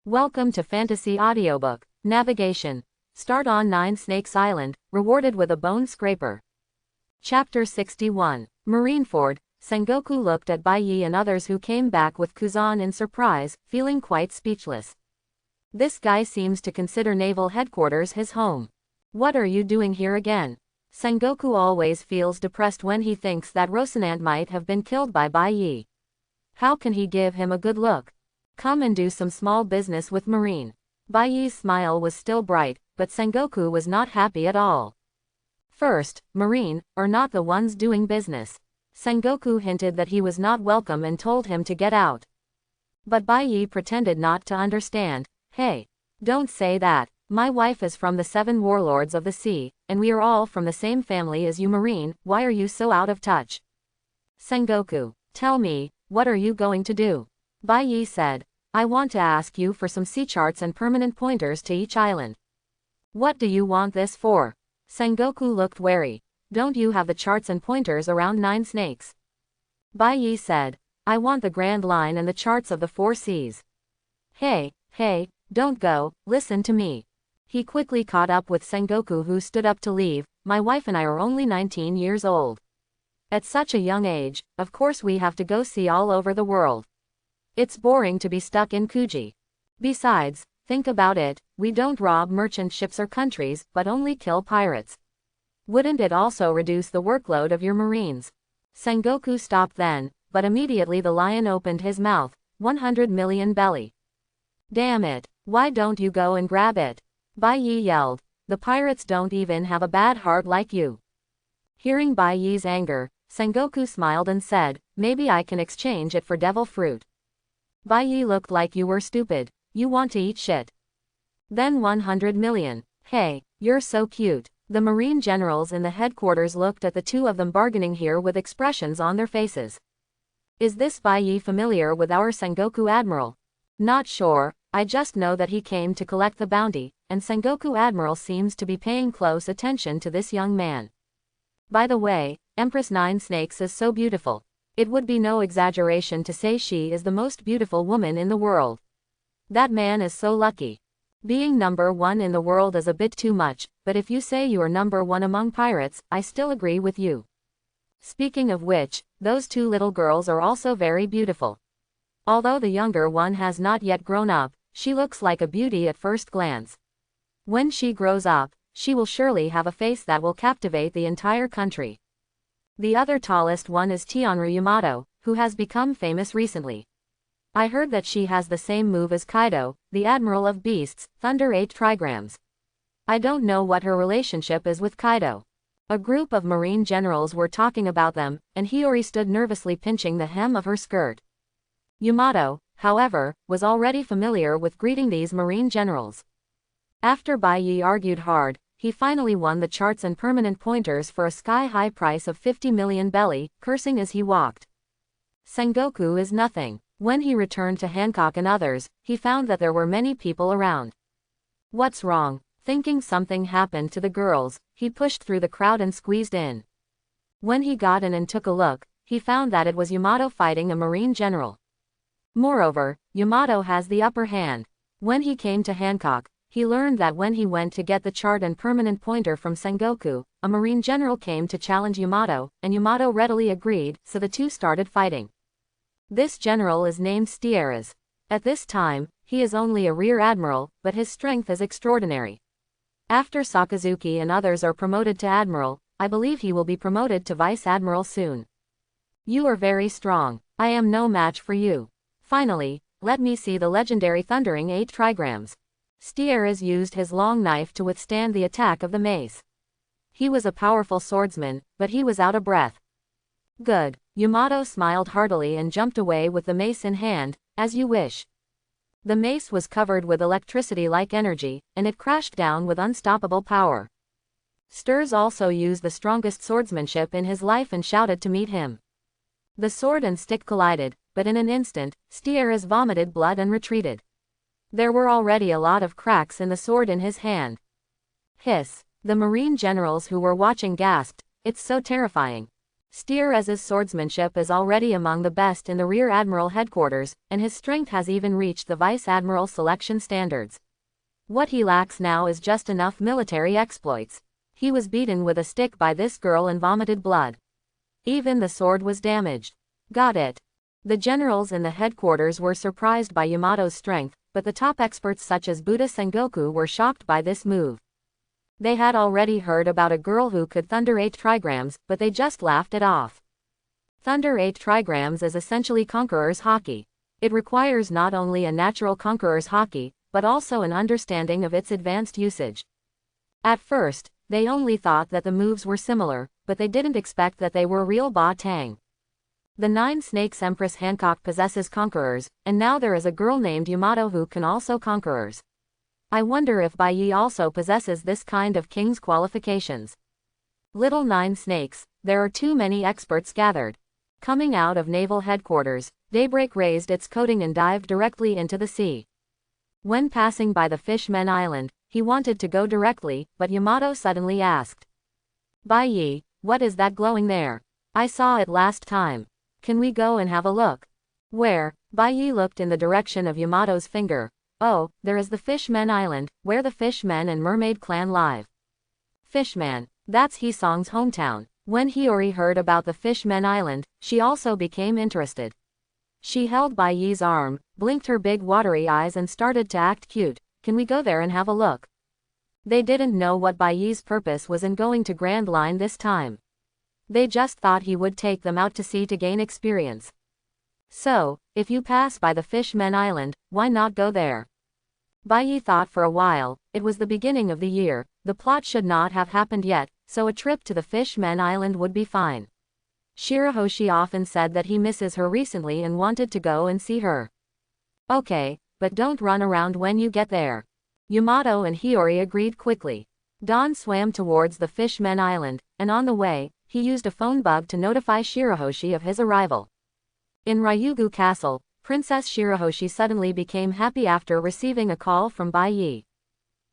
Welcome to Fantasy Audiobook. Navigation. Start on 9 Snakes Island, rewarded with a bone scraper. Chapter 61. Marineford. Sengoku looked at Baiyi and others who came back with Kuzan in surprise, feeling quite speechless. This guy seems to consider naval headquarters his home. What are you doing here again? Sengoku always feels depressed when he thinks that Rosinante might have been killed by Baiyi. How can he give him a good look? Come and do some small business with Marine. Baiyi's smile was still bright, but Sengoku was not happy at all. First, Marine, are not the ones doing business. Sengoku hinted that he was not welcome and told him to get out. But Baiyi pretended not to understand. Hey, don't say that. My wife is from the 7 warlords of the sea, and we are all from the same family as you Marine. Why are you so out of touch? Sengoku, tell me, what are you going to do? Baiyi said. I want to ask you for some sea charts and permanent pointers to each island. What do you want this for? Sengoku looked wary. Don't you have the charts and pointers around 9 Snakes? Baiyi said. I want the Grand Line and the charts of the 4 seas. Hey, don't go, listen to me. He quickly caught up with Sengoku, who stood up to leave. My wife and I are only 19 years old. At such a young age, of course we have to go see all over the world. It's boring to be stuck in Kuji. Besides, think about it, we don't rob merchant ships or countries, but only kill pirates. Wouldn't it also reduce the workload of your Marines? Sengoku stopped then, but immediately the lion opened his mouth. 100 million belly. Damn it, why don't you go and grab it? Baiyi yelled. The pirates don't even have a bad heart like you. Hearing Baiyi's anger, Sengoku smiled and said, maybe I can exchange it for devil fruit. Baiyi looked like you were stupid. You want to eat shit. Then 100 million. Hey, you're so cute. The Marine generals in the headquarters looked at the two of them bargaining here with expressions on their faces. Is this Baiyi familiar with our Sengoku Admiral? Not sure, I just know that he came to collect the bounty, and Sengoku Admiral seems to be paying close attention to this young man. By the way, Empress 9 Snakes is so beautiful. It would be no exaggeration to say she is the most beautiful woman in the world. That man is so lucky. Being number 1 in the world is a bit too much, but if you say you are number 1 among pirates, I still agree with you. Speaking of which, those 2 little girls are also very beautiful. Although the younger one has not yet grown up, she looks like a beauty at first glance. When she grows up, she will surely have a face that will captivate the entire country. The other tallest one is Tianru Yamato, who has become famous recently. I heard that she has the same move as Kaido, the Admiral of Beasts, Thunder 8 trigrams. I don't know what her relationship is with Kaido. A group of Marine generals were talking about them, and Hiyori stood nervously pinching the hem of her skirt. Yamato, however, was already familiar with greeting these Marine generals. After Baiyi argued hard, he finally won the charts and permanent pointers for a sky-high price of 50 million belly, cursing as he walked. Sengoku is nothing. When he returned to Hancock and others, he found that there were many people around. What's wrong? Thinking something happened to the girls, he pushed through the crowd and squeezed in. When he got in and took a look, he found that it was Yamato fighting a Marine general. Moreover, Yamato has the upper hand. When he came to Hancock, he learned that when he went to get the chart and permanent pointer from Sengoku, a Marine general came to challenge Yamato, and Yamato readily agreed, so the two started fighting. This general is named Stieras. At this time, he is only a rear admiral, but his strength is extraordinary. After Sakazuki and others are promoted to admiral, I believe he will be promoted to vice admiral soon. You are very strong. I am no match for you. Finally, let me see the legendary Thundering 8 trigrams. Stieras used his long knife to withstand the attack of the mace. He was a powerful swordsman, but he was out of breath. Good. Yamato smiled heartily and jumped away with the mace in hand. As you wish. The mace was covered with electricity-like energy, and it crashed down with unstoppable power. Stieras also used the strongest swordsmanship in his life and shouted to meet him. The sword and stick collided, but in an instant, Stieras vomited blood and retreated. There were already a lot of cracks in the sword in his hand. Hiss. The Marine generals who were watching gasped, it's so terrifying. Steer as his swordsmanship is already among the best in the Rear Admiral headquarters, and his strength has even reached the Vice Admiral selection standards. What he lacks now is just enough military exploits. He was beaten with a stick by this girl and vomited blood. Even the sword was damaged. Got it. The generals in the headquarters were surprised by Yamato's strength, but the top experts such as Buddha Sengoku were shocked by this move. They had already heard about a girl who could thunder 8 trigrams, but they just laughed it off. Thunder 8 trigrams is essentially conqueror's haki. It requires not only a natural conqueror's haki, but also an understanding of its advanced usage. At first, they only thought that the moves were similar, but they didn't expect that they were real Ba Tang. The 9 Snakes Empress Hancock possesses conquerors, and now there is a girl named Yamato who can also conquerors. I wonder if Bai Yi also possesses this kind of king's qualifications. Little 9 Snakes, there are too many experts gathered. Coming out of naval headquarters, Daybreak raised its coating and dived directly into the sea. When passing by the Fishmen Island, he wanted to go directly, but Yamato suddenly asked. Bai Yi, what is that glowing there? I saw it last time. Can we go and have a look? Where? Bai Yi looked in the direction of Yamato's finger. Oh, there is the Fishmen Island, where the Fishmen and Mermaid clan live. Fishman, that's Hisong's hometown. When Hiyori heard about the Fishmen Island, she also became interested. She held Bai Yi's arm, blinked her big watery eyes and started to act cute. Can we go there and have a look? They didn't know what Bai Yi's purpose was in going to Grand Line this time. They just thought he would take them out to sea to gain experience. So, if you pass by the Fishmen Island, why not go there? Bai Yi thought for a while. It was the beginning of the year, the plot should not have happened yet, so a trip to the Fishmen Island would be fine. Shirahoshi often said that he misses her recently and wanted to go and see her. Okay, but don't run around when you get there. Yamato and Hiyori agreed quickly. Don swam towards the Fishmen Island, and on the way, he used a phone bug to notify Shirahoshi of his arrival. In Ryugu Castle, Princess Shirahoshi suddenly became happy after receiving a call from Bai Yi.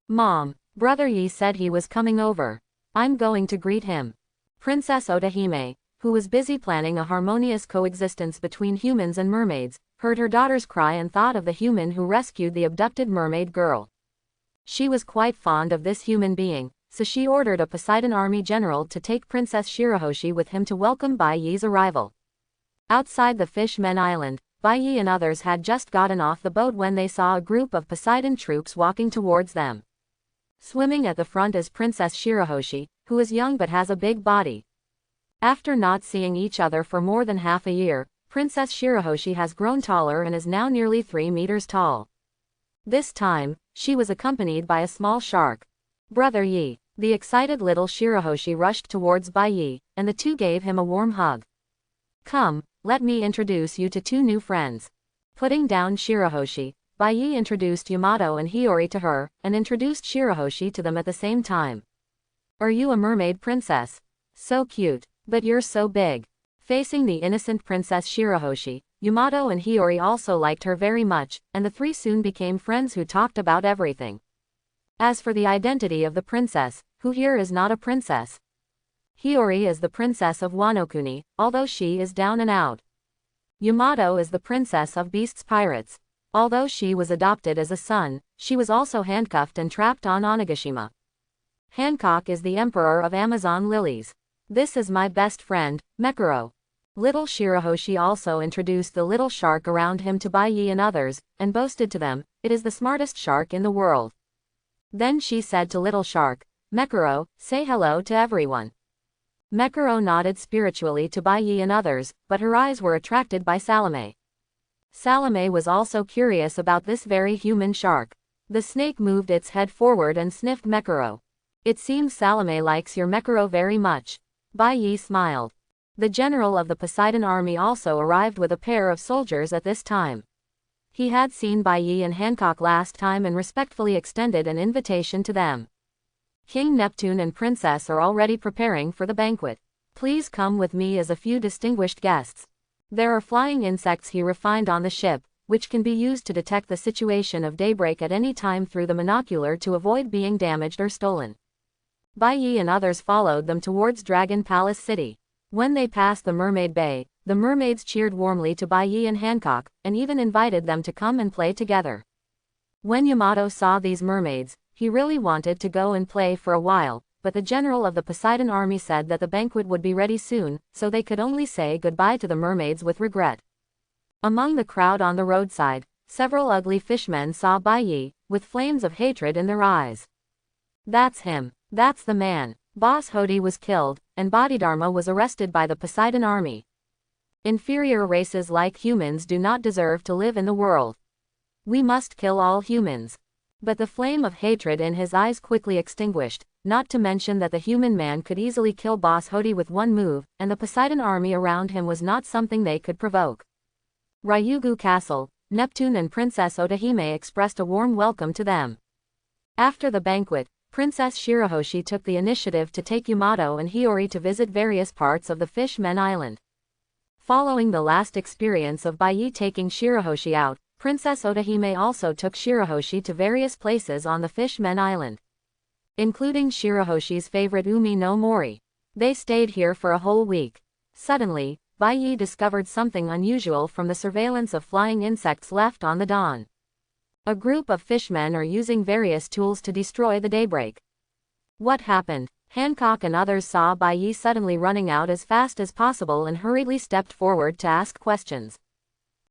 Mom, Brother Yi said he was coming over. I'm going to greet him. Princess Otahime, who was busy planning a harmonious coexistence between humans and mermaids, heard her daughter's cry and thought of the human who rescued the abducted mermaid girl. She was quite fond of this human being, so she ordered a Poseidon army general to take Princess Shirahoshi with him to welcome Bai Yi's arrival. Outside the Fishmen Island, Bai Yi and others had just gotten off the boat when they saw a group of Poseidon troops walking towards them. Swimming at the front is Princess Shirahoshi, who is young but has a big body. After not seeing each other for more than half a year, Princess Shirahoshi has grown taller and is now nearly 3 meters tall. This time, she was accompanied by a small shark. Brother Yi. The excited little Shirahoshi rushed towards Bai Yi, and the two gave him a warm hug. Come, let me introduce you to 2 new friends. Putting down Shirahoshi, Bai Yi introduced Yamato and Hiyori to her, and introduced Shirahoshi to them at the same time. Are you a mermaid princess? So cute, but you're so big. Facing the innocent Princess Shirahoshi, Yamato and Hiyori also liked her very much, and the 3 soon became friends who talked about everything. As for the identity of the princess, who here is not a princess? Hiyori is the princess of Wanokuni, although she is down and out. Yamato is the princess of Beasts Pirates. Although she was adopted as a son, she was also handcuffed and trapped on Onigashima. Hancock is the emperor of Amazon lilies. This is my best friend, Mekuro. Little Shirahoshi also introduced the little shark around him to Bai Yi and others, and boasted to them, it is the smartest shark in the world. Then she said to little shark, Mekuro, say hello to everyone. Mekuro nodded spiritually to Bai Yi and others, but her eyes were attracted by Salome. Salome was also curious about this very human shark. The snake moved its head forward and sniffed Mekuro. It seems Salome likes your Mekuro very much. Bai Yi smiled. The general of the Poseidon army also arrived with a pair of soldiers at this time. He had seen Bai Yi and Hancock last time and respectfully extended an invitation to them. King Neptune and Princess are already preparing for the banquet. Please come with me as a few distinguished guests. There are flying insects he refined on the ship, which can be used to detect the situation of daybreak at any time through the monocular to avoid being damaged or stolen. Bai Yi and others followed them towards Dragon Palace City. When they passed the Mermaid Bay, the mermaids cheered warmly to Bai Yi and Hancock, and even invited them to come and play together. When Yamato saw these mermaids, he really wanted to go and play for a while, but the general of the Poseidon army said that the banquet would be ready soon, so they could only say goodbye to the mermaids with regret. Among the crowd on the roadside, several ugly fishmen saw Bai Yi, with flames of hatred in their eyes. That's him. That's the man. Boss Hody was killed, and Bodhidharma was arrested by the Poseidon army. Inferior races like humans do not deserve to live in the world. We must kill all humans. But the flame of hatred in his eyes quickly extinguished, not to mention that the human man could easily kill Boss Hody with one move, and the Poseidon army around him was not something they could provoke. Ryugu Castle, Neptune and Princess Otahime expressed a warm welcome to them. After the banquet, Princess Shirahoshi took the initiative to take Yamato and Hiyori to visit various parts of the Fishmen Island. Following the last experience of Bai Yi taking Shirahoshi out, Princess Otahime also took Shirahoshi to various places on the Fishmen Island, including Shirahoshi's favorite Umi no Mori. They stayed here for a whole week. Suddenly, Bai Yi discovered something unusual from the surveillance of flying insects left on the dawn. A group of fishmen are using various tools to destroy the daybreak. What happened? Hancock and others saw Bai Yi suddenly running out as fast as possible and hurriedly stepped forward to ask questions.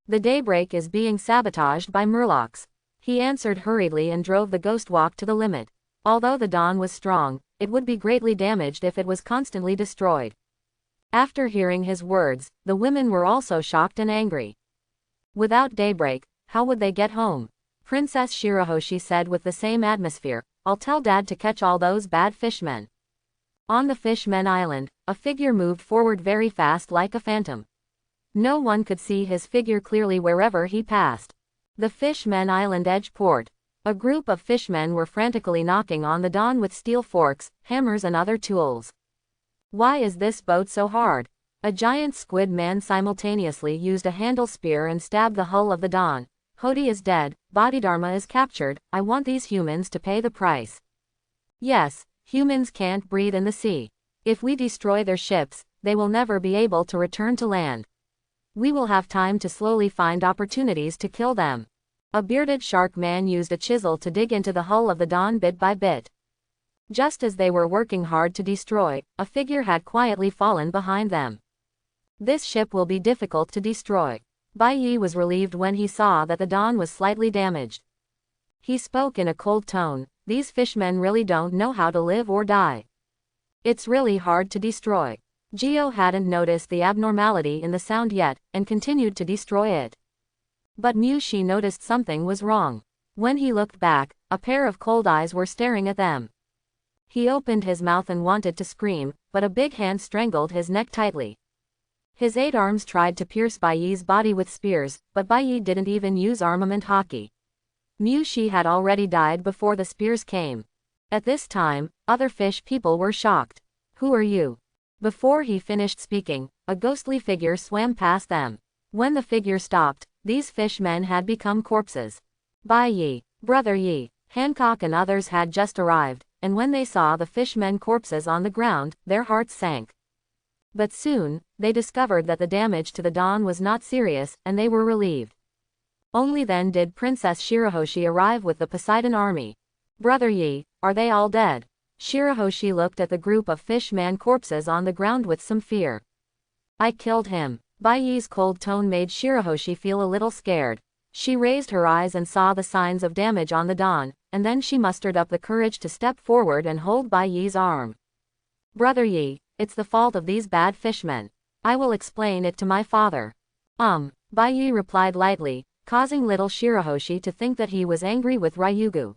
The daybreak is being sabotaged by murlocs. He answered hurriedly and drove the ghost walk to the limit. Although the dawn was strong, it would be greatly damaged if it was constantly destroyed. After hearing his words, the women were also shocked and angry. Without daybreak, how would they get home? Princess Shirahoshi said with the same atmosphere, I'll tell Dad to catch all those bad fishmen. On the Fishmen Island, a figure moved forward very fast like a phantom. No one could see his figure clearly wherever he passed. The Fishmen Island edge port. A group of fishmen were frantically knocking on the dawn with steel forks, hammers and other tools. Why is this boat so hard? A giant squid man simultaneously used a handle spear and stabbed the hull of the dawn. Hody is dead, Bodhidharma is captured, I want these humans to pay the price. Yes, humans can't breathe in the sea. If we destroy their ships, they will never be able to return to land. We will have time to slowly find opportunities to kill them. A bearded shark man used a chisel to dig into the hull of the dawn bit by bit. Just as they were working hard to destroy, a figure had quietly fallen behind them. This ship will be difficult to destroy. Bai Yi was relieved when he saw that the dawn was slightly damaged. He spoke in a cold tone, these fishmen really don't know how to live or die. It's really hard to destroy. Gio hadn't noticed the abnormality in the sound yet, and continued to destroy it. But Mushi noticed something was wrong. When he looked back, a pair of cold eyes were staring at them. He opened his mouth and wanted to scream, but a big hand strangled his neck tightly. His 8 arms tried to pierce Bai Yi's body with spears, but Bai Yi didn't even use armament hockey. Mushi had already died before the spears came. At this time, other fish people were shocked. Who are you? Before he finished speaking, a ghostly figure swam past them. When the figure stopped, these fishmen had become corpses. Bai Yi, Brother Yi, Hancock and others had just arrived, and when they saw the fishmen corpses on the ground, their hearts sank. But soon, they discovered that the damage to the dawn was not serious, and they were relieved. Only then did Princess Shirahoshi arrive with the Poseidon army. Brother Yi, are they all dead? Shirahoshi looked at the group of fishman corpses on the ground with some fear. I killed him. Bai Yi's cold tone made Shirahoshi feel a little scared. She raised her eyes and saw the signs of damage on the dawn, and then she mustered up the courage to step forward and hold Bai Yi's arm. Brother Yi, it's the fault of these bad fishmen. I will explain it to my father. Bai Yi replied lightly, causing little Shirahoshi to think that he was angry with Ryugu.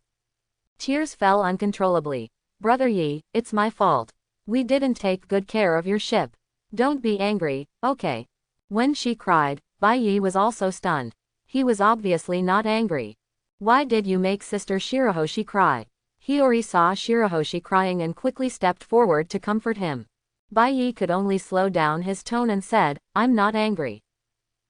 Tears fell uncontrollably. Brother Yi, it's my fault. We didn't take good care of your ship. Don't be angry, okay? When she cried, Bai Yi was also stunned. He was obviously not angry. Why did you make Sister Shirahoshi cry? Hiyori saw Shirahoshi crying and quickly stepped forward to comfort him. Bai Yi could only slow down his tone and said, I'm not angry.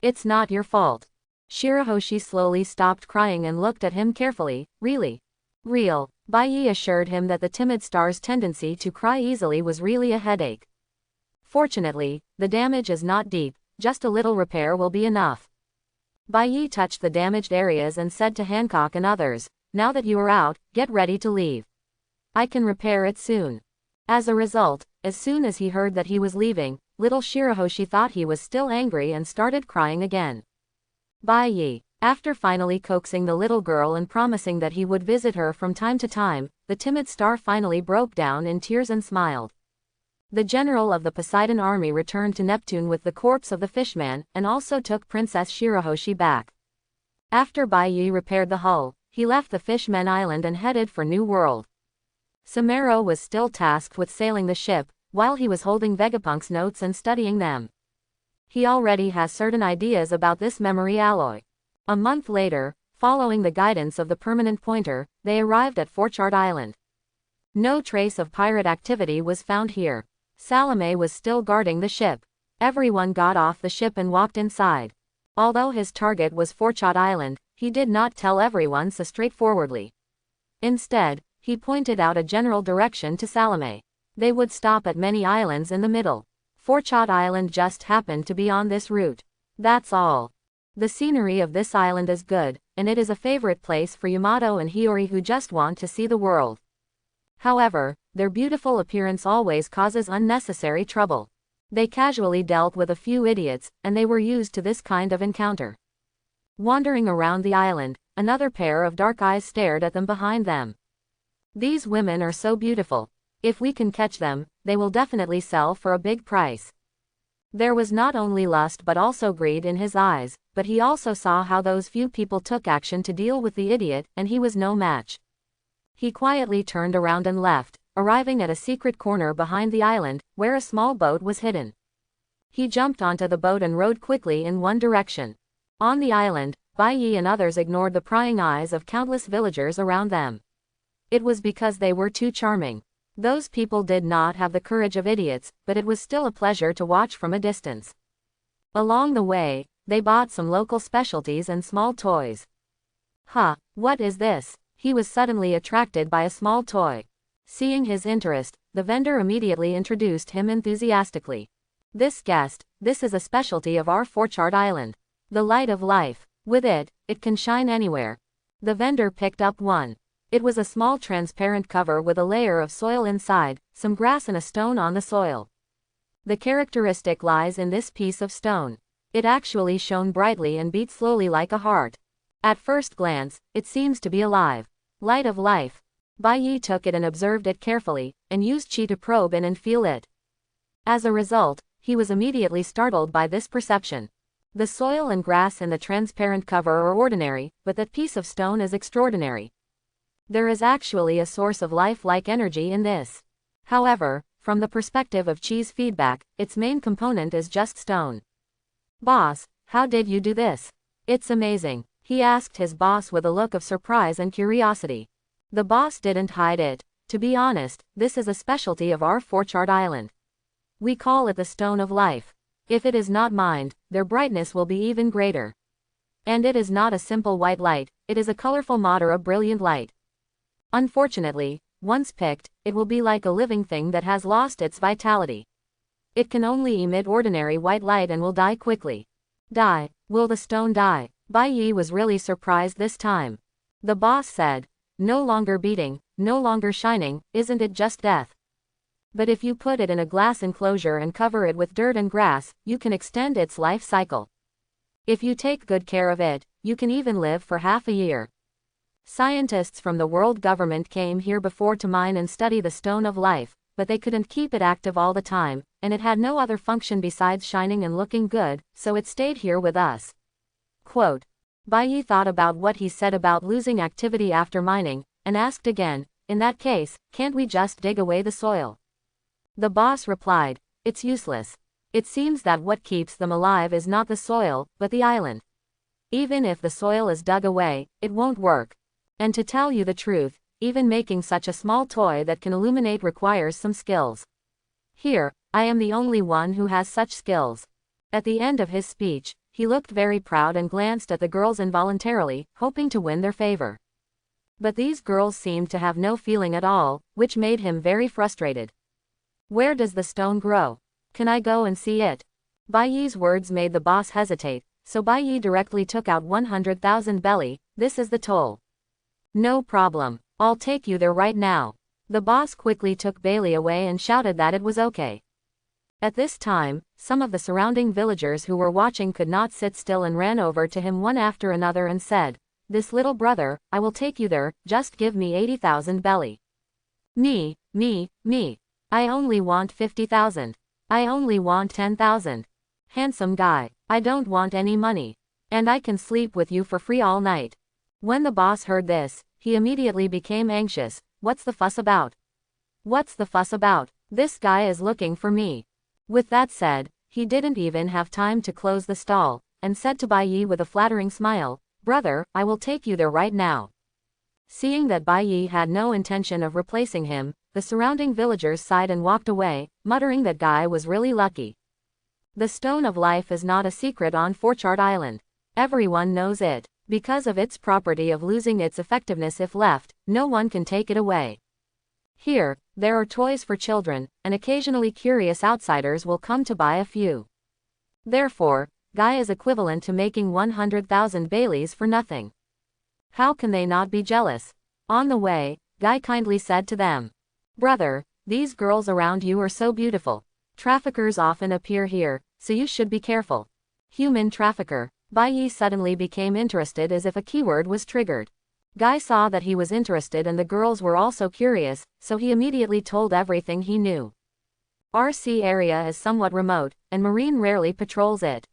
It's not your fault. Shirahoshi slowly stopped crying and looked at him carefully. Really? Real. Bai Yi assured him that the timid star's tendency to cry easily was really a headache. Fortunately, the damage is not deep, just a little repair will be enough. Bai Yi touched the damaged areas and said to Hancock and others, now that you are out, get ready to leave. I can repair it soon. As a result, as soon as he heard that he was leaving, little Shirahoshi thought he was still angry and started crying again. Bai Yi, after finally coaxing the little girl and promising that he would visit her from time to time, the timid star finally broke down in tears and smiled. The general of the Poseidon army returned to Neptune with the corpse of the fishman, and also took Princess Shirahoshi back. After Bai Yi repaired the hull, he left the Fishman Island and headed for New World. Samaro was still tasked with sailing the ship, while he was holding Vegapunk's notes and studying them. He already has certain ideas about this memory alloy. A month later, following the guidance of the permanent pointer, they arrived at Forchard Island. No trace of pirate activity was found here. Salome was still guarding the ship. Everyone got off the ship and walked inside. Although his target was Forchard Island, he did not tell everyone so straightforwardly. Instead, he pointed out a general direction to Salome. They would stop at many islands in the middle. Forchard Island just happened to be on this route. That's all. The scenery of this island is good, and it is a favorite place for Yamato and Hiyori who just want to see the world. However, their beautiful appearance always causes unnecessary trouble. They casually dealt with a few idiots, and they were used to this kind of encounter. Wandering around the island, another pair of dark eyes stared at them behind them. These women are so beautiful. If we can catch them, they will definitely sell for a big price. There was not only lust but also greed in his eyes, but he also saw how those few people took action to deal with the idiot, and he was no match. He quietly turned around and left, arriving at a secret corner behind the island, where a small boat was hidden. He jumped onto the boat and rowed quickly in one direction. On the island, Bai Yi and others ignored the prying eyes of countless villagers around them. It was because they were too charming. Those people did not have the courage of idiots, but it was still a pleasure to watch from a distance. Along the way, they bought some local specialties and small toys. What is this? He was suddenly attracted by a small toy. Seeing his interest, the vendor immediately introduced him enthusiastically. This is a specialty of our Forchard Island. The light of life. With it, it can shine anywhere. The vendor picked up one. It was a small transparent cover with a layer of soil inside, some grass and a stone on the soil. The characteristic lies in this piece of stone. It actually shone brightly and beat slowly like a heart. At first glance, it seems to be alive. Light of life. Bai Yi took it and observed it carefully, and used chi to probe in and feel it. As a result, he was immediately startled by this perception. The soil and grass in the transparent cover are ordinary, but that piece of stone is extraordinary. There is actually a source of life-like energy in this. However, from the perspective of chi's feedback, its main component is just stone. Boss, how did you do this? It's amazing, he asked his boss with a look of surprise and curiosity. The boss didn't hide it. To be honest, this is a specialty of our Forchard Island. We call it the Stone of Life. If it is not mined, their brightness will be even greater. And it is not a simple white light, it is a colorful Madara brilliant light. Unfortunately, once picked, it will be like a living thing that has lost its vitality. It can only emit ordinary white light and will die quickly. Die? Will the stone die? Bai Yi was really surprised this time. The boss said, no longer beating, no longer shining, isn't it just death? But if you put it in a glass enclosure and cover it with dirt and grass, you can extend its life cycle. If you take good care of it, you can even live for half a year. Scientists from the world government came here before to mine and study the Stone of Life, but they couldn't keep it active all the time, and it had no other function besides shining and looking good, so it stayed here with us. Quote. Bai Yi thought about what he said about losing activity after mining, and asked again, in that case, can't we just dig away the soil? The boss replied, it's useless. It seems that what keeps them alive is not the soil, but the island. Even if the soil is dug away, it won't work. And to tell you the truth, even making such a small toy that can illuminate requires some skills. Here, I am the only one who has such skills. At the end of his speech, he looked very proud and glanced at the girls involuntarily, hoping to win their favor. But these girls seemed to have no feeling at all, which made him very frustrated. Where does the stone grow? Can I go and see it? Bai Yi's words made the boss hesitate, so Bai Yi directly took out 100,000 belly. This is the toll. No problem. I'll take you there right now. The boss quickly took Bailey away and shouted that it was okay. At this time, some of the surrounding villagers who were watching could not sit still and ran over to him one after another and said, "This little brother, I will take you there, just give me 80,000 belly." Me. I only want 50,000. I only want 10,000. Handsome guy, I don't want any money. And I can sleep with you for free all night. When the boss heard this, he immediately became anxious. What's the fuss about? What's the fuss about? This guy is looking for me. With that said, he didn't even have time to close the stall, and said to Bai Yi with a flattering smile, "Brother, I will take you there right now." Seeing that Bai Yi had no intention of replacing him, the surrounding villagers sighed and walked away, muttering that Guy was really lucky. The Stone of Life is not a secret on Forchard Island. Everyone knows it. Because of its property of losing its effectiveness if left, no one can take it away. Here, there are toys for children, and occasionally curious outsiders will come to buy a few. Therefore, Guy is equivalent to making 100,000 Baileys for nothing. How can they not be jealous? On the way, Guy kindly said to them, "Brother, these girls around you are so beautiful. Traffickers often appear here, so you should be careful." Human trafficker. Bai Yi suddenly became interested as if a keyword was triggered. Guy saw that he was interested and the girls were also curious, so he immediately told everything he knew. RC area is somewhat remote, and Marine rarely patrols it.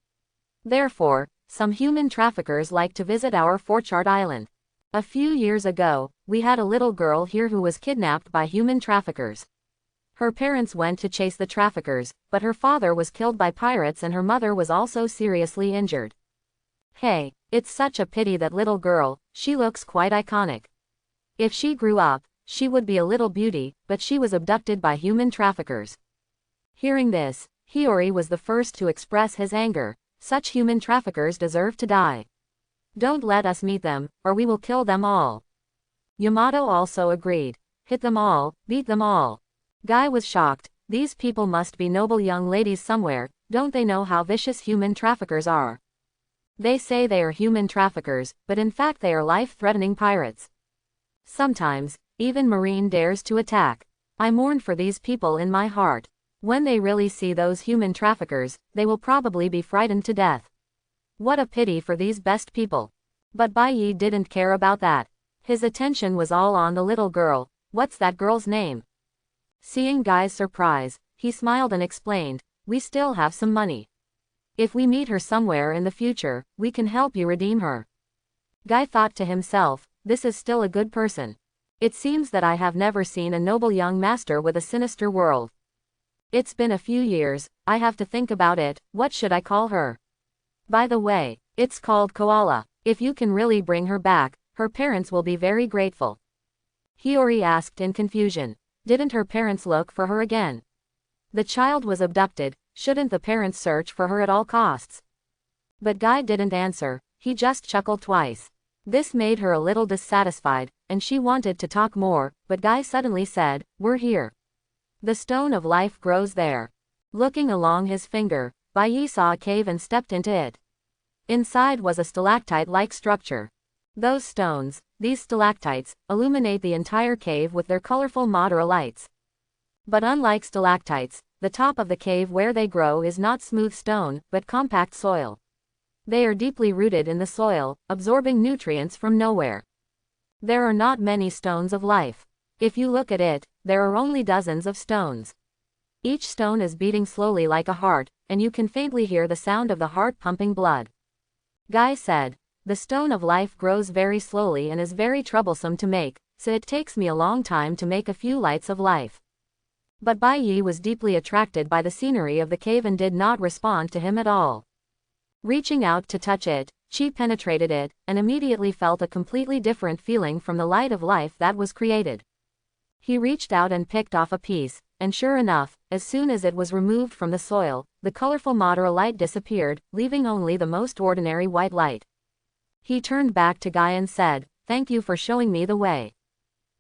Therefore, some human traffickers like to visit our Forchard Island. A few years ago, we had a little girl here who was kidnapped by human traffickers. Her parents went to chase the traffickers, but her father was killed by pirates and her mother was also seriously injured. Hey, it's such a pity that little girl, she looks quite iconic. If she grew up, she would be a little beauty, but she was abducted by human traffickers. Hearing this, Hiyori was the first to express his anger. Such human traffickers deserve to die. Don't let us meet them, or we will kill them all. Yamato also agreed. Hit them all, beat them all. Guy was shocked. These people must be noble young ladies somewhere. Don't they know how vicious human traffickers are? They say they are human traffickers, but in fact they are life-threatening pirates. Sometimes, even Marine dares to attack. I mourn for these people in my heart. When they really see those human traffickers, they will probably be frightened to death. What a pity for these best people. But Bai Yi didn't care about that. His attention was all on the little girl. What's that girl's name? Seeing Guy's surprise, he smiled and explained, "We still have some money. If we meet her somewhere in the future, we can help you redeem her." Guy thought to himself, this is still a good person. It seems that I have never seen a noble young master with a sinister world. It's been a few years, I have to think about it. What should I call her? By the way, it's called Koala. If you can really bring her back, her parents will be very grateful. Hiyori asked in confusion. Didn't her parents look for her again? The child was abducted. Shouldn't the parents search for her at all costs? But Guy didn't answer, he just chuckled twice. This made her a little dissatisfied, and she wanted to talk more, but Guy suddenly said, "We're here. The Stone of Life grows there." Looking along his finger, Bai Yi saw a cave and stepped into it. Inside was a stalactite-like structure. Those stones, these stalactites, illuminate the entire cave with their colorful Madara lights. But unlike stalactites, the top of the cave where they grow is not smooth stone, but compact soil. They are deeply rooted in the soil, absorbing nutrients from nowhere. There are not many stones of life. If you look at it, there are only dozens of stones. Each stone is beating slowly like a heart, and you can faintly hear the sound of the heart pumping blood. Guy said, "The Stone of Life grows very slowly and is very troublesome to make, so it takes me a long time to make a few lights of life." But Bai Yi was deeply attracted by the scenery of the cave and did not respond to him at all. Reaching out to touch it, she penetrated it, and immediately felt a completely different feeling from the light of life that was created. He reached out and picked off a piece, and sure enough, as soon as it was removed from the soil, the colorful Madara light disappeared, leaving only the most ordinary white light. He turned back to Guy and said, "Thank you for showing me the way.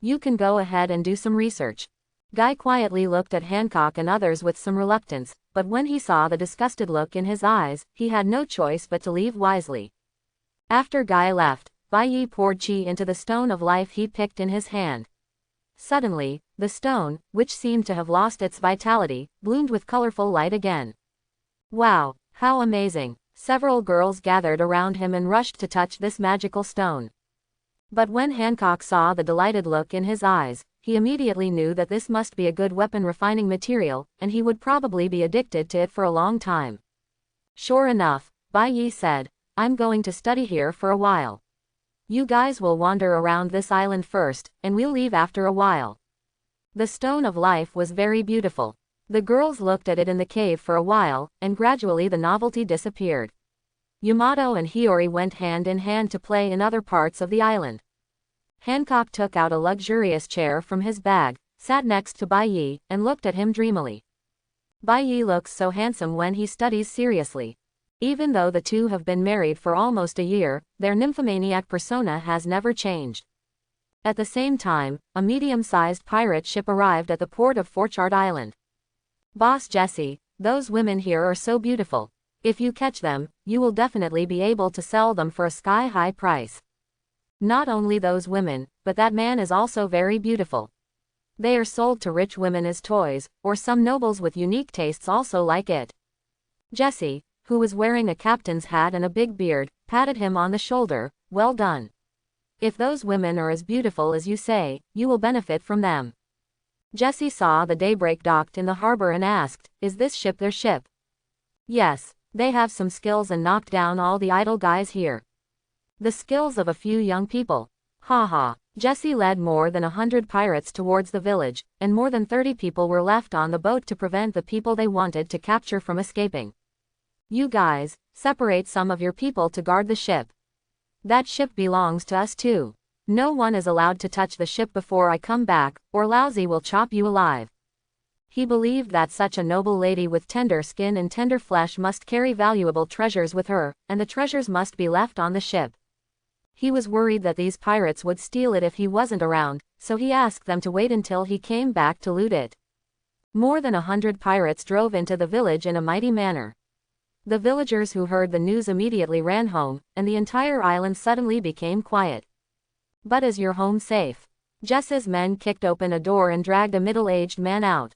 You can go ahead and do some research." Guy quietly looked at Hancock and others with some reluctance, but when he saw the disgusted look in his eyes, he had no choice but to leave wisely. After Guy left, Bai Yi poured qi into the stone of life he picked in his hand. Suddenly, the stone, which seemed to have lost its vitality, bloomed with colorful light again. Wow, how amazing! Several girls gathered around him and rushed to touch this magical stone. But when Hancock saw the delighted look in his eyes, he immediately knew that this must be a good weapon refining material, and he would probably be addicted to it for a long time. Sure enough, Bai Yi said, I'm going to study here for a while. You guys will wander around this island first, and we'll leave after a while. The stone of life was very beautiful. The girls looked at it in the cave for a while, and gradually the novelty disappeared. Yamato and Hiyori went hand in hand to play in other parts of the island. Hancock took out a luxurious chair from his bag, sat next to Bai Yi, and looked at him dreamily. Bai Yi looks so handsome when he studies seriously. Even though the two have been married for almost a year, their nymphomaniac persona has never changed. At the same time, a medium-sized pirate ship arrived at the port of Forchard Island. Boss Jesse, those women here are so beautiful. If you catch them, you will definitely be able to sell them for a sky-high price. Not only those women, but that man is also very beautiful. They are sold to rich women as toys, or some nobles with unique tastes also like it. Jesse, who was wearing a captain's hat and a big beard, patted him on the shoulder. Well done. If those women are as beautiful as you say, you will benefit from them. Jesse saw the Daybreak docked in the harbor and asked, is this ship their ship? Yes, they have some skills and knocked down all the idle guys here. The skills of a few young people. Haha. Jesse led more than 100 pirates towards the village, and more than 30 people were left on the boat to prevent the people they wanted to capture from escaping. You guys, separate some of your people to guard the ship. That ship belongs to us too. No one is allowed to touch the ship before I come back, or Lousy will chop you alive. He believed that such a noble lady with tender skin and tender flesh must carry valuable treasures with her, and the treasures must be left on the ship. He was worried that these pirates would steal it if he wasn't around, so he asked them to wait until he came back to loot it. More than 100 pirates drove into the village in a mighty manner. The villagers who heard the news immediately ran home, and the entire island suddenly became quiet. But is your home safe? Jess's men kicked open a door and dragged a middle-aged man out.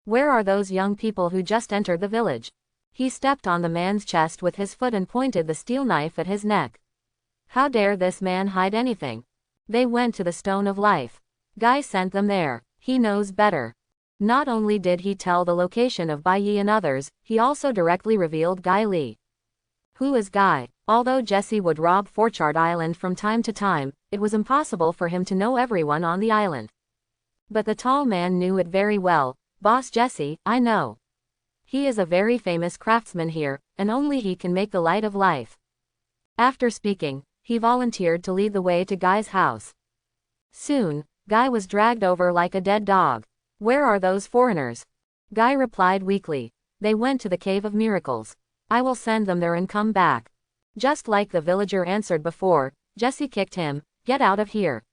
Where are those young people who just entered the village? He stepped on the man's chest with his foot and pointed the steel knife at his neck. How dare this man hide anything? They went to the Stone of Life. Guy sent them there. He knows better. Not only did he tell the location of Bai Yi and others, he also directly revealed Guy Li. Who is Guy? Although Jesse would rob Forchard Island from time to time, it was impossible for him to know everyone on the island. But the tall man knew it very well. Boss Jesse, I know. He is a very famous craftsman here, and only he can make the light of life. After speaking, he volunteered to lead the way to Guy's house. Soon, Guy was dragged over like a dead dog. Where are those foreigners? Guy replied weakly. They went to the Cave of Miracles. I will send them there and come back. Just like the villager answered before, Jesse kicked him. Get out of here.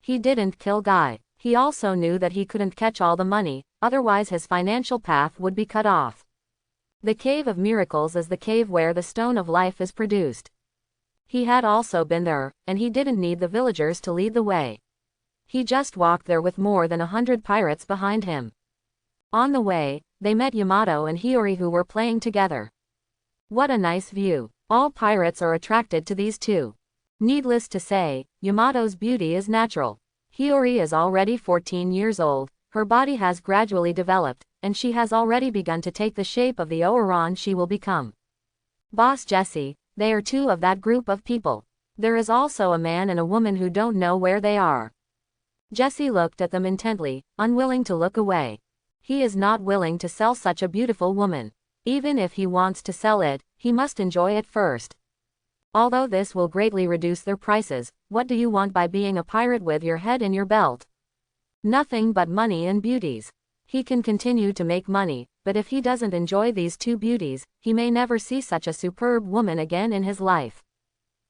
He didn't kill Guy. He also knew that he couldn't catch all the money, otherwise his financial path would be cut off. The Cave of Miracles is the cave where the Stone of Life is produced. He had also been there, and he didn't need the villagers to lead the way. He just walked there with more than 100 pirates behind him. On the way, they met Yamato and Hiyori who were playing together. What a nice view. All pirates are attracted to these two. Needless to say, Yamato's beauty is natural. Hiyori is already 14 years old, her body has gradually developed, and she has already begun to take the shape of the Ouran she will become. Boss Jesse, they are two of that group of people. There is also a man and a woman who don't know where they are. Jesse looked at them intently, unwilling to look away. He is not willing to sell such a beautiful woman. Even if he wants to sell it, he must enjoy it first. Although this will greatly reduce their prices, what do you want by being a pirate with your head in your belt? Nothing but money and beauties. He can continue to make money, but if he doesn't enjoy these two beauties, he may never see such a superb woman again in his life.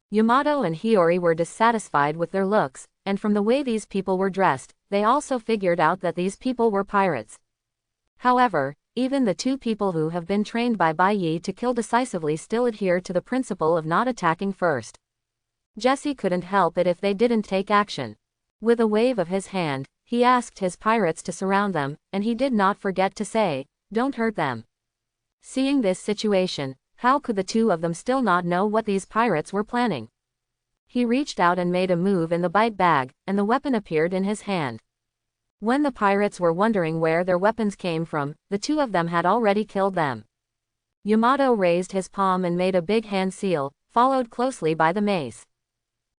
Yamato and Hiyori were dissatisfied with their looks, and from the way these people were dressed, they also figured out that these people were pirates. However, Even the two people who have been trained by Bai Yi to kill decisively still adhere to the principle of not attacking first. Jesse couldn't help it if they didn't take action. With a wave of his hand, he asked his pirates to surround them, and he did not forget to say, "Don't hurt them." Seeing this situation, how could the two of them still not know what these pirates were planning? He reached out and made a move in the bite bag, and the weapon appeared in his hand. When the pirates were wondering where their weapons came from, the two of them had already killed them. Yamato raised his palm and made a big hand seal, followed closely by the mace.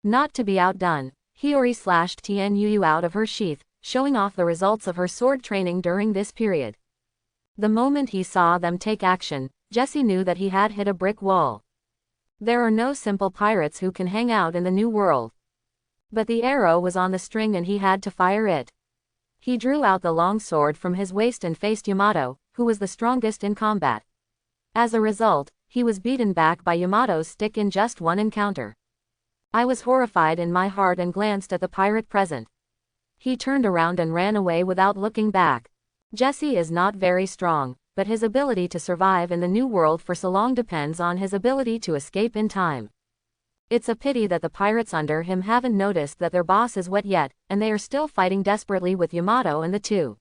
Not to be outdone, Hiyori slashed Tianyuyu out of her sheath, showing off the results of her sword training during this period. The moment he saw them take action, Jesse knew that he had hit a brick wall. There are no simple pirates who can hang out in the new world. But the arrow was on the string and he had to fire it. He drew out the long sword from his waist and faced Yamato, who was the strongest in combat. As a result, he was beaten back by Yamato's stick in just one encounter. I was horrified in my heart and glanced at the pirate present. He turned around and ran away without looking back. Jesse is not very strong, but his ability to survive in the new world for so long depends on his ability to escape in time. It's a pity that the pirates under him haven't noticed that their boss is wet yet, and they are still fighting desperately with Yamato and the two.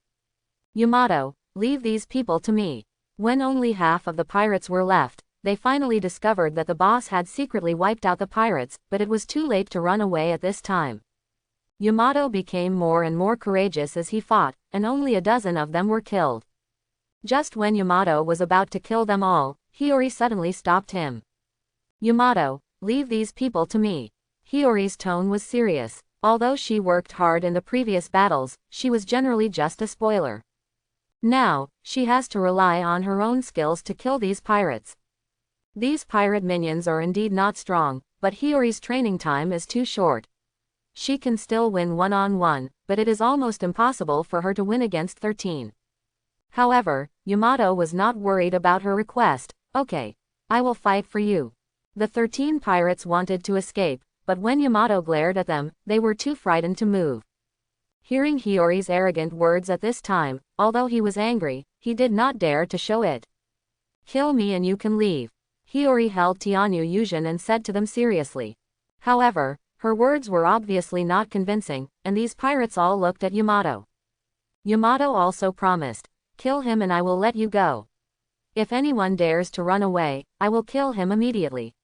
Yamato, leave these people to me. When only half of the pirates were left, they finally discovered that the boss had secretly wiped out the pirates, but it was too late to run away at this time. Yamato became more and more courageous as he fought, and only a dozen of them were killed. Just when Yamato was about to kill them all, Hiyori suddenly stopped him. Yamato, leave these people to me. Hiyori's tone was serious. Although she worked hard in the previous battles, she was generally just a spoiler. Now, she has to rely on her own skills to kill these pirates. These pirate minions are indeed not strong, but Hiyori's training time is too short. She can still win one-on-one, but it is almost impossible for her to win against 13. However, Yamato was not worried about her request. "Okay. I will fight for you." The 13 pirates wanted to escape, but when Yamato glared at them, they were too frightened to move. Hearing Hiyori's arrogant words at this time, although he was angry, he did not dare to show it. "Kill me and you can leave." Hiyori held Tianyuyu and said to them seriously. However, her words were obviously not convincing, and these pirates all looked at Yamato. Yamato also promised, "Kill him and I will let you go. If anyone dares to run away, I will kill him immediately."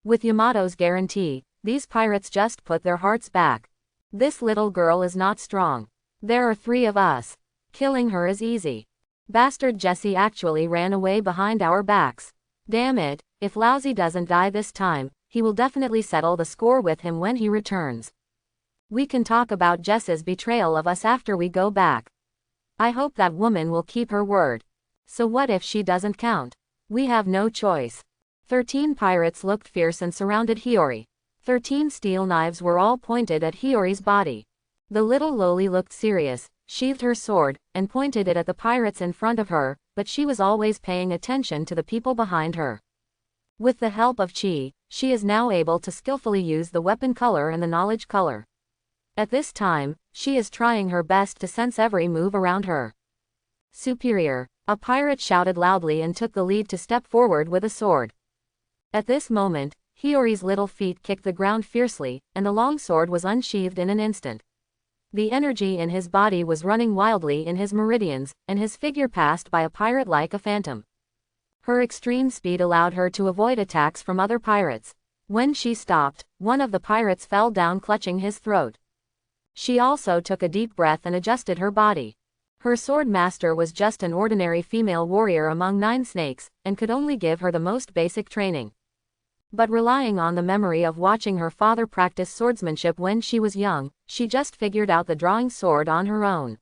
With Yamato's guarantee, these pirates just put their hearts back. "This little girl is not strong. There are 3 of us. Killing her is easy. Bastard Jesse actually ran away behind our backs. Damn it, if Lousy doesn't die this time, he will definitely settle the score with him when he returns. We can talk about Jess's betrayal of us after we go back. I hope that woman will keep her word. So what if she doesn't count? We have no choice." 13 pirates looked fierce and surrounded Hiyori. 13 steel knives were all pointed at Hiyori's body. The little loli looked serious, sheathed her sword, and pointed it at the pirates in front of her, but she was always paying attention to the people behind her. With the help of Chi, she is now able to skillfully use the weapon color and the knowledge color. At this time, she is trying her best to sense every move around her. "Superior," a pirate shouted loudly and took the lead to step forward with a sword. At this moment, Hiyori's little feet kicked the ground fiercely, and the long sword was unsheathed in an instant. The energy in his body was running wildly in his meridians, and his figure passed by a pirate like a phantom. Her extreme speed allowed her to avoid attacks from other pirates. When she stopped, one of the pirates fell down clutching his throat. She also took a deep breath and adjusted her body. Her sword master was just an ordinary female warrior among 9 snakes, and could only give her the most basic training. But relying on the memory of watching her father practice swordsmanship when she was young, she just figured out the drawing sword on her own.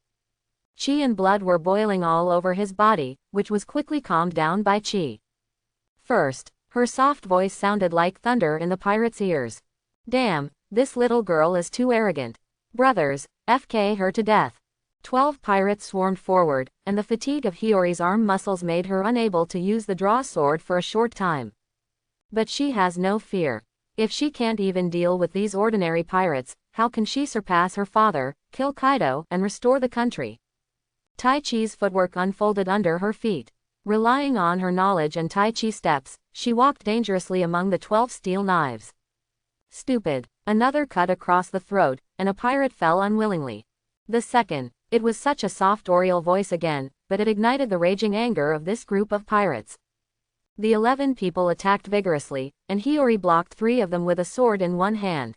Chi and blood were boiling all over his body, which was quickly calmed down by Chi. First, her soft voice sounded like thunder in the pirate's ears. "Damn, this little girl is too arrogant. Brothers, FK her to death." 12 pirates swarmed forward, and the fatigue of Hiyori's arm muscles made her unable to use the draw sword for a short time. But she has no fear. If she can't even deal with these ordinary pirates, how can she surpass her father, kill Kaido, and restore the country? Tai Chi's footwork unfolded under her feet. Relying on her knowledge and Tai Chi steps, she walked dangerously among the 12 steel knives. Stupid. Another cut across the throat, and a pirate fell unwillingly. The second. It was such a soft oriel voice again, but it ignited the raging anger of this group of pirates. The 11 people attacked vigorously, and Hiyori blocked 3 of them with a sword in one hand.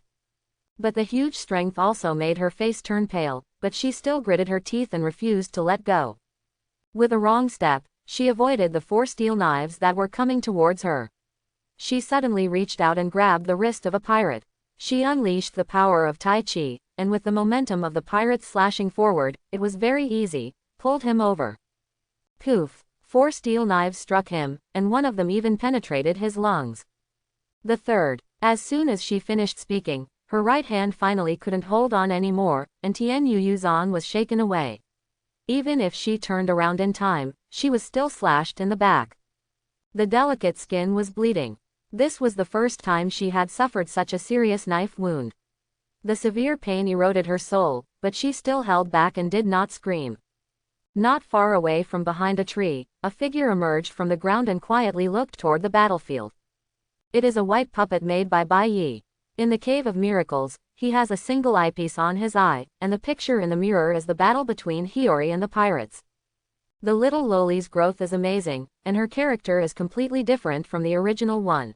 But the huge strength also made her face turn pale, but she still gritted her teeth and refused to let go. With a wrong step, she avoided the 4 steel knives that were coming towards her. She suddenly reached out and grabbed the wrist of a pirate. She unleashed the power of Tai Chi, and with the momentum of the pirates slashing forward, it was very easy, pulled him over. Poof! 4 steel knives struck him, and one of them even penetrated his lungs. The third. As soon as she finished speaking, her right hand finally couldn't hold on anymore, and Tian Yu Yuzan was shaken away. Even if she turned around in time, she was still slashed in the back. The delicate skin was bleeding. This was the first time she had suffered such a serious knife wound. The severe pain eroded her soul, but she still held back and did not scream. Not far away from behind a tree, a figure emerged from the ground and quietly looked toward the battlefield. It is a white puppet made by Bai Yi. In the Cave of Miracles, he has a single eyepiece on his eye, and the picture in the mirror is the battle between Hiyori and the pirates. The little Loli's growth is amazing, and her character is completely different from the original one.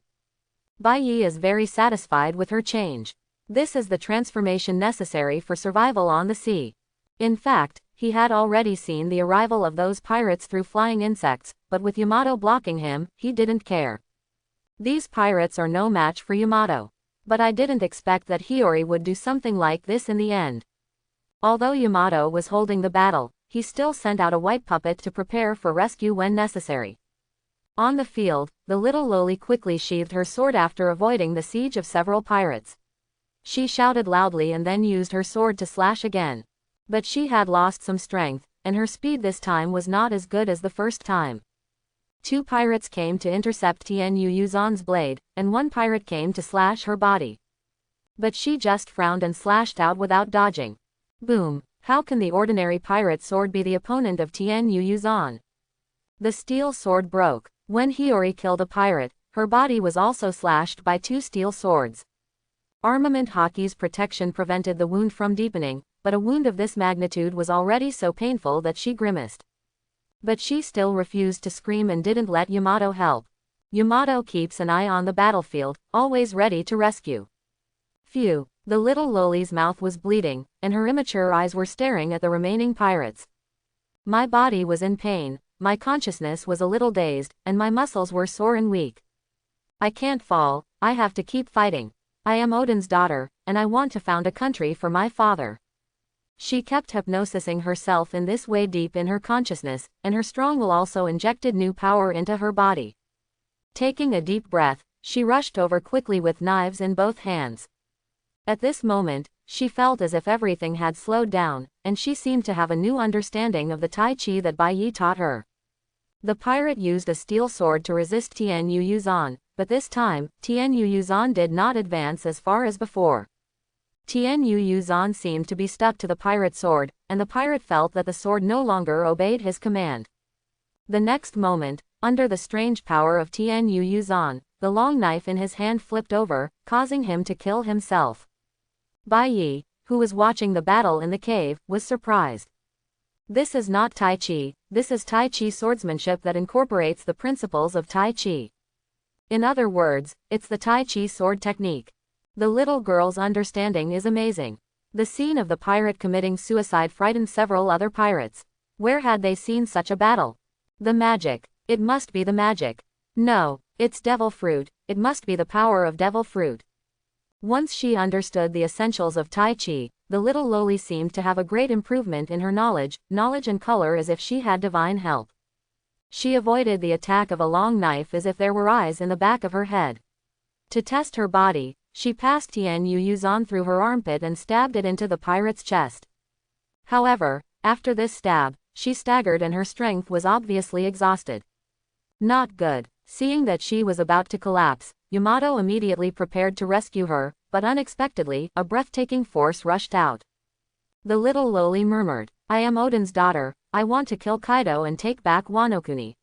Bai Yi is very satisfied with her change. This is the transformation necessary for survival on the sea. In fact, he had already seen the arrival of those pirates through flying insects, but with Yamato blocking him, he didn't care. These pirates are no match for Yamato. But I didn't expect that Hiyori would do something like this in the end. Although Yamato was holding the battle, he still sent out a white puppet to prepare for rescue when necessary. On the field, the little Loli quickly sheathed her sword after avoiding the siege of several pirates. She shouted loudly and then used her sword to slash again. But she had lost some strength, and her speed this time was not as good as the first time. 2 pirates came to intercept Tian Yu Yuzan's blade, and 1 pirate came to slash her body. But she just frowned and slashed out without dodging. Boom! How can the ordinary pirate sword be the opponent of Tian Yu Yuzan? The steel sword broke. When Hiyori killed a pirate, her body was also slashed by 2 steel swords. Armament hockey's protection prevented the wound from deepening, but a wound of this magnitude was already so painful that she grimaced. But she still refused to scream and didn't let Yamato help. Yamato keeps an eye on the battlefield, always ready to rescue. Phew! The little Loli's mouth was bleeding, and her immature eyes were staring at the remaining pirates. My body was in pain, my consciousness was a little dazed, and my muscles were sore and weak. I can't fall, I have to keep fighting. I am Odin's daughter, and I want to found a country for my father. She kept hypnosising herself in this way deep in her consciousness, and her strong will also injected new power into her body. Taking a deep breath, she rushed over quickly with knives in both hands. At this moment, she felt as if everything had slowed down, and she seemed to have a new understanding of the Tai Chi that Bai Yi taught her. The pirate used a steel sword to resist Tian Yu Yuzan, but this time, Tian Yu Yuzan did not advance as far as before. Tian Yu Yuzan seemed to be stuck to the pirate sword, and the pirate felt that the sword no longer obeyed his command. The next moment, under the strange power of Tian Yu Yuzan, the long knife in his hand flipped over, causing him to kill himself. Bai Yi, who was watching the battle in the cave, was surprised. This is not Tai Chi, this is Tai Chi swordsmanship that incorporates the principles of Tai Chi. In other words, it's the Tai Chi sword technique. The little girl's understanding is amazing. The scene of the pirate committing suicide frightened several other pirates. Where had they seen such a battle? The magic. It must be the magic. No, it's devil fruit, it must be the power of devil fruit. Once she understood the essentials of Tai Chi, the little Loli seemed to have a great improvement in her knowledge and color as if she had divine help. She avoided the attack of a long knife as if there were eyes in the back of her head. To test her body, she passed Tian Yu Yuzan through her armpit and stabbed it into the pirate's chest. However, after this stab, she staggered and her strength was obviously exhausted. Not good. Seeing that she was about to collapse, Yamato immediately prepared to rescue her, but unexpectedly, a breathtaking force rushed out. The little Loli murmured, "I am Odin's daughter, I want to kill Kaido and take back Wano-kuni.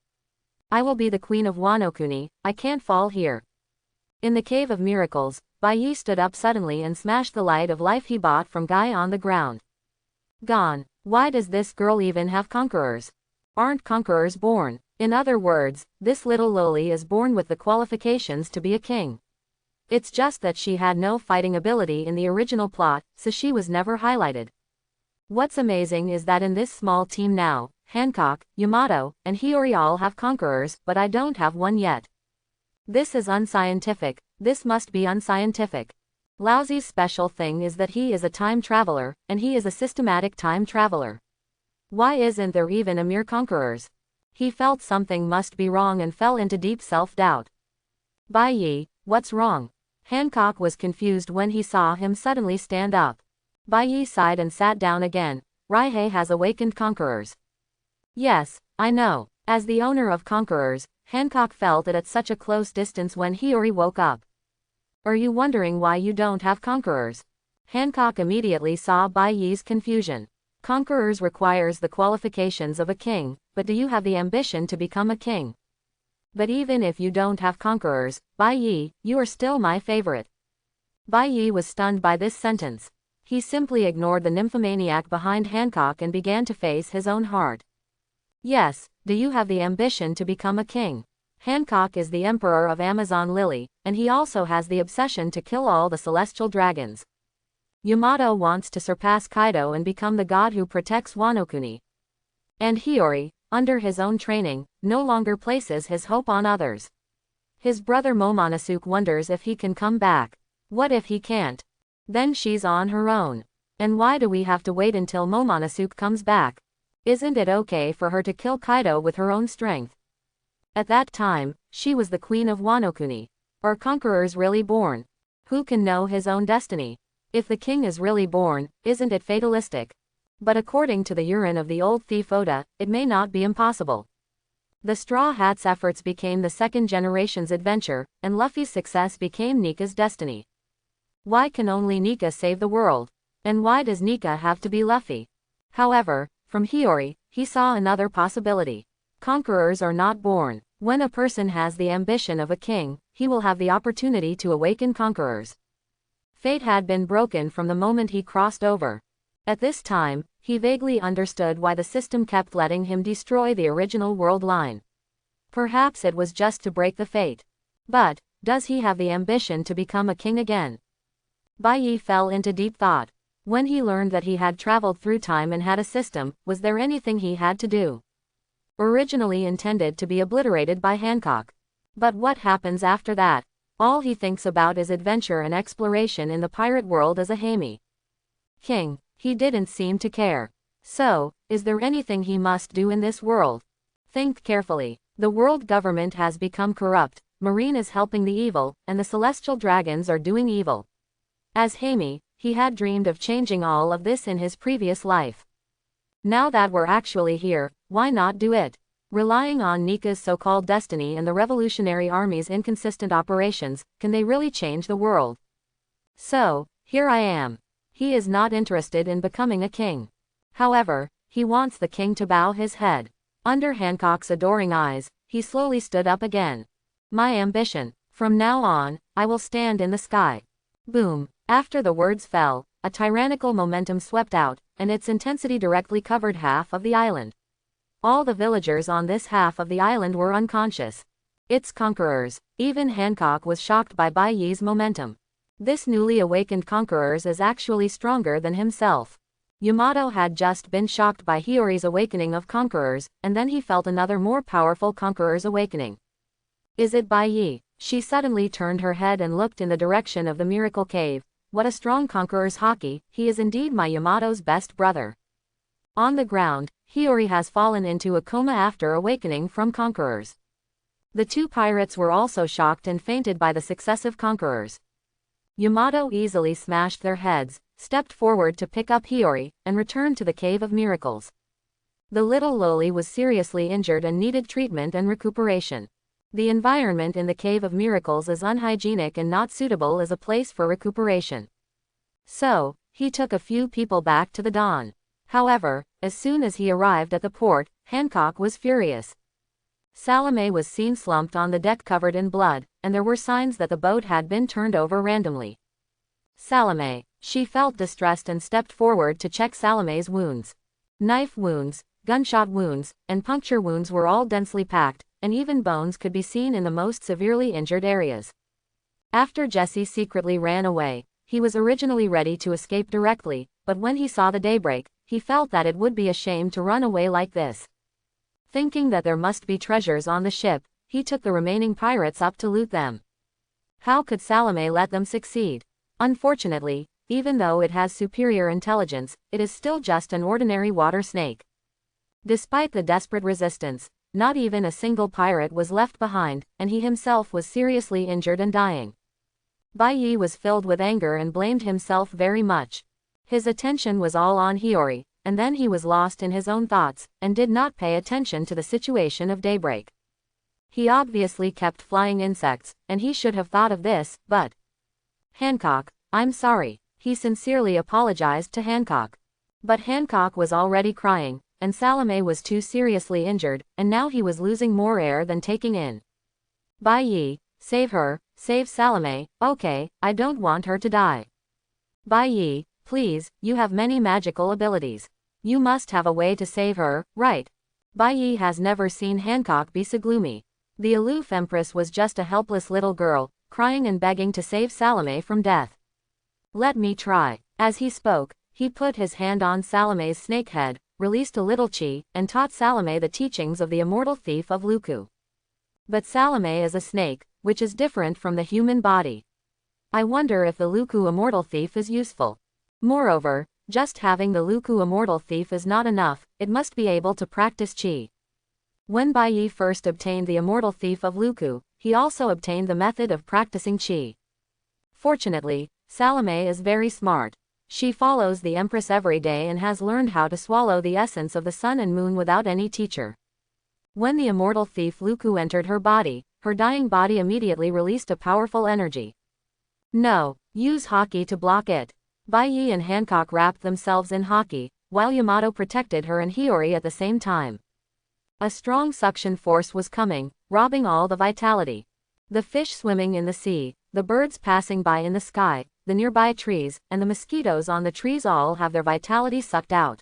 I will be the queen of Wano-kuni, I can't fall here. In the Cave of Miracles, Bai stood up suddenly and smashed the light of life he bought from Guy on the ground. Gone. Why does this girl even have conquerors? Aren't conquerors born? In other words, this little loli is born with the qualifications to be a king. It's just that she had no fighting ability in the original plot, so she was never highlighted. What's amazing is that in this small team now, Hancock, Yamato, and Hiyori all have conquerors, but I don't have one yet. This is unscientific, this must be unscientific. Laozi's special thing is that he is a time traveler, and he is a systematic time traveler. Why isn't there even a mere conquerors? He felt something must be wrong and fell into deep self-doubt. Bai Yi, what's wrong? Hancock was confused when he saw him suddenly stand up. Bai Yi sighed and sat down again. Raihei has awakened conquerors. Yes, I know. As the owner of conquerors, Hancock felt it at such a close distance when Hiyori woke up. Are you wondering why you don't have conquerors? Hancock immediately saw Bai Yi's confusion. Conquerors requires the qualifications of a king, but do you have the ambition to become a king? But even if you don't have conquerors, Bai Yi, you are still my favorite. Bai Yi was stunned by this sentence. He simply ignored the nymphomaniac behind Hancock and began to face his own heart. Yes, do you have the ambition to become a king? Hancock is the emperor of Amazon Lily, and he also has the obsession to kill all the celestial dragons. Yamato wants to surpass Kaido and become the god who protects Wano-kuni. And Hiyori, under his own training, no longer places his hope on others. His brother Momonosuke wonders if he can come back. What if he can't? Then she's on her own. And why do we have to wait until Momonosuke comes back? Isn't it okay for her to kill Kaido with her own strength? At that time, she was the queen of Wano-kuni. Are conquerors really born? Who can know his own destiny? If the king is really born, isn't it fatalistic? But according to the urine of the old thief Oda, it may not be impossible. The Straw Hat's efforts became the second generation's adventure, and Luffy's success became Nika's destiny. Why can only Nika save the world? And why does Nika have to be Luffy? However, from Hiyori, he saw another possibility. Conquerors are not born. When a person has the ambition of a king, he will have the opportunity to awaken conquerors. Fate had been broken from the moment he crossed over. At this time, he vaguely understood why the system kept letting him destroy the original world line. Perhaps it was just to break the fate. But, does he have the ambition to become a king again? Bai Yi fell into deep thought. When he learned that he had traveled through time and had a system, was there anything he had to do? Originally intended to be obliterated by Hancock. But what happens after that? All he thinks about is adventure and exploration in the pirate world as a Hami king. He didn't seem to care. So, is there anything he must do in this world? Think carefully. The world government has become corrupt, Marine is helping the evil, and the celestial dragons are doing evil. As Hami, he had dreamed of changing all of this in his previous life. Now that we're actually here, why not do it? Relying on Nika's so-called destiny and the Revolutionary Army's inconsistent operations, can they really change the world? So, here I am. He is not interested in becoming a king. However, he wants the king to bow his head. Under Hancock's adoring eyes, he slowly stood up again. My ambition. From now on, I will stand in the sky. Boom. After the words fell, a tyrannical momentum swept out, and its intensity directly covered half of the island. All the villagers on this half of the island were unconscious. Its conquerors. Even Hancock was shocked by Bai Yi's momentum. This newly awakened conquerors is actually stronger than himself. Yamato had just been shocked by Hiyori's awakening of conquerors, and then he felt another more powerful conqueror's awakening. Is it Bai Yi? She suddenly turned her head and looked in the direction of the miracle cave. What a strong conqueror's haki, he is indeed my Yamato's best brother. On the ground, Hiyori has fallen into a coma after awakening from conquerors. The two pirates were also shocked and fainted by the successive conquerors. Yamato easily smashed their heads, stepped forward to pick up Hiyori, and returned to the Cave of Miracles. The little loli was seriously injured and needed treatment and recuperation. The environment in the Cave of Miracles is unhygienic and not suitable as a place for recuperation. So, he took a few people back to the Dawn. However, As soon as he arrived at the port, Hancock was furious. Salome was seen slumped on the deck covered in blood, and there were signs that the boat had been turned over randomly. Salome. She felt distressed and stepped forward to check Salome's wounds. Knife wounds, gunshot wounds, and puncture wounds were all densely packed, and even bones could be seen in the most severely injured areas. After Jesse secretly ran away, he was originally ready to escape directly, but when he saw the daybreak, he felt that it would be a shame to run away like this. Thinking that there must be treasures on the ship, he took the remaining pirates up to loot them. How could Salome let them succeed? Unfortunately, even though it has superior intelligence, it is still just an ordinary water snake. Despite the desperate resistance, not even a single pirate was left behind, and he himself was seriously injured and dying. Bai Yi was filled with anger and blamed himself very much. His attention was all on Hiyori, and then he was lost in his own thoughts, and did not pay attention to the situation of daybreak. He obviously kept flying insects, and he should have thought of this, but... Hancock, I'm sorry. He sincerely apologized to Hancock. But Hancock was already crying, and Salome was too seriously injured, and now he was losing more air than taking in. Bai Yi, save her, save Salome. Okay, I don't want her to die. Bai Yi, please, you have many magical abilities. You must have a way to save her, right? Bai Yi has never seen Hancock be so gloomy. The aloof empress was just a helpless little girl, crying and begging to save Salome from death. Let me try. As he spoke, he put his hand on Salome's snake head, released a little chi, and taught Salome the teachings of the immortal thief of Luku. But Salome is a snake, which is different from the human body. I wonder if the Luku immortal thief is useful. Moreover, just having the Luku immortal thief is not enough, it must be able to practice chi. When Bai Yi first obtained the immortal thief of Luku, he also obtained the method of practicing chi. Fortunately, Salome is very smart. She follows the Empress every day and has learned how to swallow the essence of the sun and moon without any teacher. When the immortal thief Luku entered her dying body immediately released a powerful energy. No, use haki to block it. Bai Yi and Hancock wrapped themselves in haki, while Yamato protected her and Hiyori at the same time. A strong suction force was coming, robbing all the vitality. The fish swimming in the sea, the birds passing by in the sky, the nearby trees, and the mosquitoes on the trees all have their vitality sucked out.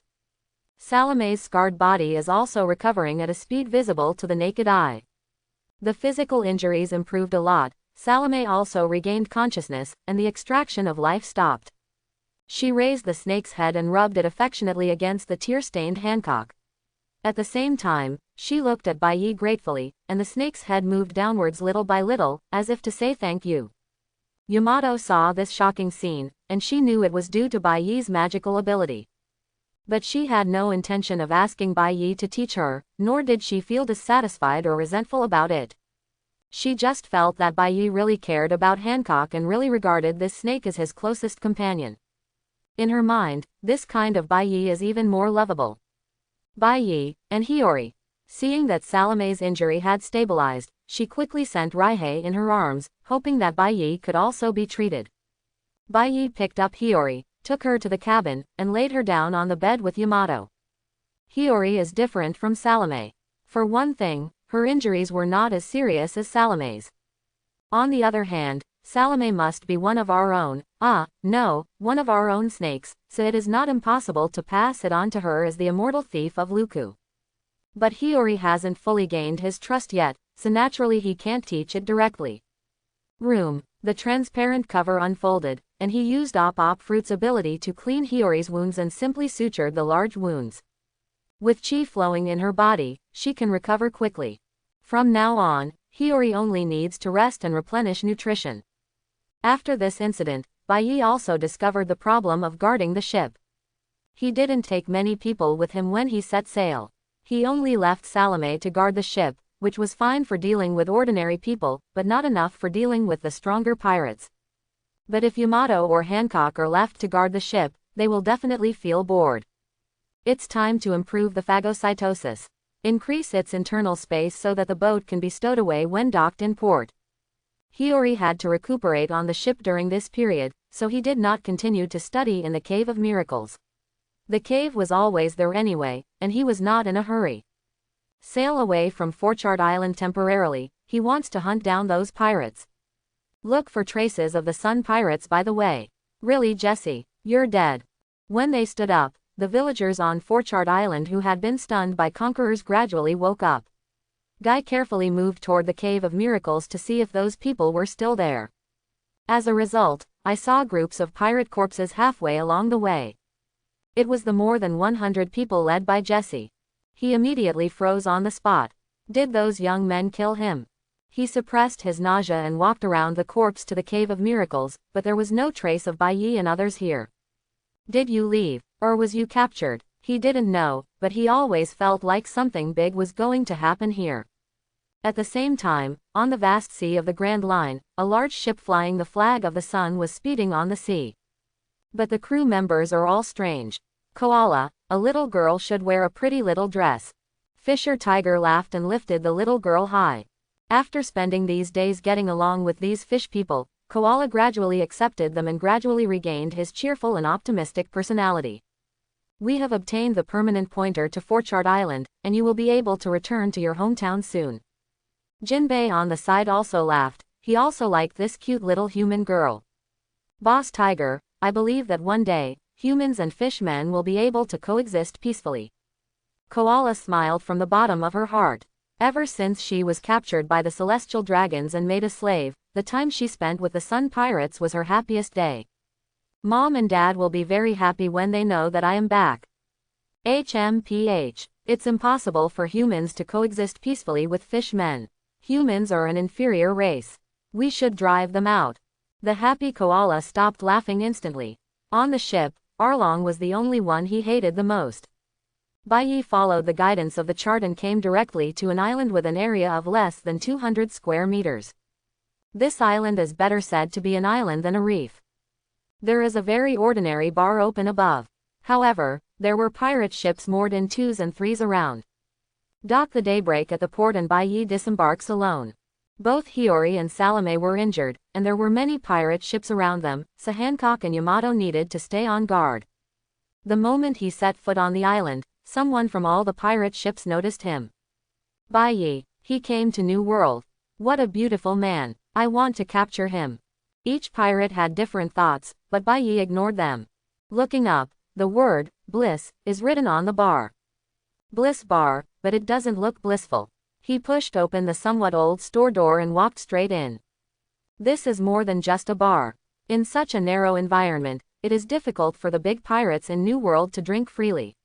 Salome's scarred body is also recovering at a speed visible to the naked eye. The physical injuries improved a lot. Salome also regained consciousness, and the extraction of life stopped. She raised the snake's head and rubbed it affectionately against the tear-stained Hancock. At the same time, she looked at Bai Yi gratefully, and the snake's head moved downwards little by little, as if to say thank you. Yamato saw this shocking scene, and she knew it was due to Bai Yi's magical ability. But she had no intention of asking Bai Yi to teach her, nor did she feel dissatisfied or resentful about it. She just felt that Bai Yi really cared about Hancock and really regarded this snake as his closest companion. In her mind, this kind of Bai Yi is even more lovable. Bai Yi, and Hiyori. Seeing that Salome's injury had stabilized, she quickly sent Raihei in her arms, hoping that Bai Yi could also be treated. Bai Yi picked up Hiyori, took her to the cabin, and laid her down on the bed with Yamato. Hiyori is different from Salome. For one thing, her injuries were not as serious as Salome's. On the other hand, Salome must be one of our own, one of our own snakes, so it is not impossible to pass it on to her as the immortal thief of Luku. But Hiyori hasn't fully gained his trust yet, so naturally he can't teach it directly. The transparent cover unfolded, and he used Op Fruit's ability to clean Hiyori's wounds and simply sutured the large wounds. With chi flowing in her body, she can recover quickly. From now on, Hiyori only needs to rest and replenish nutrition. After this incident, Bai Yi also discovered the problem of guarding the ship. He didn't take many people with him when he set sail. He only left Salome to guard the ship, which was fine for dealing with ordinary people, but not enough for dealing with the stronger pirates. But if Yamato or Hancock are left to guard the ship, they will definitely feel bored. It's time to improve the phagocytosis. Increase its internal space so that the boat can be stowed away when docked in port. Hiyori had to recuperate on the ship during this period, so he did not continue to study in the Cave of Miracles. The cave was always there anyway, and he was not in a hurry. Sail away from Forchard Island temporarily, he wants to hunt down those pirates. Look for traces of the Sun Pirates by the way. Really Jesse, you're dead. When they stood up, the villagers on Forchard Island who had been stunned by conquerors gradually woke up. Guy carefully moved toward the Cave of Miracles to see if those people were still there. As a result, I saw groups of pirate corpses halfway along the way. It was the more than 100 people led by Jesse. He immediately froze on the spot. Did those young men kill him? He suppressed his nausea and walked around the corpse to the Cave of Miracles, but there was no trace of Bai Yi and others here. Did you leave, or was you captured? He didn't know, but he always felt like something big was going to happen here. At the same time, on the vast sea of the Grand Line, a large ship flying the flag of the sun was speeding on the sea. But the crew members are all strange. Koala, a little girl should wear a pretty little dress. Fisher Tiger laughed and lifted the little girl high. After spending these days getting along with these fish people, Koala gradually accepted them and gradually regained his cheerful and optimistic personality. We have obtained the permanent pointer to Forchard Island, and you will be able to return to your hometown soon. Jinbei on the side also laughed. He also liked this cute little human girl. Boss Tiger, I believe that one day, humans and fishmen will be able to coexist peacefully. Koala smiled from the bottom of her heart. Ever since she was captured by the celestial dragons and made a slave, the time she spent with the Sun Pirates was her happiest day. Mom and Dad will be very happy when they know that I am back. HMPH. It's impossible for humans to coexist peacefully with fishmen. Humans are an inferior race. We should drive them out. The happy Koala stopped laughing instantly. On the ship, Arlong was the only one he hated the most. Bai Yi followed the guidance of the chart and came directly to an island with an area of less than 200 square meters. This island is better said to be an island than a reef. There is a very ordinary bar open above. However, there were pirate ships moored in 2s and 3s around. Dock the daybreak at the port and Bai Yi disembarks alone. Both Hiyori and Salome were injured, and there were many pirate ships around them, so Hancock and Yamato needed to stay on guard. The moment he set foot on the island, someone from all the pirate ships noticed him. Bai Yi, he came to New World. What a beautiful man. I want to capture him. Each pirate had different thoughts, but Bai Yi ignored them. Looking up, the word, bliss, is written on the bar. Bliss bar, but it doesn't look blissful. He pushed open the somewhat old store door and walked straight in. This is more than just a bar. In such a narrow environment, it is difficult for the big pirates in New World to drink freely.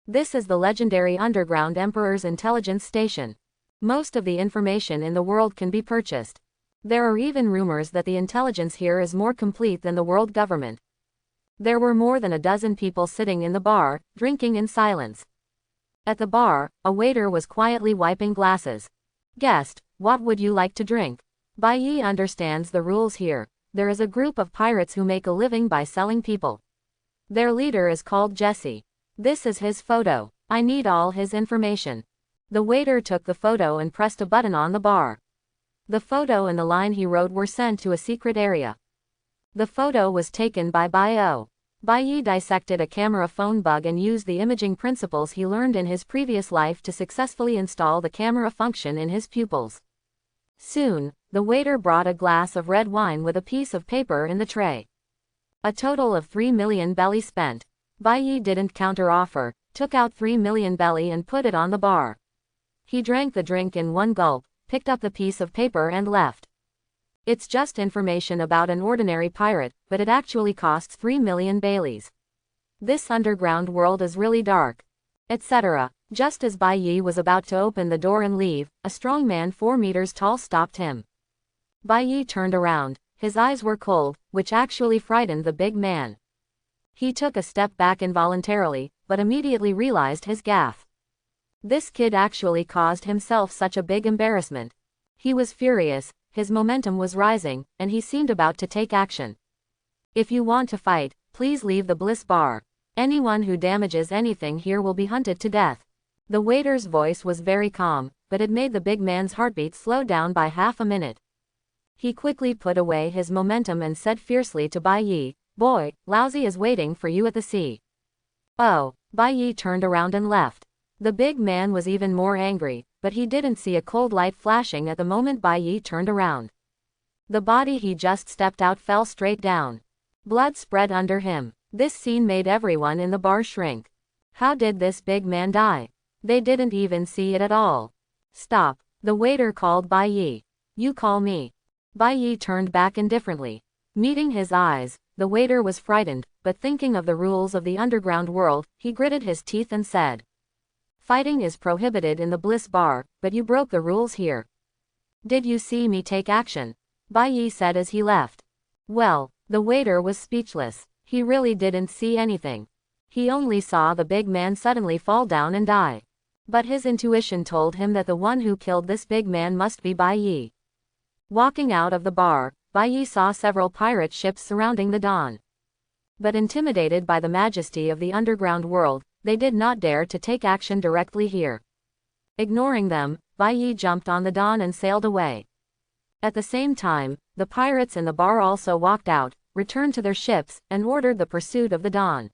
This is the legendary Underground Emperor's intelligence station. Most of the information in the world can be purchased. There are even rumors that the intelligence here is more complete than the world government. There were more than a dozen people sitting in the bar, drinking in silence. At the bar, a waiter was quietly wiping glasses. Guest, what would you like to drink? Bai Yi understands the rules here. There is a group of pirates who make a living by selling people. Their leader is called Jesse. This is his photo. I need all his information. The waiter took the photo and pressed a button on the bar. The photo and the line he wrote were sent to a secret area. The photo was taken by Bai-O. Bai Yi dissected a camera phone bug and used the imaging principles he learned in his previous life to successfully install the camera function in his pupils. Soon, the waiter brought a glass of red wine with a piece of paper in the tray. A total of 3 million belly spent. Bai Yi didn't counter-offer, took out 3 million belly and put it on the bar. He drank the drink in one gulp, picked up the piece of paper and left. It's just information about an ordinary pirate, but it actually costs 3 million Baileys. This underground world is really dark. Etc. Just as Bai Yi was about to open the door and leave, a strong man 4 meters tall stopped him. Bai Yi turned around. His eyes were cold, which actually frightened the big man. He took a step back involuntarily, but immediately realized his gaffe. This kid actually caused himself such a big embarrassment. He was furious, his momentum was rising, and he seemed about to take action. If you want to fight, please leave the bliss bar. Anyone who damages anything here will be hunted to death. The waiter's voice was very calm, but it made the big man's heartbeat slow down by half a minute. He quickly put away his momentum and said fiercely to Bai Yi, "Boy, Lousy is waiting for you at the sea." Oh, Bai Yi turned around and left. The big man was even more angry, but he didn't see a cold light flashing at the moment Bai Yi turned around. The body he just stepped out fell straight down. Blood spread under him. This scene made everyone in the bar shrink. How did this big man die? They didn't even see it at all. Stop, the waiter called Bai Yi. You call me. Bai Yi turned back indifferently. Meeting his eyes, the waiter was frightened, but thinking of the rules of the underground world, he gritted his teeth and said, "Fighting is prohibited in the Bliss Bar, but you broke the rules here. Did you see me take action?" Bai Yi said as he left. Well, the waiter was speechless. He really didn't see anything. He only saw the big man suddenly fall down and die. But his intuition told him that the one who killed this big man must be Bai Yi. Walking out of the bar, Bai Yi saw several pirate ships surrounding the Don. But intimidated by the majesty of the underground world, they did not dare to take action directly here. Ignoring them, Bai Yi jumped on the Don and sailed away. At the same time, the pirates in the bar also walked out, returned to their ships, and ordered the pursuit of the Don.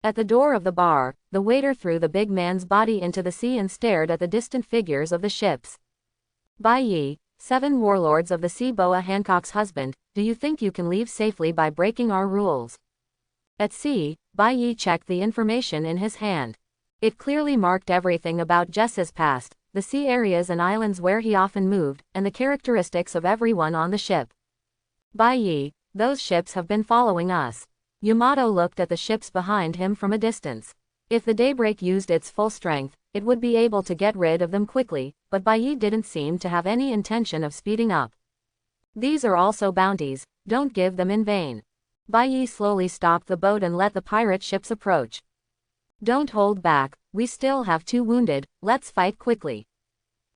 At the door of the bar, the waiter threw the big man's body into the sea and stared at the distant figures of the ships. Bai Yi, 7 warlords of the sea, Boa Hancock's husband, do you think you can leave safely by breaking our rules? At sea, Bai Yi checked the information in his hand. It clearly marked everything about Jess's past, the sea areas and islands where he often moved, and the characteristics of everyone on the ship. Bai Yi, those ships have been following us. Yamato looked at the ships behind him from a distance. If the Daybreak used its full strength, it would be able to get rid of them quickly, but Bai Yi didn't seem to have any intention of speeding up. These are also bounties, don't give them in vain. Bai Yi slowly stopped the boat and let the pirate ships approach. Don't hold back, we still have 2 wounded, let's fight quickly.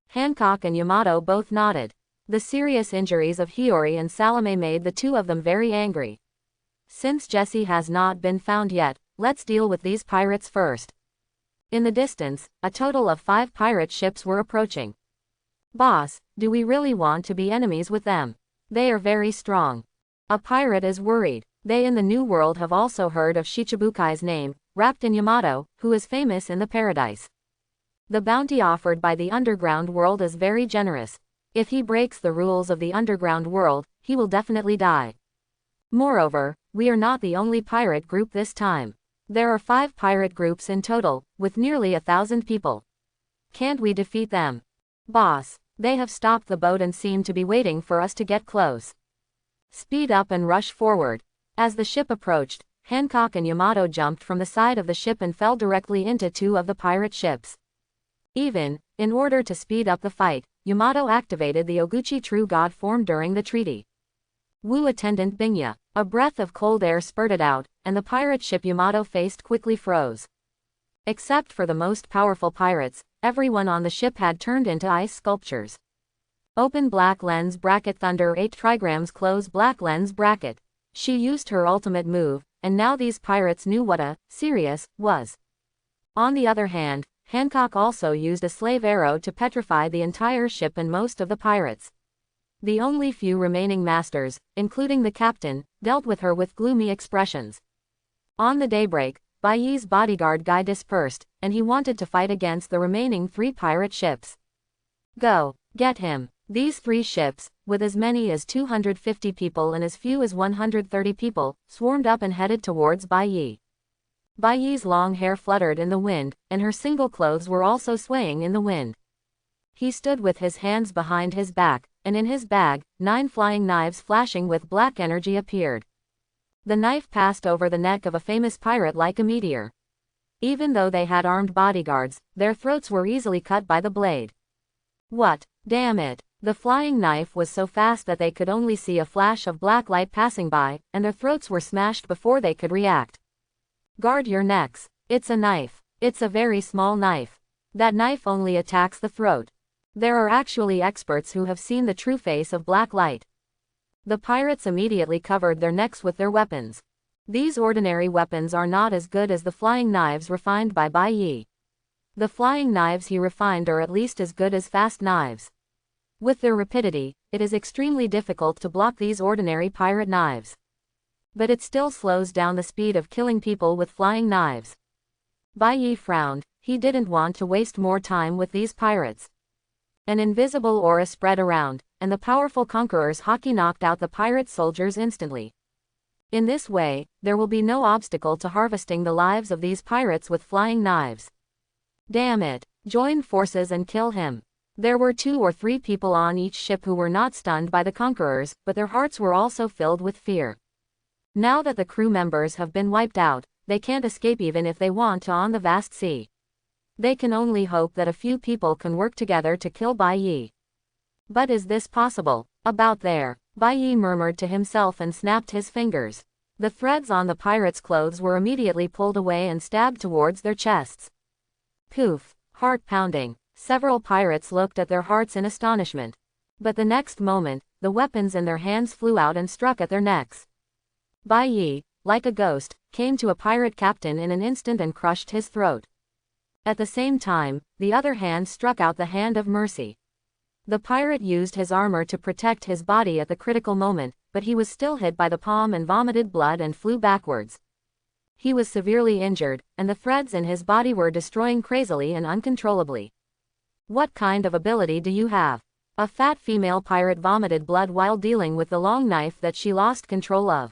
Hancock and Yamato both nodded. The serious injuries of Hiyori and Salome made the 2 of them very angry. Since Jessie has not been found yet, let's deal with these pirates first. In the distance, a total of 5 pirate ships were approaching. Boss, do we really want to be enemies with them? They are very strong. A pirate is worried. They in the New World have also heard of Shichibukai's name, wrapped in Yamato, who is famous in the paradise. The bounty offered by the underground world is very generous. If he breaks the rules of the underground world, he will definitely die. Moreover, we are not the only pirate group this time. There are 5 pirate groups in total, with nearly 1,000 people. Can't we defeat them? Boss, they have stopped the boat and seem to be waiting for us to get close. Speed up and rush forward. As the ship approached, Hancock and Yamato jumped from the side of the ship and fell directly into 2 of the pirate ships. In order to speed up the fight, Yamato activated the Oguchi True God form during the treaty. Wu Attendant Binya. A breath of cold air spurted out, and the pirate ship Yamato faced quickly froze. Except for the most powerful pirates, everyone on the ship had turned into ice sculptures. Open black lens bracket Thunder 8 trigrams close black lens bracket. She used her ultimate move, and now these pirates knew what a serious was. On the other hand, Hancock also used a slave arrow to petrify the entire ship and most of the pirates. The only few remaining masters, including the captain, dealt with her with gloomy expressions. On the Daybreak, Bai Yi's bodyguard guy dispersed, and he wanted to fight against the remaining 3 pirate ships. Go, get him. These 3 ships, with as many as 250 people and as few as 130 people, swarmed up and headed towards Bai Yi. Bai Yi's long hair fluttered in the wind, and her single clothes were also swaying in the wind. He stood with his hands behind his back, and in his bag, 9 flying knives flashing with black energy appeared. The knife passed over the neck of a famous pirate like a meteor. Even though they had armed bodyguards, their throats were easily cut by the blade. What? Damn it! The flying knife was so fast that they could only see a flash of black light passing by, and their throats were smashed before they could react. Guard your necks. It's a knife. It's a very small knife. That knife only attacks the throat. There are actually experts who have seen the true face of black light. The pirates immediately covered their necks with their weapons. These ordinary weapons are not as good as the flying knives refined by Bai Yi. The flying knives he refined are at least as good as fast knives. With their rapidity, it is extremely difficult to block these ordinary pirate knives. But it still slows down the speed of killing people with flying knives. Bai Yi frowned. He didn't want to waste more time with these pirates. An invisible aura spread around, and the powerful conqueror's haki knocked out the pirate soldiers instantly. In this way, there will be no obstacle to harvesting the lives of these pirates with flying knives. Damn it! Join forces and kill him. There were 2 or 3 people on each ship who were not stunned by the conquerors, but their hearts were also filled with fear. Now that the crew members have been wiped out, they can't escape even if they want to on the vast sea. They can only hope that a few people can work together to kill Bai Yi. But is this possible? About there, Bai Yi murmured to himself and snapped his fingers. The threads on the pirates' clothes were immediately pulled away and stabbed towards their chests. Poof! Heart pounding. Several pirates looked at their hearts in astonishment. But the next moment, the weapons in their hands flew out and struck at their necks. Bai Yi, like a ghost, came to a pirate captain in an instant and crushed his throat. At the same time, the other hand struck out the hand of mercy. The pirate used his armor to protect his body at the critical moment, but he was still hit by the palm and vomited blood and flew backwards. He was severely injured, and the threads in his body were destroying crazily and uncontrollably. What kind of ability do you have? A fat female pirate vomited blood while dealing with the long knife that she lost control of.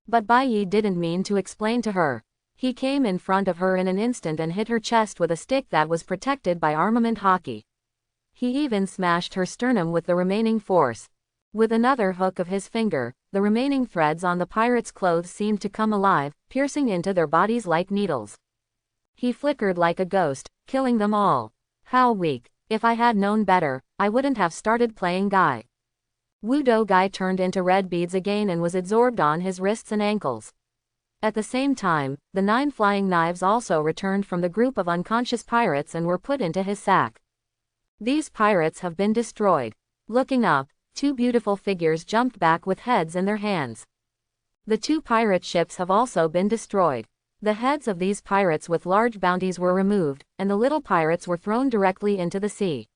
But Bai Yi didn't mean to explain to her. He came in front of her in an instant and hit her chest with a stick that was protected by armament haki. He even smashed her sternum with the remaining force. With another hook of his finger, the remaining threads on the pirates' clothes seemed to come alive, piercing into their bodies like needles. He flickered like a ghost, killing them all. How weak. If I had known better, I wouldn't have started playing Guy. Wudo Guy turned into red beads again and was absorbed on his wrists and ankles. At the same time, the 9 flying knives also returned from the group of unconscious pirates and were put into his sack. These pirates have been destroyed. Looking up, 2 beautiful figures jumped back with heads in their hands. The 2 pirate ships have also been destroyed. The heads of these pirates with large bounties were removed, and the little pirates were thrown directly into the sea.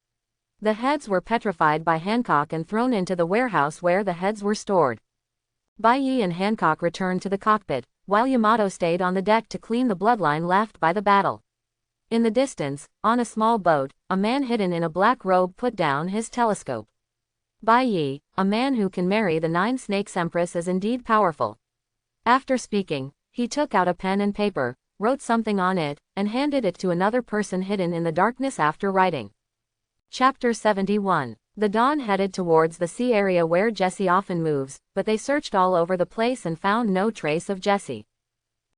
The heads were petrified by Hancock and thrown into the warehouse where the heads were stored. Bai Yi and Hancock returned to the cockpit, while Yamato stayed on the deck to clean the bloodline left by the battle. In the distance, on a small boat, a man hidden in a black robe put down his telescope. Bai Yi, a man who can marry the 9 Snakes Empress, is indeed powerful. After speaking, he took out a pen and paper, wrote something on it, and handed it to another person hidden in the darkness after writing. Chapter 71. The Dawn headed towards the sea area where Jessie often moves, but they searched all over the place and found no trace of Jessie.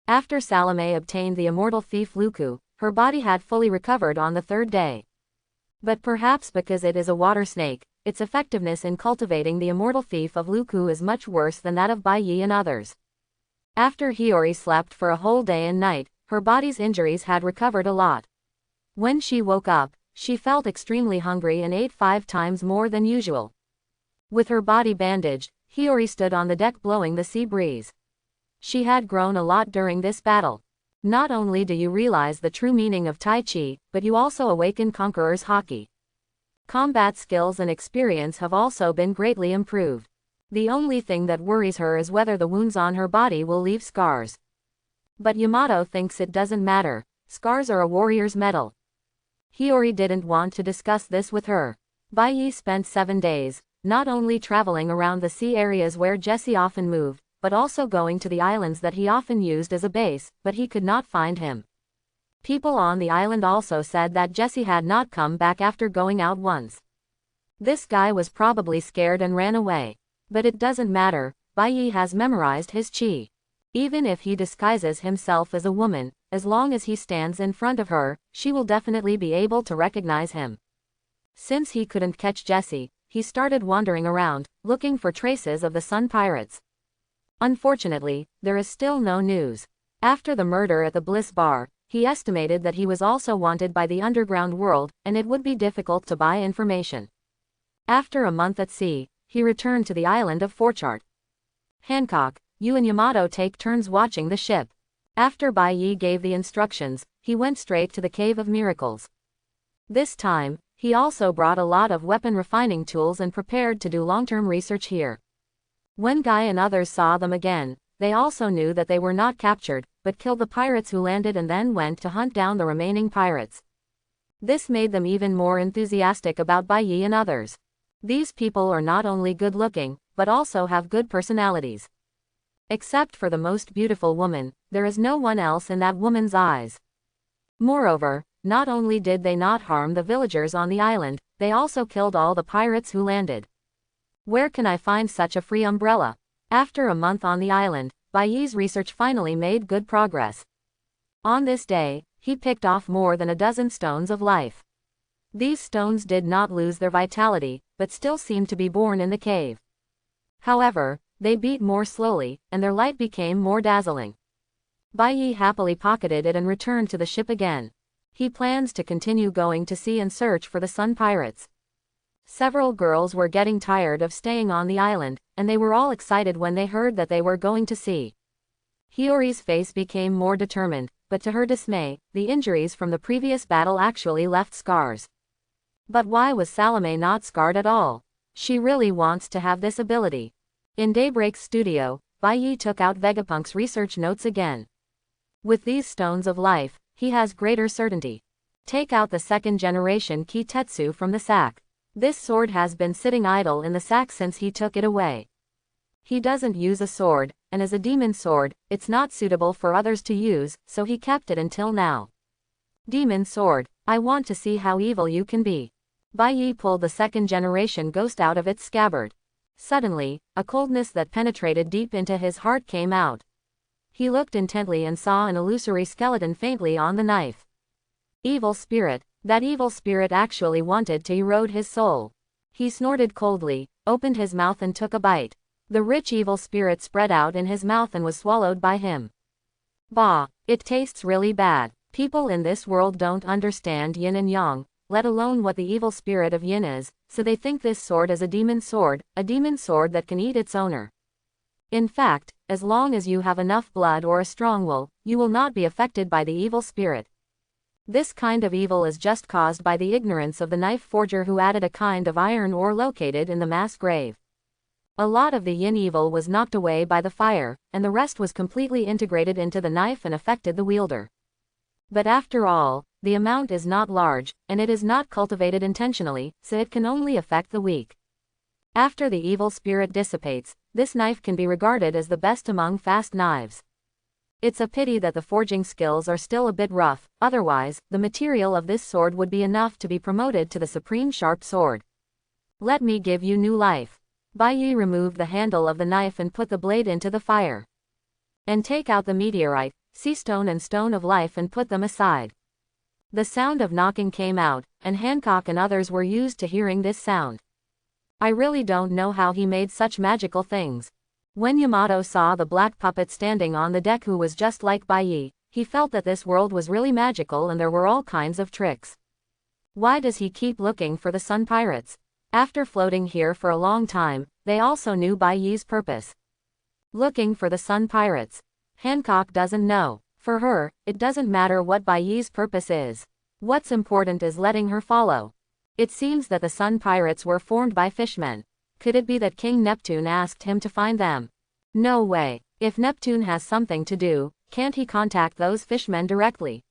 After Salome obtained the immortal thief Luku, her body had fully recovered on the 3rd day. But perhaps because it is a water snake, its effectiveness in cultivating the immortal thief of Luku is much worse than that of Bai Yi and others. After Hiyori slept for a whole day and night, her body's injuries had recovered a lot. When she woke up, she felt extremely hungry and ate 5 times more than usual. With her body bandaged, Hiyori stood on the deck blowing the sea breeze. She had grown a lot during this battle. Not only do you realize the true meaning of Tai Chi, but you also awaken Conqueror's Haki. Combat skills and experience have also been greatly improved. The only thing that worries her is whether the wounds on her body will leave scars. But Yamato thinks it doesn't matter. Scars are a warrior's medal. Hiyori didn't want to discuss this with her. Bai Yi spent 7 days, not only traveling around the sea areas where Jessie often moved, but also going to the islands that he often used as a base, but he could not find him. People on the island also said that Jessie had not come back after going out once. This guy was probably scared and ran away. But it doesn't matter, Bai Yi has memorized his chi. Even if he disguises himself as a woman, as long as he stands in front of her, she will definitely be able to recognize him. Since he couldn't catch Jessie, he started wandering around, looking for traces of the Sun Pirates. Unfortunately, there is still no news. After the murder at the Bliss Bar, he estimated that he was also wanted by the underground world, and it would be difficult to buy information. After a month at sea, he returned to the island of Forchart. Hancock, you and Yamato take turns watching the ship. After Bai Yi gave the instructions, he went straight to the Cave of Miracles. This time, he also brought a lot of weapon refining tools and prepared to do long-term research here. When Guy and others saw them again, they also knew that they were not captured, but killed the pirates who landed and then went to hunt down the remaining pirates. This made them even more enthusiastic about Bai Yi and others. These people are not only good-looking, but also have good personalities. Except for the most beautiful woman, there is no one else in that woman's eyes. Moreover, not only did they not harm the villagers on the island, they also killed all the pirates who landed. Where can I find such a free umbrella? After a month on the island, Bai Yi's research finally made good progress. On this day, he picked off more than a dozen stones of life. These stones did not lose their vitality, but still seemed to be born in the cave. However, they beat more slowly, and their light became more dazzling. Bai Yi happily pocketed it and returned to the ship again. He plans to continue going to sea and search for the Sun Pirates. Several girls were getting tired of staying on the island, and they were all excited when they heard that they were going to sea. Hiyori's face became more determined, but to her dismay, the injuries from the previous battle actually left scars. But why was Salome not scarred at all? She really wants to have this ability. In Daybreak's studio, Bai Yi took out Vegapunk's research notes again. With these stones of life, he has greater certainty. Take out the second-generation Kitetsu from the sack. This sword has been sitting idle in the sack since he took it away. He doesn't use a sword, and as a demon sword, it's not suitable for others to use, so he kept it until now. Demon sword, I want to see how evil you can be. Bai Yi pulled the second-generation ghost out of its scabbard. Suddenly, a coldness that penetrated deep into his heart came out. He looked intently and saw an illusory skeleton faintly on the knife. Evil spirit, that evil spirit actually wanted to erode his soul. He snorted coldly, opened his mouth and took a bite. The rich evil spirit spread out in his mouth and was swallowed by him. Bah, it tastes really bad. People in this world don't understand yin and yang, let alone what the evil spirit of yin is, so they think this sword is a demon sword that can eat its owner. In fact, as long as you have enough blood or a strong will, you will not be affected by the evil spirit. This kind of evil is just caused by the ignorance of the knife forger who added a kind of iron ore located in the mass grave. A lot of the yin evil was knocked away by the fire, and the rest was completely integrated into the knife and affected the wielder. But after all, the amount is not large, and it is not cultivated intentionally, so it can only affect the weak. After the evil spirit dissipates, this knife can be regarded as the best among fast knives. It's a pity that the forging skills are still a bit rough, otherwise, the material of this sword would be enough to be promoted to the supreme sharp sword. Let me give you new life. Bai Yi removed the handle of the knife and put the blade into the fire. And take out the meteorite, sea stone and stone of life and put them aside. The sound of knocking came out, and Hancock and others were used to hearing this sound. I really don't know how he made such magical things. When Yamato saw the black puppet standing on the deck who was just like Bai Yi, he felt that this world was really magical and there were all kinds of tricks. Why does he keep looking for the Sun Pirates? After floating here for a long time, they also knew Bai Yi's purpose. Looking for the Sun Pirates. Hancock doesn't know. For her, it doesn't matter what Bai Yi's purpose is. What's important is letting her follow. It seems that the Sun Pirates were formed by fishmen. Could it be that King Neptune asked him to find them? No way. If Neptune has something to do, can't he contact those fishmen directly?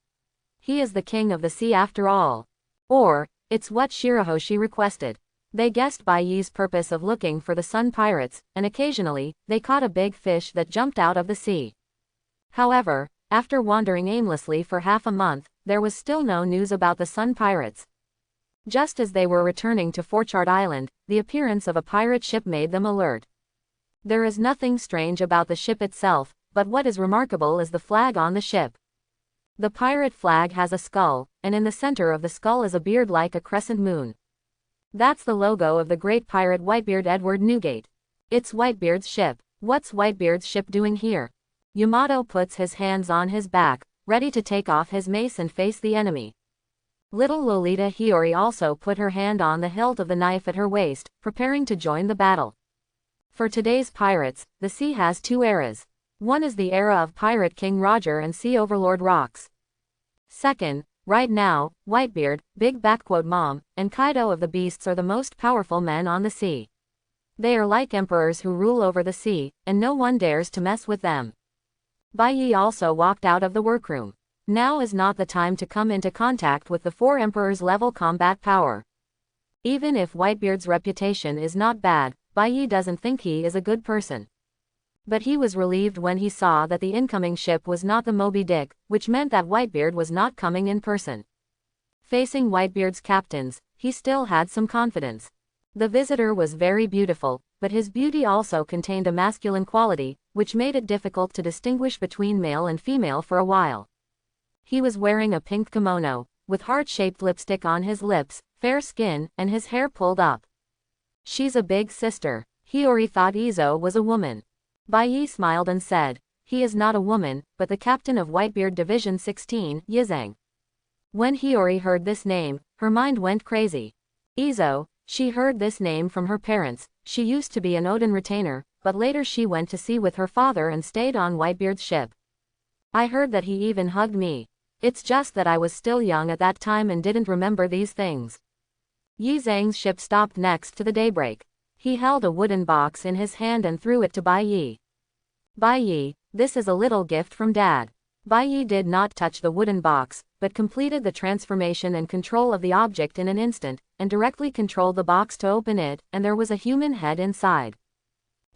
He is the king of the sea after all. Or, it's what Shirahoshi requested. They guessed Bai Yi's purpose of looking for the Sun Pirates, and occasionally, they caught a big fish that jumped out of the sea. However, after wandering aimlessly for half a month, there was still no news about the Sun Pirates. Just as they were returning to Forchard Island, the appearance of a pirate ship made them alert. There is nothing strange about the ship itself, but what is remarkable is the flag on the ship. The pirate flag has a skull, and in the center of the skull is a beard like a crescent moon. That's the logo of the great pirate Whitebeard Edward Newgate. It's Whitebeard's ship. What's Whitebeard's ship doing here? Yamato puts his hands on his back, ready to take off his mace and face the enemy. Little Lolita Hiyori also put her hand on the hilt of the knife at her waist, preparing to join the battle. For today's pirates, the sea has two eras. One is the era of Pirate King Roger and Sea Overlord Rocks. Second, right now, Whitebeard, Big Mom, and Kaido of the Beasts are the most powerful men on the sea. They are like emperors who rule over the sea, and no one dares to mess with them. Bai Yi also walked out of the workroom. Now is not the time to come into contact with the 4 Emperors level combat power. Even if Whitebeard's reputation is not bad, Bai Yi doesn't think he is a good person. But he was relieved when he saw that the incoming ship was not the Moby Dick, which meant that Whitebeard was not coming in person. Facing Whitebeard's captains, he still had some confidence. The visitor was very beautiful, but his beauty also contained a masculine quality, which made it difficult to distinguish between male and female for a while. He was wearing a pink kimono, with heart-shaped lipstick on his lips, fair skin, and his hair pulled up. She's a big sister. Hiyori thought Izo was a woman. Bai Yi smiled and said, he is not a woman, but the captain of Whitebeard Division 16, Yizang. When Hiyori heard this name, her mind went crazy. Izo, she heard this name from her parents. She used to be an Odin retainer, but later she went to sea with her father and stayed on Whitebeard's ship. I heard that he even hugged me. It's just that I was still young at that time and didn't remember these things. Yi Zhang's ship stopped next to the Daybreak. He held a wooden box in his hand and threw it to Bai Yi. Bai Yi, this is a little gift from Dad. Bai Yi did not touch the wooden box, but completed the transformation and control of the object in an instant, and directly controlled the box to open it, and there was a human head inside.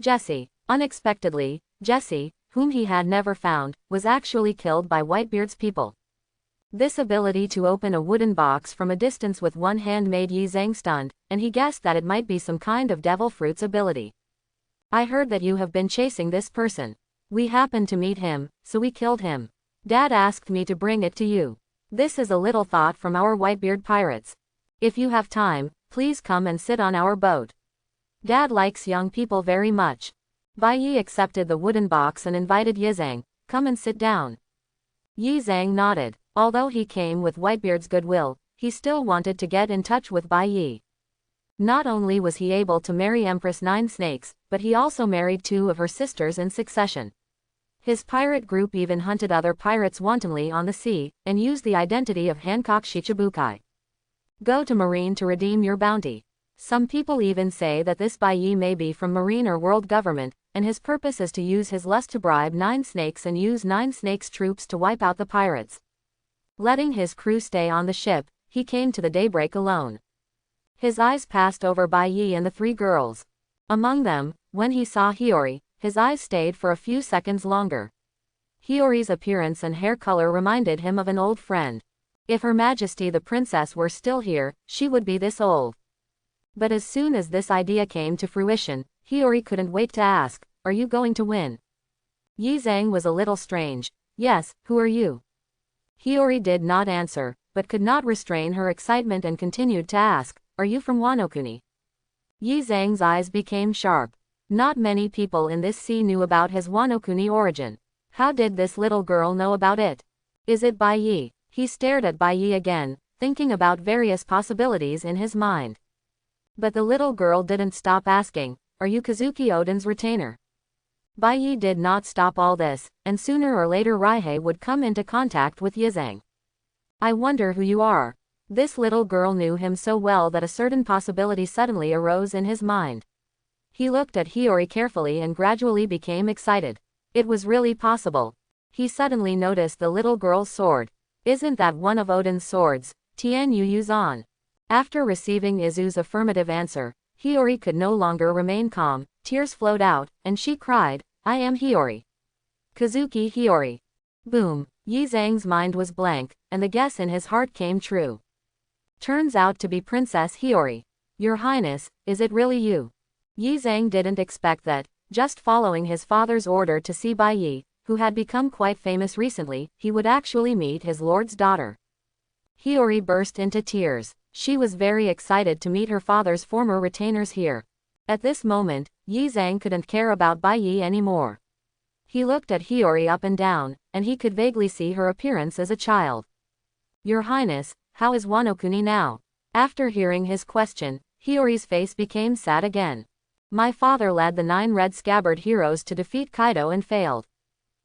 Jesse. Unexpectedly, Jesse, whom he had never found, was actually killed by Whitebeard's people. This ability to open a wooden box from a distance with one hand made Yi Zhang stunned, and he guessed that it might be some kind of devil fruit's ability. I heard that you have been chasing this person. We happened to meet him, so we killed him. Dad asked me to bring it to you. This is a little thought from our Whitebeard pirates. If you have time, please come and sit on our boat. Dad likes young people very much. Bai Yi accepted the wooden box and invited Yi Zhang, come and sit down. Yi Zhang nodded. Although he came with Whitebeard's goodwill, he still wanted to get in touch with Bai Yi. Not only was he able to marry Empress Nine Snakes, but he also married 2 of her sisters in succession. His pirate group even hunted other pirates wantonly on the sea, and used the identity of Hancock Shichibukai. Go to Marine to redeem your bounty. Some people even say that this Bai Yi may be from Marine or world government, and his purpose is to use his lust to bribe Nine Snakes and use Nine Snakes' troops to wipe out the pirates. Letting his crew stay on the ship, he came to the Daybreak alone. His eyes passed over Bai Yi and the 3 girls. Among them, when he saw Hiyori, his eyes stayed for a few seconds longer. Hiyori's appearance and hair color reminded him of an old friend. If Her Majesty the Princess were still here, she would be this old. But as soon as this idea came to fruition, Hiyori couldn't wait to ask, are you going to win? Yi Zhang was a little strange. Yes, who are you? Hiyori did not answer, but could not restrain her excitement and continued to ask, are you from Wano-kuni? Yi Zhang's eyes became sharp. Not many people in this sea knew about his Wano-kuni origin. How did this little girl know about it? Is it Bai Yi? He stared at Bai Yi again, thinking about various possibilities in his mind. But the little girl didn't stop asking, are you Kazuki Odin's retainer? Bai Yi did not stop all this, and sooner or later Raihei would come into contact with Yi Zhang. I wonder who you are. This little girl knew him so well that a certain possibility suddenly arose in his mind. He looked at Hiyori carefully and gradually became excited. It was really possible. He suddenly noticed the little girl's sword. Isn't that one of Odin's swords? Tian Yu Yu's on. After receiving Izu's affirmative answer, Hiyori could no longer remain calm, tears flowed out, and she cried, I am Hiyori. Kazuki Hiyori. Boom. Yi Zhang's mind was blank, and the guess in his heart came true. Turns out to be Princess Hiyori. Your Highness, is it really you? Yi Zhang didn't expect that, just following his father's order to see Bai Yi, who had become quite famous recently, he would actually meet his lord's daughter. Hiyori burst into tears. She was very excited to meet her father's former retainers here. At this moment, Yi Zhang couldn't care about Bai Yi anymore. He looked at Hiyori up and down, and he could vaguely see her appearance as a child. Your Highness, how is Wano-kuni now? After hearing his question, Hiyori's face became sad again. My father led the 9 red scabbard heroes to defeat Kaido and failed.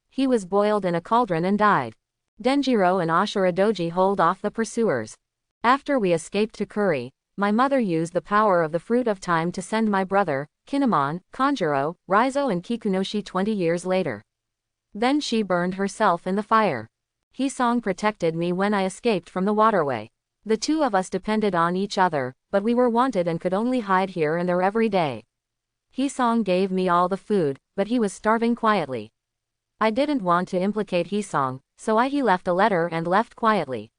He was boiled in a cauldron and died. Denjiro and Ashura Doji hold off the pursuers. After we escaped to Kuri, my mother used the power of the Fruit of Time to send my brother, Kinemon, Kanjuro, Raizo and Kikunoshi 20 years later. Then she burned herself in the fire. Hisong protected me when I escaped from the waterway. The two of us depended on each other, but we were wanted and could only hide here and there every day. Hisong gave me all the food, but he was starving quietly. I didn't want to implicate Hisong, so he left a letter and left quietly.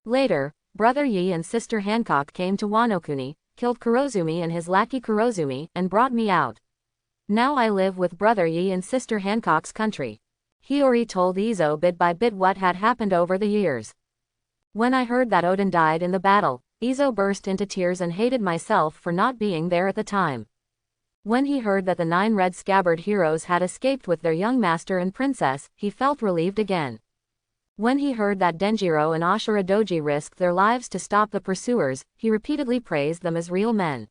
Later, Brother Yi and Sister Hancock came to Wanokuni, killed Kurozumi and his lackey Kurozumi, and brought me out. Now I live with Brother Yi in Sister Hancock's country. Hiyori told Izo bit by bit what had happened over the years. When I heard that Odin died in the battle, Izo burst into tears and hated myself for not being there at the time. When he heard that the 9 red scabbard heroes had escaped with their young master and princess, he felt relieved again. When he heard that Denjiro and Ashura Doji risked their lives to stop the pursuers, he repeatedly praised them as real men.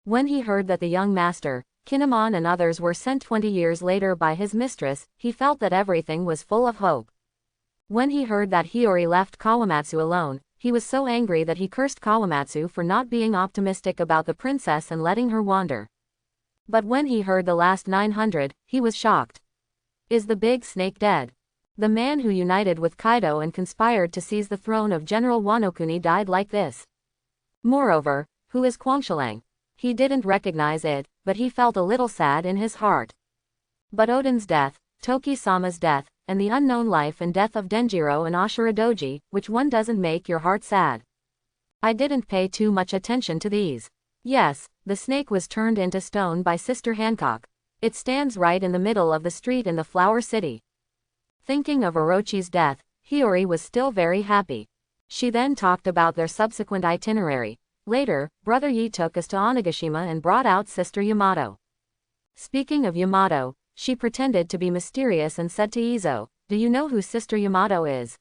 When he heard that the young master, Kinemon and others were sent 20 years later by his mistress, he felt that everything was full of hope. When he heard that Hiyori left Kawamatsu alone, he was so angry that he cursed Kawamatsu for not being optimistic about the princess and letting her wander. But when he heard the last 900, he was shocked. Is the big snake dead? The man who united with Kaido and conspired to seize the throne of General Wanokuni died like this. Moreover, who is Kwangshilang? He didn't recognize it, but he felt a little sad in his heart. But Odin's death, Toki-sama's death, and the unknown life and death of Denjiro and Ashura Doji, which one doesn't make your heart sad? I didn't pay too much attention to these. Yes, the snake was turned into stone by Sister Hancock. It stands right in the middle of the street in the Flower City. Thinking of Orochi's death, Hiyori was still very happy. She then talked about their subsequent itinerary. Later, Brother Yi took us to Onigashima and brought out Sister Yamato. Speaking of Yamato, she pretended to be mysterious and said to Izo, "Do you know who Sister Yamato is?"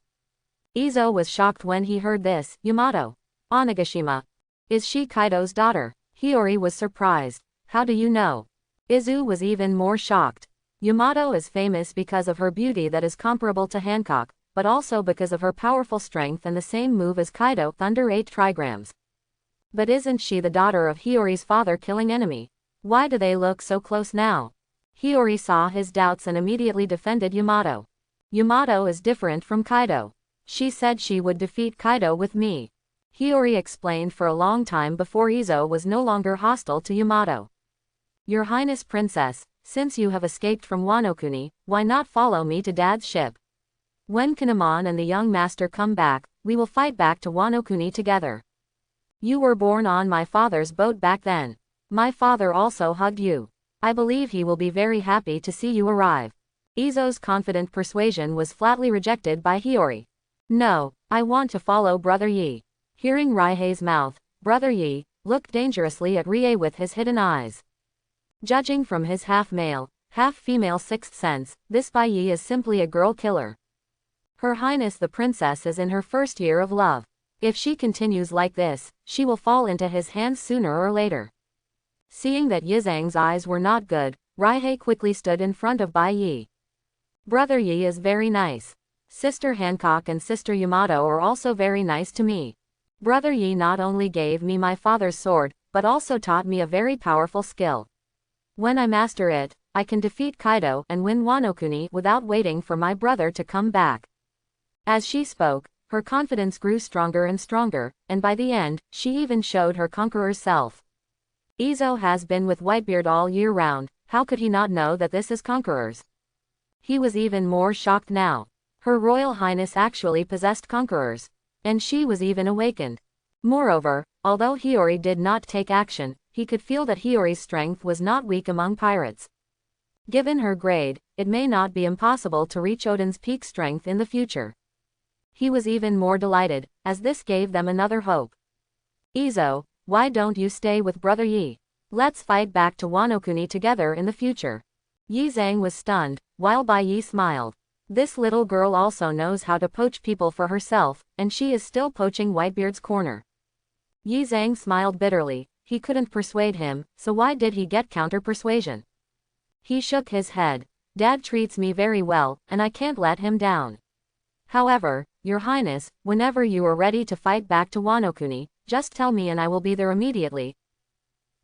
Izo was shocked when he heard this. Yamato? Onigashima. Is she Kaido's daughter? Hiyori was surprised. How do you know? Izu was even more shocked. Yamato is famous because of her beauty that is comparable to Hancock, but also because of her powerful strength and the same move as Kaido, Thunder 8 trigrams. But isn't she the daughter of Hiyori's father-killing enemy? Why do they look so close now? Hiyori saw his doubts and immediately defended Yamato. Yamato is different from Kaido. She said she would defeat Kaido with me. Hiyori explained for a long time before Izo was no longer hostile to Yamato. Your Highness Princess, since you have escaped from Wanokuni, why not follow me to Dad's ship? When Kinemon and the young master come back, we will fight back to Wanokuni together. You were born on my father's boat back then. My father also hugged you. I believe he will be very happy to see you arrive. Izo's confident persuasion was flatly rejected by Hiyori. No, I want to follow Brother Yi. Hearing Raihei's mouth, Brother Yi looked dangerously at Rie with his hidden eyes. Judging from his half-male, half-female sixth sense, this Bai Yi is simply a girl killer. Her Highness the Princess is in her first year of love. If she continues like this, she will fall into his hands sooner or later. Seeing that Yizang's eyes were not good, Raihei quickly stood in front of Bai Yi. Brother Yi is very nice. Sister Hancock and Sister Yamato are also very nice to me. Brother Yi not only gave me my father's sword, but also taught me a very powerful skill. When I master it, I can defeat Kaido and win Wanokuni without waiting for my brother to come back. As she spoke, her confidence grew stronger and stronger, and by the end, she even showed her conqueror's self. Izo has been with Whitebeard all year round, how could he not know that this is conquerors? He was even more shocked now. Her Royal Highness actually possessed conquerors. And she was even awakened. Moreover, although Hiyori did not take action, he could feel that Hiyori's strength was not weak among pirates. Given her grade, it may not be impossible to reach Odin's peak strength in the future. He was even more delighted, as this gave them another hope. Izo, why don't you stay with Brother Yi? Let's fight back to Wanokuni together in the future. Yi Zhang was stunned, while Bai Yi smiled. This little girl also knows how to poach people for herself, and she is still poaching Whitebeard's corner. Yi Zhang smiled bitterly. He couldn't persuade him, so why did he get counter-persuasion? He shook his head. Dad treats me very well, and I can't let him down. However, Your Highness, whenever you are ready to fight back to Wanokuni, just tell me and I will be there immediately.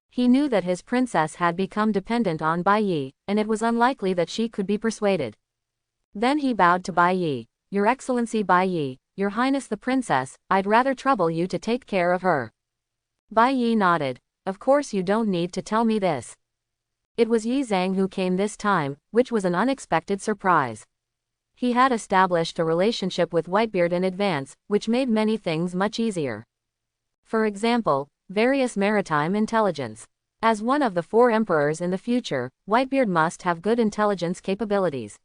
He knew that his princess had become dependent on Bai Yi, and it was unlikely that she could be persuaded. Then he bowed to Bai Yi. Your Excellency Bai Yi, Your Highness the Princess, I'd rather trouble you to take care of her. Bai Yi nodded. Of course you don't need to tell me this. It was Yi Zhang who came this time, which was an unexpected surprise. He had established a relationship with Whitebeard in advance, which made many things much easier. For example, various maritime intelligence. As one of the 4 emperors in the future, Whitebeard must have good intelligence capabilities.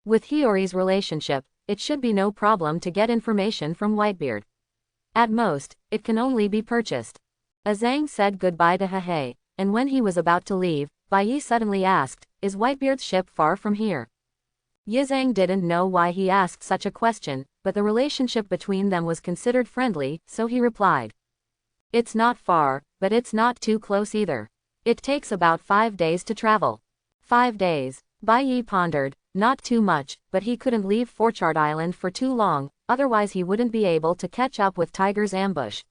With Hiyori's relationship, it should be no problem to get information from Whitebeard. At most, it can only be purchased. Zhang said goodbye to He, and when he was about to leave, Bai Yi suddenly asked, Is Whitebeard's ship far from here? Yi Zhang didn't know why he asked such a question, but the relationship between them was considered friendly, so he replied. It's not far, but it's not too close either. It takes about 5 days to travel. 5 days. Bai Yi pondered, not too much, but he couldn't leave Forchard Island for too long, otherwise he wouldn't be able to catch up with Tiger's ambush.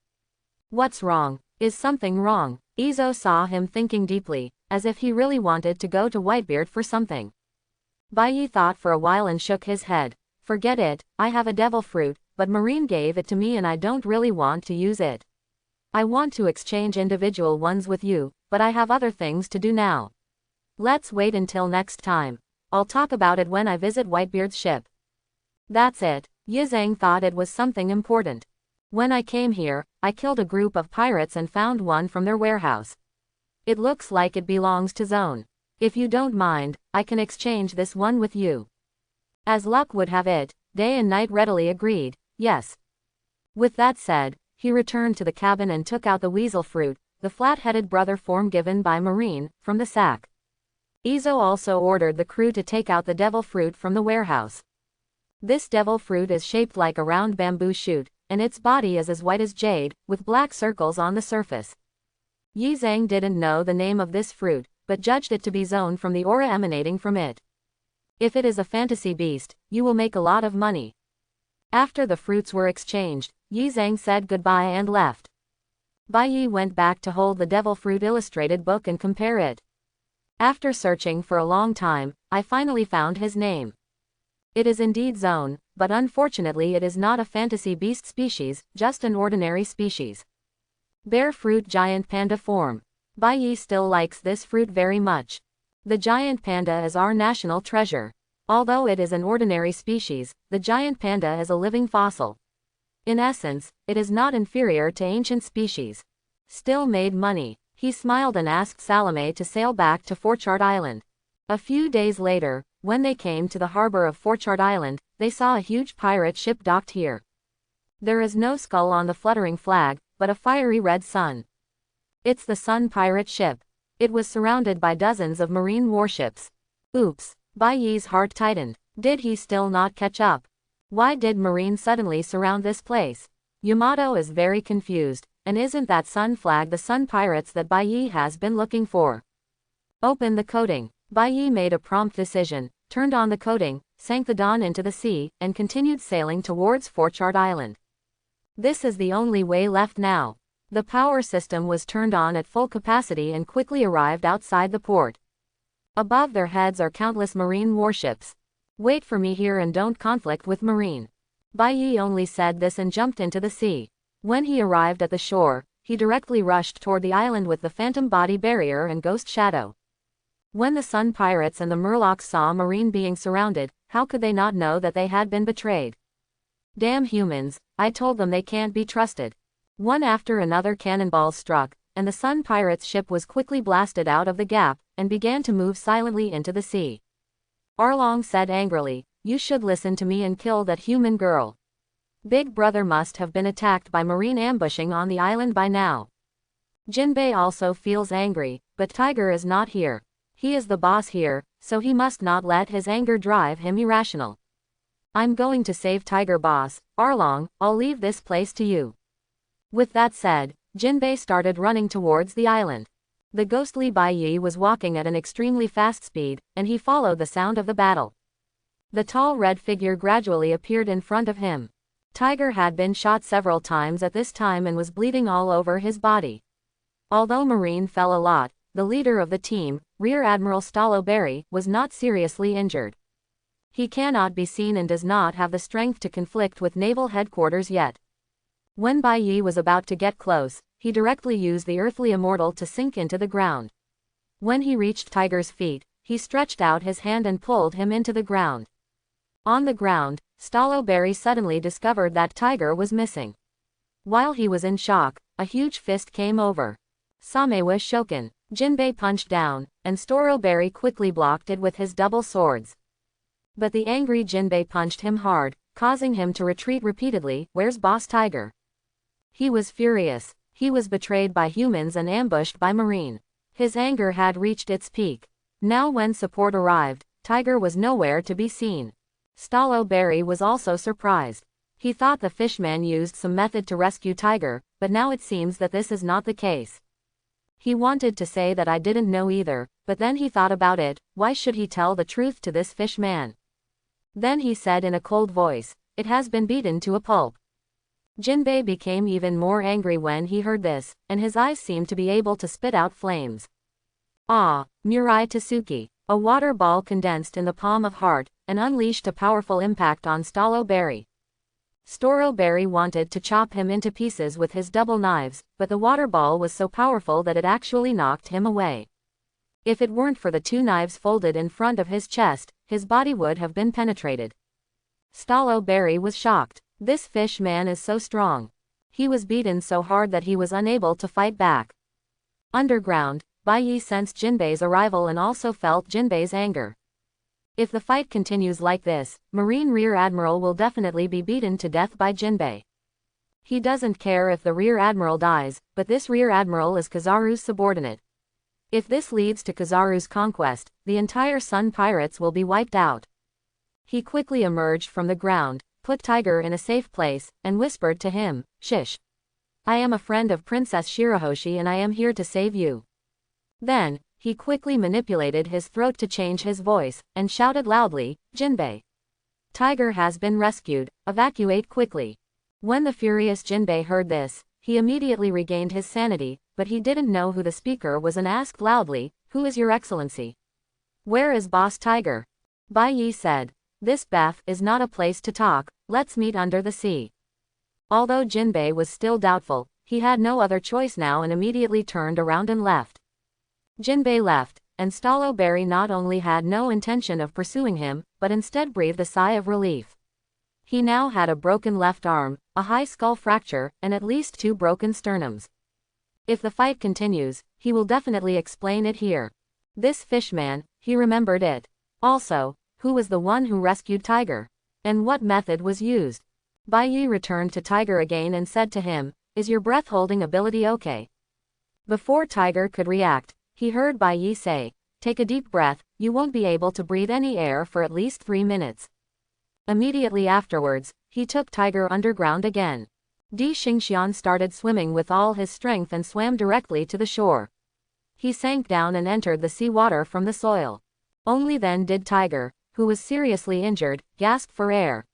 What's wrong? Is something wrong? Izo saw him thinking deeply, as if he really wanted to go to Whitebeard for something. Bai Yi thought for a while and shook his head. Forget it, I have a devil fruit, but Marine gave it to me and I don't really want to use it. I want to exchange individual ones with you, but I have other things to do now. Let's wait until next time. I'll talk about it when I visit Whitebeard's ship. That's it. Yi Zhang thought it was something important. When I came here, I killed a group of pirates and found one from their warehouse. It looks like it belongs to Zone. If you don't mind, I can exchange this one with you. As luck would have it, Day and Night readily agreed, yes. With that said, he returned to the cabin and took out the weasel fruit, the flat-headed brother form given by Marine, from the sack. Izo also ordered the crew to take out the devil fruit from the warehouse. This devil fruit is shaped like a round bamboo shoot, and its body is as white as jade, with black circles on the surface. Yi Zhang didn't know the name of this fruit, but judged it to be Zone from the aura emanating from it. If it is a fantasy beast, you will make a lot of money. After the fruits were exchanged, Yi Zhang said goodbye and left. Bai Yi went back to hold the devil fruit illustrated book and compare it. After searching for a long time, I finally found his name. It is indeed Zone, but unfortunately it is not a fantasy beast species, just an ordinary species. Bear fruit giant panda form. Bai Yi still likes this fruit very much. The giant panda is our national treasure. Although it is an ordinary species, the giant panda is a living fossil. In essence, it is not inferior to ancient species. Still made money. He smiled and asked Salome to sail back to Forchard Island. A few days later, when they came to the harbor of Forchard Island, they saw a huge pirate ship docked here. There is no skull on the fluttering flag, but a fiery red sun. It's the Sun pirate ship. It was surrounded by dozens of marine warships. Oops. Bai Yi's heart tightened. Did he still not catch up? Why did Marine suddenly surround this place? Yamato is very confused, and isn't that Sun flag the Sun pirates that Bai Yi has been looking for? Open the coating. Bai Yi made a prompt decision, turned on the coating, sank the Dawn into the sea, and continued sailing towards Forchard Island. This is the only way left now. The power system was turned on at full capacity and quickly arrived outside the port. Above their heads are countless marine warships. Wait for me here and don't conflict with Marine. Bai Yi only said this and jumped into the sea. When he arrived at the shore, he directly rushed toward the island with the phantom body barrier and ghost shadow. When the Sun pirates and the Murlocs saw Marine being surrounded, how could they not know that they had been betrayed? Damn humans, I told them they can't be trusted. One after another cannonballs struck, and the Sun pirates' ship was quickly blasted out of the gap, and began to move silently into the sea. Arlong said angrily, you should listen to me and kill that human girl. Big Brother must have been attacked by Marine ambushing on the island by now. Jinbei also feels angry, but Tiger is not here. He is the boss here, so he must not let his anger drive him irrational. I'm going to save Tiger boss, Arlong, I'll leave this place to you. With that said, Jinbei started running towards the island. The ghostly Bai Yi was walking at an extremely fast speed, and he followed the sound of the battle. The tall red figure gradually appeared in front of him. Tiger had been shot several times at this time and was bleeding all over his body. Although Marine fell a lot, the leader of the team, Rear Admiral Stalo Berry, was not seriously injured. He cannot be seen and does not have the strength to conflict with naval headquarters yet. When Bai Yi was about to get close, he directly used the earthly immortal to sink into the ground. When he reached Tiger's feet, he stretched out his hand and pulled him into the ground. On the ground, Strawberry suddenly discovered that Tiger was missing. While he was in shock, a huge fist came over. Samewa Shoken. Jinbei punched down, and Strawberry quickly blocked it with his double swords. But the angry Jinbei punched him hard, causing him to retreat repeatedly. Where's Boss Tiger? He was furious. He was betrayed by humans and ambushed by Marine. His anger had reached its peak. Now when support arrived, Tiger was nowhere to be seen. Strawberry was also surprised. He thought the fishman used some method to rescue Tiger, but now it seems that this is not the case. He wanted to say that I didn't know either, but then he thought about it. Why should he tell the truth to this fishman? Then he said in a cold voice, it has been beaten to a pulp. Jinbei became even more angry when he heard this, and his eyes seemed to be able to spit out flames. Ah, Murai Tsuki. A water ball condensed in the palm of Heart, and unleashed a powerful impact on Strawberry. Strawberry wanted to chop him into pieces with his double knives, but the water ball was so powerful that it actually knocked him away. If it weren't for the two knives folded in front of his chest, his body would have been penetrated. Strawberry was shocked. This fish man is so strong. He was beaten so hard that he was unable to fight back. Underground, Bai Yi sensed Jinbei's arrival and also felt Jinbei's anger. If the fight continues like this, Marine Rear Admiral will definitely be beaten to death by Jinbei. He doesn't care if the Rear Admiral dies, but this Rear Admiral is Kizaru's subordinate. If this leads to Kizaru's conquest, the entire Sun Pirates will be wiped out. He quickly emerged from the ground, put Tiger in a safe place, and whispered to him, Shish. I am a friend of Princess Shirahoshi and I am here to save you. Then, he quickly manipulated his throat to change his voice, and shouted loudly, Jinbei. Tiger has been rescued, evacuate quickly. When the furious Jinbei heard this, he immediately regained his sanity, but he didn't know who the speaker was and asked loudly, Who is your excellency? Where is Boss Tiger? Bai Yi said, This bath is not a place to talk, let's meet under the sea. Although Jinbei was still doubtful, he had no other choice now and immediately turned around and left. Jinbei left, and Strawberry not only had no intention of pursuing him, but instead breathed a sigh of relief. He now had a broken left arm, a high skull fracture, and at least 2 broken sternums. If the fight continues, he will definitely explain it here. This fishman, he remembered it. Also, who was the one who rescued Tiger? And what method was used? Bai Yi returned to Tiger again and said to him, Is your breath-holding ability okay? Before Tiger could react, he heard Bai Yi say, Take a deep breath, you won't be able to breathe any air for at least 3 minutes. Immediately afterwards, he took Tiger underground again. Di Xingxian started swimming with all his strength and swam directly to the shore. He sank down and entered the sea water from the soil. Only then did Tiger, who was seriously injured, gasp for air.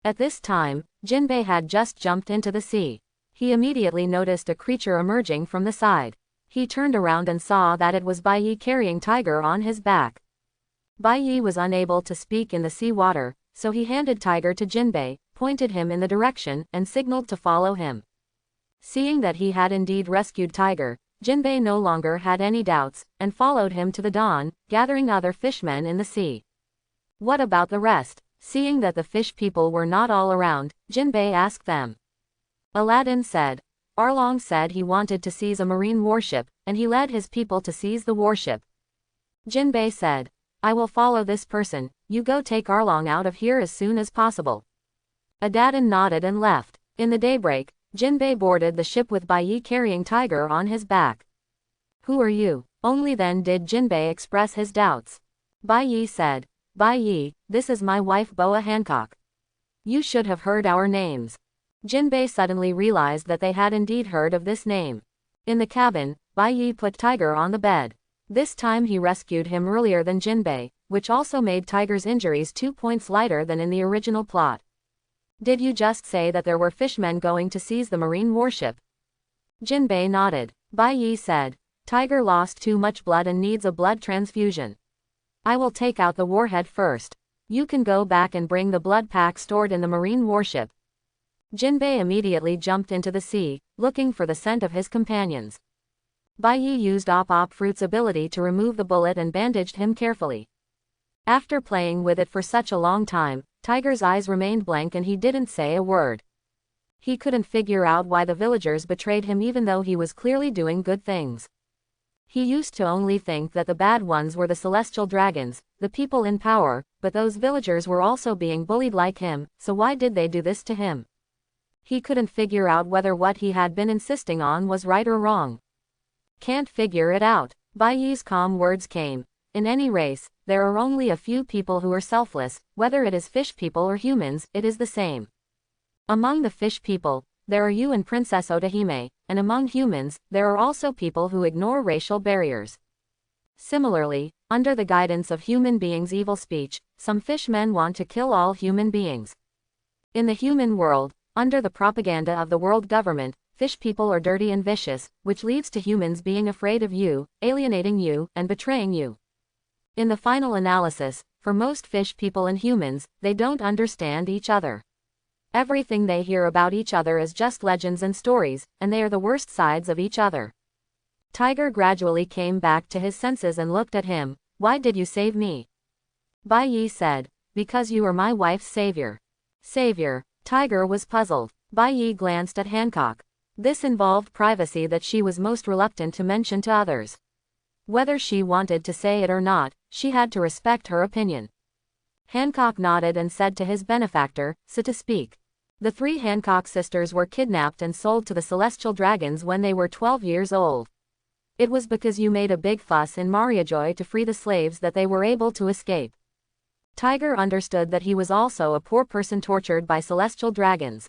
At this time, Jinbei had just jumped into the sea. He immediately noticed a creature emerging from the side. He turned around and saw that it was Bai Yi carrying Tiger on his back. Bai Yi was unable to speak in the sea water, so he handed Tiger to Jinbei, pointed him in the direction, and signaled to follow him. Seeing that he had indeed rescued Tiger, Jinbei no longer had any doubts, and followed him to the dawn, gathering other fishmen in the sea. What about the rest? Seeing that the fish people were not all around, Jinbei asked them. Aladdin said. Arlong said he wanted to seize a marine warship, and he led his people to seize the warship. Jinbei said, I will follow this person, you go take Arlong out of here as soon as possible. Aladdin nodded and left. In the daybreak, Jinbei boarded the ship with Bai Yi carrying Tiger on his back. Who are you? Only then did Jinbei express his doubts. Bai Yi said, Bai Yi, this is my wife Boa Hancock. You should have heard our names. Jinbei suddenly realized that they had indeed heard of this name. In the cabin, Bai Yi put Tiger on the bed. This time he rescued him earlier than Jinbei, which also made Tiger's injuries 2 points lighter than in the original plot. Did you just say that there were fishmen going to seize the marine warship? Jinbei nodded. Bai Yi said, Tiger lost too much blood and needs a blood transfusion. I will take out the warhead first. You can go back and bring the blood pack stored in the marine warship. Jinbei immediately jumped into the sea, looking for the scent of his companions. Bai Yi used Op Fruit's ability to remove the bullet and bandaged him carefully. After playing with it for such a long time, Tiger's eyes remained blank and he didn't say a word. He couldn't figure out why the villagers betrayed him even though he was clearly doing good things. He used to only think that the bad ones were the celestial dragons, the people in power, but those villagers were also being bullied like him, so why did they do this to him? He couldn't figure out whether what he had been insisting on was right or wrong. Can't figure it out. Bai Yi's calm words came. In any race, there are only a few people who are selfless, whether it is fish people or humans, it is the same. Among the fish people, there are you and Princess Otahime, and among humans, there are also people who ignore racial barriers. Similarly, under the guidance of human beings' evil speech, some fishmen want to kill all human beings. In the human world, under the propaganda of the world government, fish people are dirty and vicious, which leads to humans being afraid of you, alienating you, and betraying you. In the final analysis, for most fish people and humans, they don't understand each other. Everything they hear about each other is just legends and stories, and they are the worst sides of each other. Tiger gradually came back to his senses and looked at him. Why did you save me? Bai Yi said, because you are my wife's savior. Savior. Tiger was puzzled. Bai Yi glanced at Hancock. This involved privacy that she was most reluctant to mention to others. Whether she wanted to say it or not, she had to respect her opinion. Hancock nodded and said to his benefactor, so to speak. The 3 Hancock sisters were kidnapped and sold to the celestial dragons when they were 12 years old. It was because you made a big fuss in Mariajoy to free the slaves that they were able to escape. Tiger understood that he was also a poor person tortured by celestial dragons.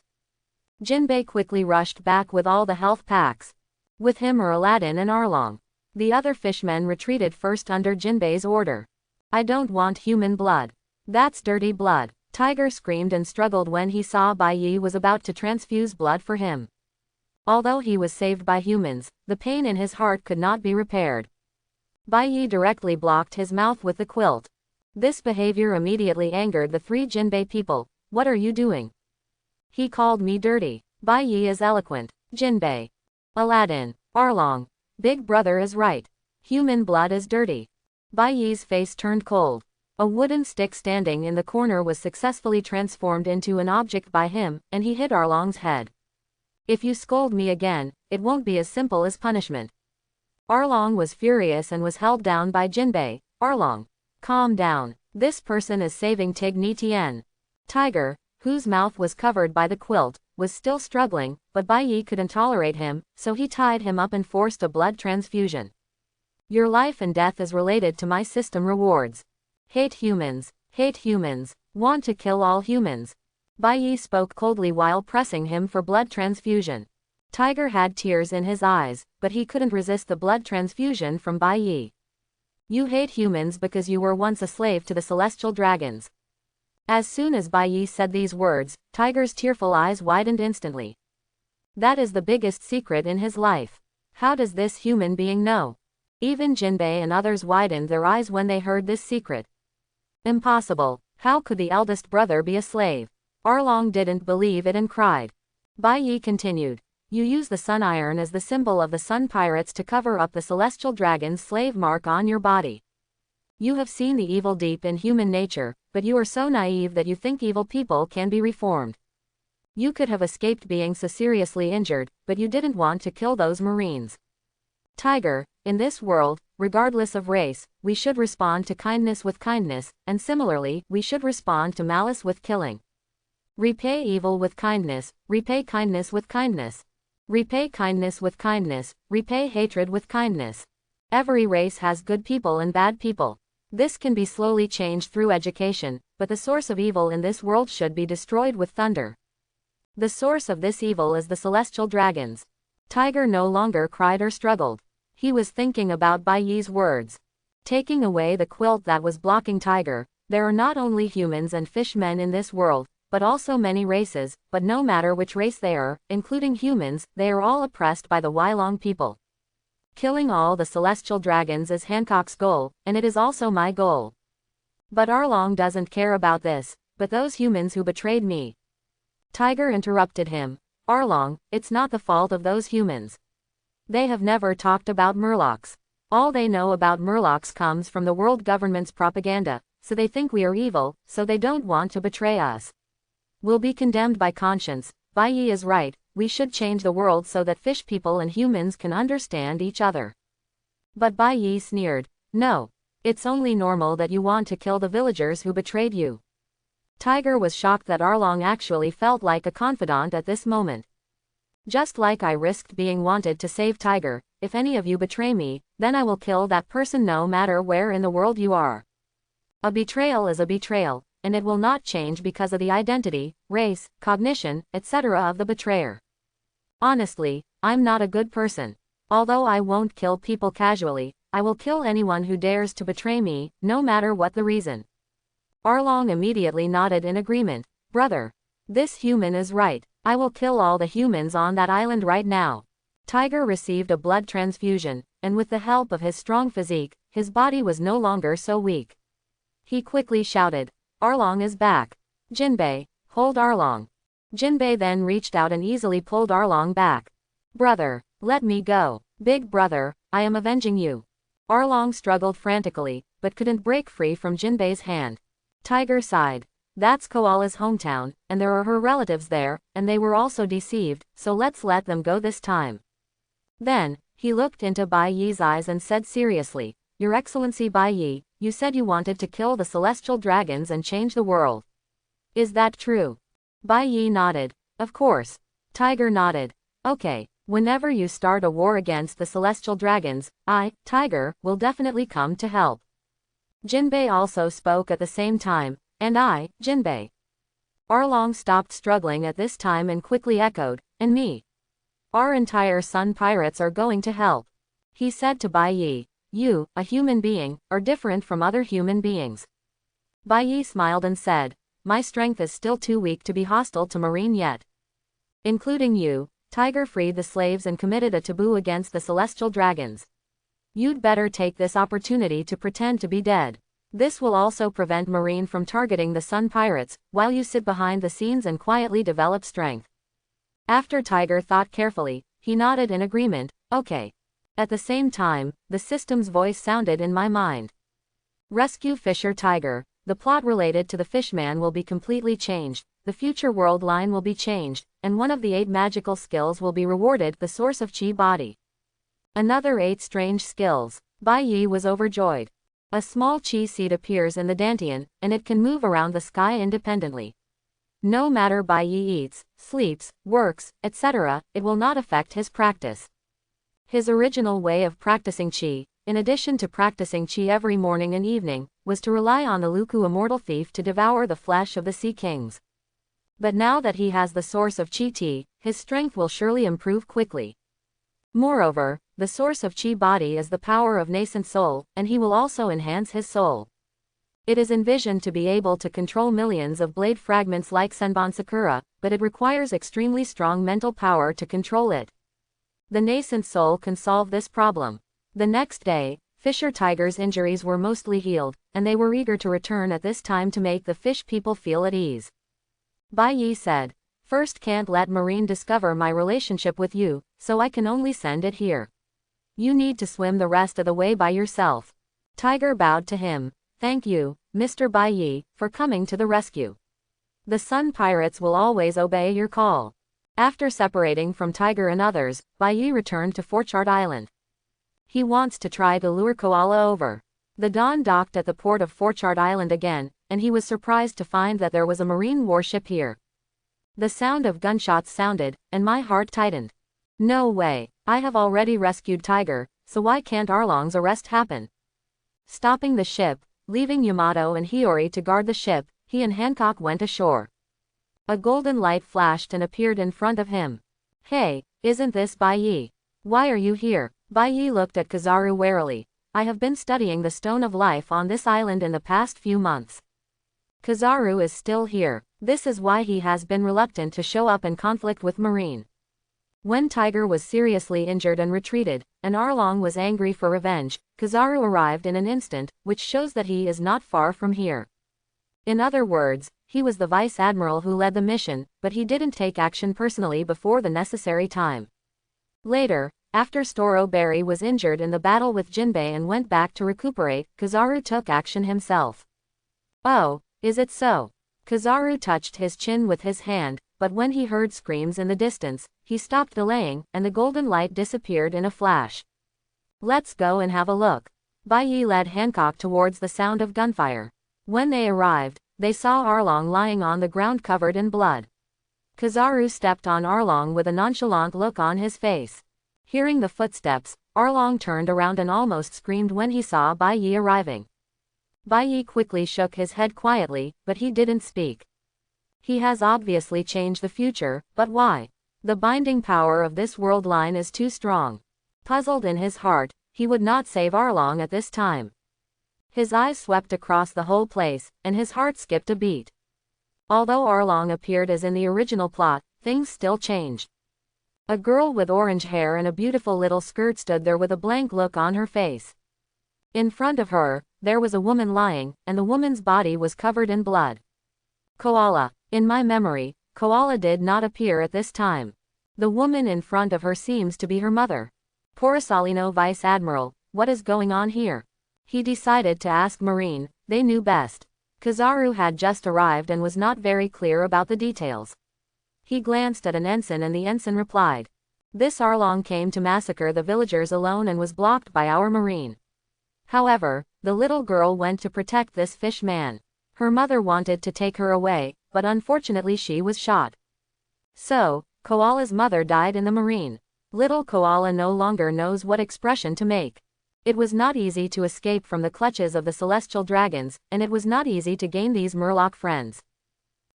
Jinbei quickly rushed back with all the health packs. With him are Aladdin and Arlong. The other fishmen retreated first under Jinbei's order. I don't want human blood. That's dirty blood. Tiger screamed and struggled when he saw Bai Yi was about to transfuse blood for him. Although he was saved by humans, the pain in his heart could not be repaired. Bai Yi directly blocked his mouth with the quilt. This behavior immediately angered the 3 Jinbei people. What are you doing? He called me dirty. Bai Yi is eloquent. Jinbei. Aladdin. Arlong. Big brother is right. Human blood is dirty. Bai Yi's face turned cold. A wooden stick standing in the corner was successfully transformed into an object by him, and he hit Arlong's head. If you scold me again, it won't be as simple as punishment. Arlong was furious and was held down by Jinbei. Arlong. Calm down. This person is saving Tigni Tien. Tiger, whose mouth was covered by the quilt, was still struggling, but Bai Yi couldn't tolerate him, so he tied him up and forced a blood transfusion. Your life and death is related to my system rewards. Hate humans. Hate humans. Want to kill all humans. Bai Yi spoke coldly while pressing him for blood transfusion. Tiger had tears in his eyes, but he couldn't resist the blood transfusion from Bai Yi. You hate humans because you were once a slave to the celestial dragons. As soon as Bai Yi said these words, Tiger's tearful eyes widened instantly. That is the biggest secret in his life. How does this human being know? Even Jinbei and others widened their eyes when they heard this secret. Impossible. How could the eldest brother be a slave? Arlong didn't believe it and cried. Bai Yi continued. You use the sun iron as the symbol of the sun pirates to cover up the celestial dragon's slave mark on your body. You have seen the evil deep in human nature, but you are so naive that you think evil people can be reformed. You could have escaped being so seriously injured, but you didn't want to kill those Marines. Tiger, in this world, regardless of race, we should respond to kindness with kindness, and similarly, we should respond to malice with killing. Repay evil with kindness, repay kindness with kindness. Repay kindness with kindness, repay hatred with kindness. Every race has good people and bad people. This can be slowly changed through education, but the source of evil in this world should be destroyed with thunder. The source of this evil is the celestial dragons. Tiger no longer cried or struggled. He was thinking about Bai Yi's words. Taking away the quilt that was blocking Tiger, there are not only humans and fishmen in this world, but also many races, but no matter which race they are, including humans, they are all oppressed by the Wylong people. Killing all the celestial dragons is Hancock's goal, and it is also my goal. But Arlong doesn't care about this, but those humans who betrayed me. Tiger interrupted him. Arlong, it's not the fault of those humans. They have never talked about Murlocs. All they know about Murlocs comes from the world government's propaganda, so they think we are evil, so they don't want to betray us. We'll be condemned by conscience. Bai Yi is right, we should change the world so that fish people and humans can understand each other. But Bai Yi sneered. No. It's only normal that you want to kill the villagers who betrayed you. Tiger was shocked that Arlong actually felt like a confidant at this moment. Just like I risked being wanted to save Tiger, if any of you betray me, then I will kill that person no matter where in the world you are. A betrayal is a betrayal, and it will not change because of the identity, race, cognition, etc. of the betrayer. Honestly, I'm not a good person. Although I won't kill people casually, I will kill anyone who dares to betray me, no matter what the reason. Arlong immediately nodded in agreement. Brother. This human is right. I will kill all the humans on that island right now. Tiger received a blood transfusion, and with the help of his strong physique, his body was no longer so weak. He quickly shouted, Arlong is back. Jinbei, hold Arlong. Jinbei then reached out and easily pulled Arlong back. Brother, let me go. Big brother, I am avenging you. Arlong struggled frantically, but couldn't break free from Jinbei's hand. Tiger sighed. That's Koala's hometown, and there are her relatives there, and they were also deceived, so let's let them go this time. Then, he looked into Bai Yi's eyes and said seriously, Your Excellency Bai Yi, you said you wanted to kill the celestial dragons and change the world. Is that true? Bai Yi nodded. Of course. Tiger nodded. Okay, whenever you start a war against the celestial dragons, I, Tiger, will definitely come to help. Jinbei also spoke at the same time, and I, Jinbei. Arlong stopped struggling at this time and quickly echoed, and me. Our entire Sun Pirates are going to help. He said to Bai Yi, You, a human being, are different from other human beings. Bai Yi smiled and said, My strength is still too weak to be hostile to Marine yet. Including you, Tiger freed the slaves and committed a taboo against the celestial dragons. You'd better take this opportunity to pretend to be dead. This will also prevent Marine from targeting the Sun Pirates, while you sit behind the scenes and quietly develop strength. After Tiger thought carefully, he nodded in agreement, okay. At the same time, the system's voice sounded in my mind. Rescue Fisher Tiger. The plot related to the fishman will be completely changed, the future world line will be changed, and one of the 8 magical skills will be rewarded, the source of chi body. Another 8 strange skills. Bai Yi was overjoyed. A small chi seed appears in the dantian, and it can move around the sky independently. No matter Bai Yi eats, sleeps, works, etc., it will not affect his practice. His original way of practicing chi, in addition to practicing chi every morning and evening, was to rely on the Luku immortal thief to devour the flesh of the sea kings. But now that he has the source of chi tea, his strength will surely improve quickly. Moreover, the source of chi body is the power of nascent soul, and he will also enhance his soul. It is envisioned to be able to control millions of blade fragments like Senbon Sakura, but it requires extremely strong mental power to control it. The nascent soul can solve this problem. The next day, Fisher Tiger's injuries were mostly healed, and they were eager to return at this time to make the fish people feel at ease. Bai Yi said, First, can't let Marine discover my relationship with you, so I can only send it here. You need to swim the rest of the way by yourself. Tiger bowed to him. Thank you, Mr. Bai Yi, for coming to the rescue. The Sun Pirates will always obey your call. After separating from Tiger and others, Bai Yi returned to Forchard Island. He wants to try to lure Koala over. The Dawn docked at the port of Forchard Island again, and he was surprised to find that there was a marine warship here. The sound of gunshots sounded, and my heart tightened. No way, I have already rescued Tiger, so why can't Arlong's arrest happen? Stopping the ship, leaving Yamato and Hiyori to guard the ship, he and Hancock went ashore. A golden light flashed and appeared in front of him. Hey, isn't this Bai Yi? Why are you here? Bai Yi looked at Kizaru warily. I have been studying the Stone of Life on this island in the past few months. Kizaru is still here. This is why he has been reluctant to show up in conflict with Marine. When Tiger was seriously injured and retreated, and Arlong was angry for revenge, Kizaru arrived in an instant, which shows that he is not far from here. In other words, he was the vice admiral who led the mission, but he didn't take action personally before the necessary time. Later, after Storo Berry was injured in the battle with Jinbei and went back to recuperate, Kizaru took action himself. Oh, is it so? Kizaru touched his chin with his hand, but when he heard screams in the distance, he stopped delaying, and the golden light disappeared in a flash. Let's go and have a look. Bai Yi led Hancock towards the sound of gunfire. When they arrived, they saw Arlong lying on the ground covered in blood. Kizaru stepped on Arlong with a nonchalant look on his face. Hearing the footsteps, Arlong turned around and almost screamed when he saw Bai Yi arriving. Bai Yi quickly shook his head quietly, but he didn't speak. He has obviously changed the future, but why? The binding power of this world line is too strong. Puzzled in his heart, he would not save Arlong at this time. His eyes swept across the whole place, and his heart skipped a beat. Although Arlong appeared as in the original plot, things still changed. A girl with orange hair and a beautiful little skirt stood there with a blank look on her face. In front of her, there was a woman lying, and the woman's body was covered in blood. Koala. In my memory, Koala did not appear at this time. The woman in front of her seems to be her mother. Porisalino Vice Admiral, what is going on here? He decided to ask Marine, they knew best. Kizaru had just arrived and was not very clear about the details. He glanced at an ensign and the ensign replied. This Arlong came to massacre the villagers alone and was blocked by our Marine. However, the little girl went to protect this fish man. Her mother wanted to take her away, but unfortunately she was shot. So, Koala's mother died in the Marine. Little Koala no longer knows what expression to make. It was not easy to escape from the clutches of the celestial dragons, and it was not easy to gain these Murloc friends.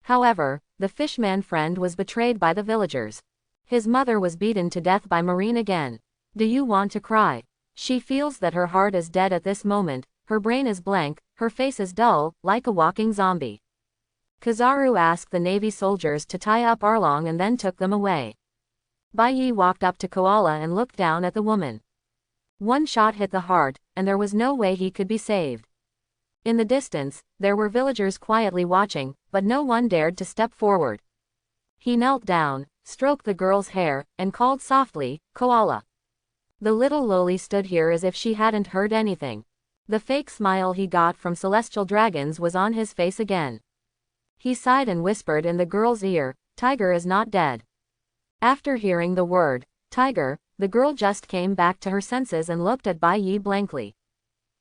However, the fishman friend was betrayed by the villagers. His mother was beaten to death by Marine again. Do you want to cry? She feels that her heart is dead at this moment, her brain is blank, her face is dull, like a walking zombie. Kizaru asked the Navy soldiers to tie up Arlong and then took them away. Bai Yi walked up to Koala and looked down at the woman. One shot hit the heart, and there was no way he could be saved. In the distance, there were villagers quietly watching, but no one dared to step forward. He knelt down, stroked the girl's hair, and called softly, Koala. The little loli stood here as if she hadn't heard anything. The fake smile he got from celestial dragons was on his face again. He sighed and whispered in the girl's ear, Tiger is not dead. After hearing the word, Tiger, the girl just came back to her senses and looked at Bai Yi blankly.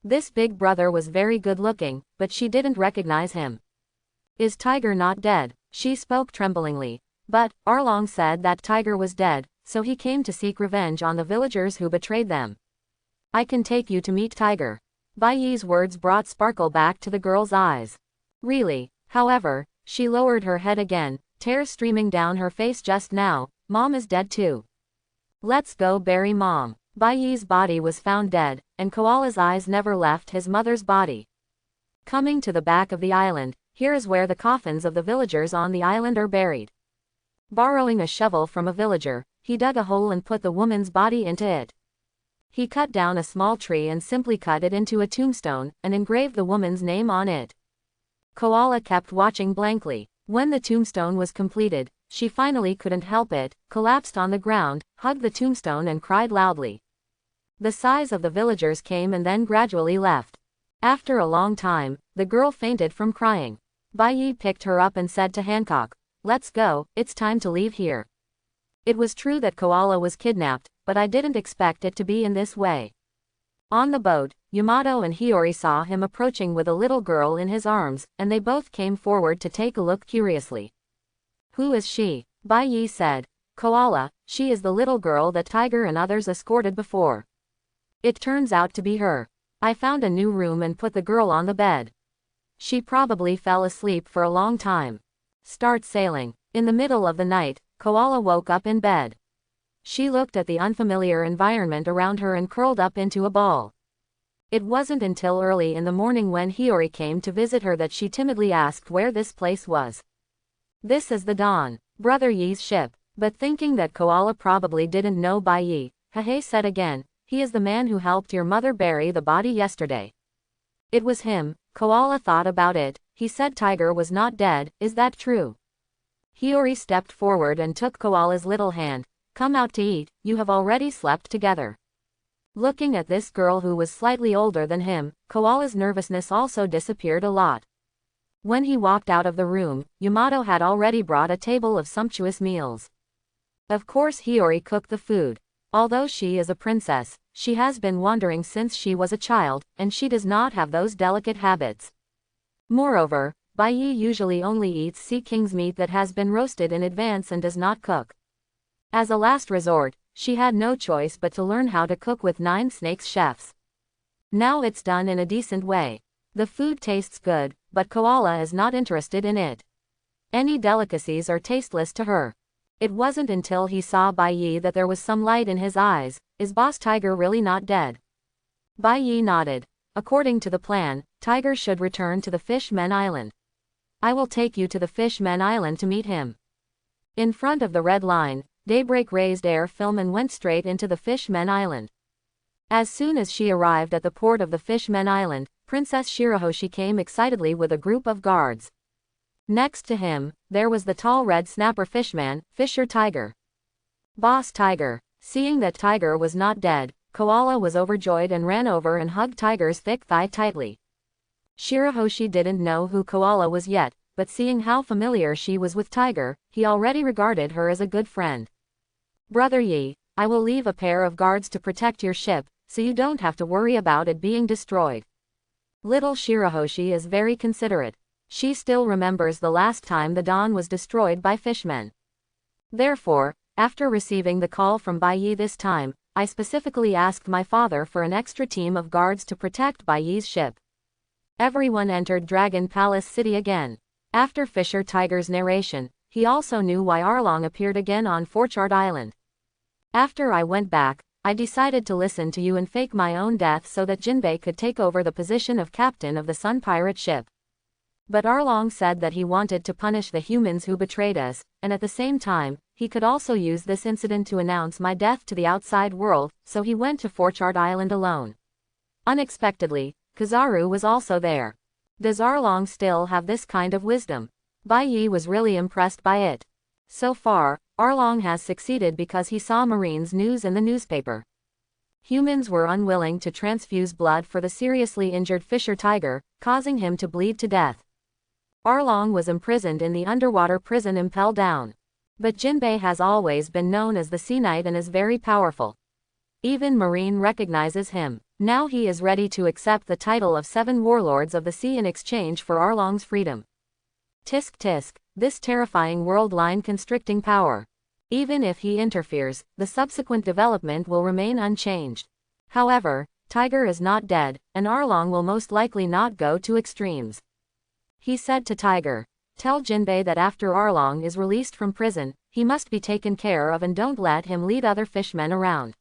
This big brother was very good looking, but she didn't recognize him. Is Tiger not dead? She spoke tremblingly. But, Arlong said that Tiger was dead, so he came to seek revenge on the villagers who betrayed them. I can take you to meet Tiger. Bai Yi's words brought sparkle back to the girl's eyes. Really? However, she lowered her head again, tears streaming down her face just now. Mom is dead too. Let's go bury Mom. Bai Yi's body was found dead, and Koala's eyes never left his mother's body. Coming to the back of the island, here is where the coffins of the villagers on the island are buried. Borrowing a shovel from a villager, he dug a hole and put the woman's body into it. He cut down a small tree and simply cut it into a tombstone, and engraved the woman's name on it. Koala kept watching blankly. When the tombstone was completed, she finally couldn't help it, collapsed on the ground, hugged the tombstone and cried loudly. The sighs of the villagers came and then gradually left. After a long time, the girl fainted from crying. Bai Yi picked her up and said to Hancock, let's go, it's time to leave here. It was true that Koala was kidnapped, but I didn't expect it to be in this way. On the boat, Yamato and Hiyori saw him approaching with a little girl in his arms, and they both came forward to take a look curiously. Who is she? Bai Yi said. Koala, she is the little girl that Tiger and others escorted before. It turns out to be her. I found a new room and put the girl on the bed. She probably fell asleep for a long time. Start sailing. In the middle of the night, Koala woke up in bed. She looked at the unfamiliar environment around her and curled up into a ball. It wasn't until early in the morning when Hiyori came to visit her that she timidly asked where this place was. This is the Dawn. Brother Yi's ship. But thinking that Koala probably didn't know Bai Yi, Hehe said again, "He is the man who helped your mother bury the body yesterday." It was him. Koala thought about it. He said Tiger was not dead. Is that true? Hiyori stepped forward and took Koala's little hand. "Come out to eat, you have already slept together." Looking at this girl who was slightly older than him, Koala's nervousness also disappeared a lot. When he walked out of the room, Yamato had already brought a table of sumptuous meals. Of course Hiyori cooked the food. Although she is a princess, she has been wandering since she was a child, and she does not have those delicate habits. Moreover, Bai Yi usually only eats sea king's meat that has been roasted in advance and does not cook. As a last resort, she had no choice but to learn how to cook with 9 Snakes chefs. Now it's done in a decent way. The food tastes good, but Koala is not interested in it. Any delicacies are tasteless to her. It wasn't until he saw Bai Yi that there was some light in his eyes. Is Boss Tiger really not dead? Bai Yi nodded. According to the plan, Tiger should return to the Fishmen Island. I will take you to the Fishmen Island to meet him. In front of the red line, Daybreak raised air film and went straight into the Fishmen Island. As soon as she arrived at the port of the Fishmen Island, Princess Shirahoshi came excitedly with a group of guards. Next to him, there was the tall red snapper fishman, Fisher Tiger. Boss Tiger. Seeing that Tiger was not dead, Koala was overjoyed and ran over and hugged Tiger's thick thigh tightly. Shirahoshi didn't know who Koala was yet, but seeing how familiar she was with Tiger, he already regarded her as a good friend. Brother Yi, I will leave a pair of guards to protect your ship, so you don't have to worry about it being destroyed. Little Shirahoshi is very considerate. She still remembers the last time the Dawn was destroyed by fishmen. Therefore, after receiving the call from Bai Yi this time, I specifically asked my father for an extra team of guards to protect Bai Yi's ship. Everyone entered Dragon Palace City again. After Fisher Tiger's narration, he also knew why Arlong appeared again on Forchard Island. After I went back, I decided to listen to you and fake my own death so that Jinbei could take over the position of captain of the Sun Pirate ship. But Arlong said that he wanted to punish the humans who betrayed us, and at the same time, he could also use this incident to announce my death to the outside world, so he went to Forchard Island alone. Unexpectedly, Kizaru was also there. Does Arlong still have this kind of wisdom? Bai Yi was really impressed by it. So far, Arlong has succeeded because he saw Marine's news in the newspaper. Humans were unwilling to transfuse blood for the seriously injured Fisher Tiger, causing him to bleed to death. Arlong was imprisoned in the underwater prison Impel Down. But Jinbei has always been known as the Sea Knight and is very powerful. Even Marine recognizes him. Now he is ready to accept the title of 7 Warlords of the Sea in exchange for Arlong's freedom. Tisk tisk, this terrifying world line constricting power. Even if he interferes, the subsequent development will remain unchanged. However, Tiger is not dead, and Arlong will most likely not go to extremes. He said to Tiger, "Tell Jinbei that after Arlong is released from prison, he must be taken care of and don't let him lead other fishmen around."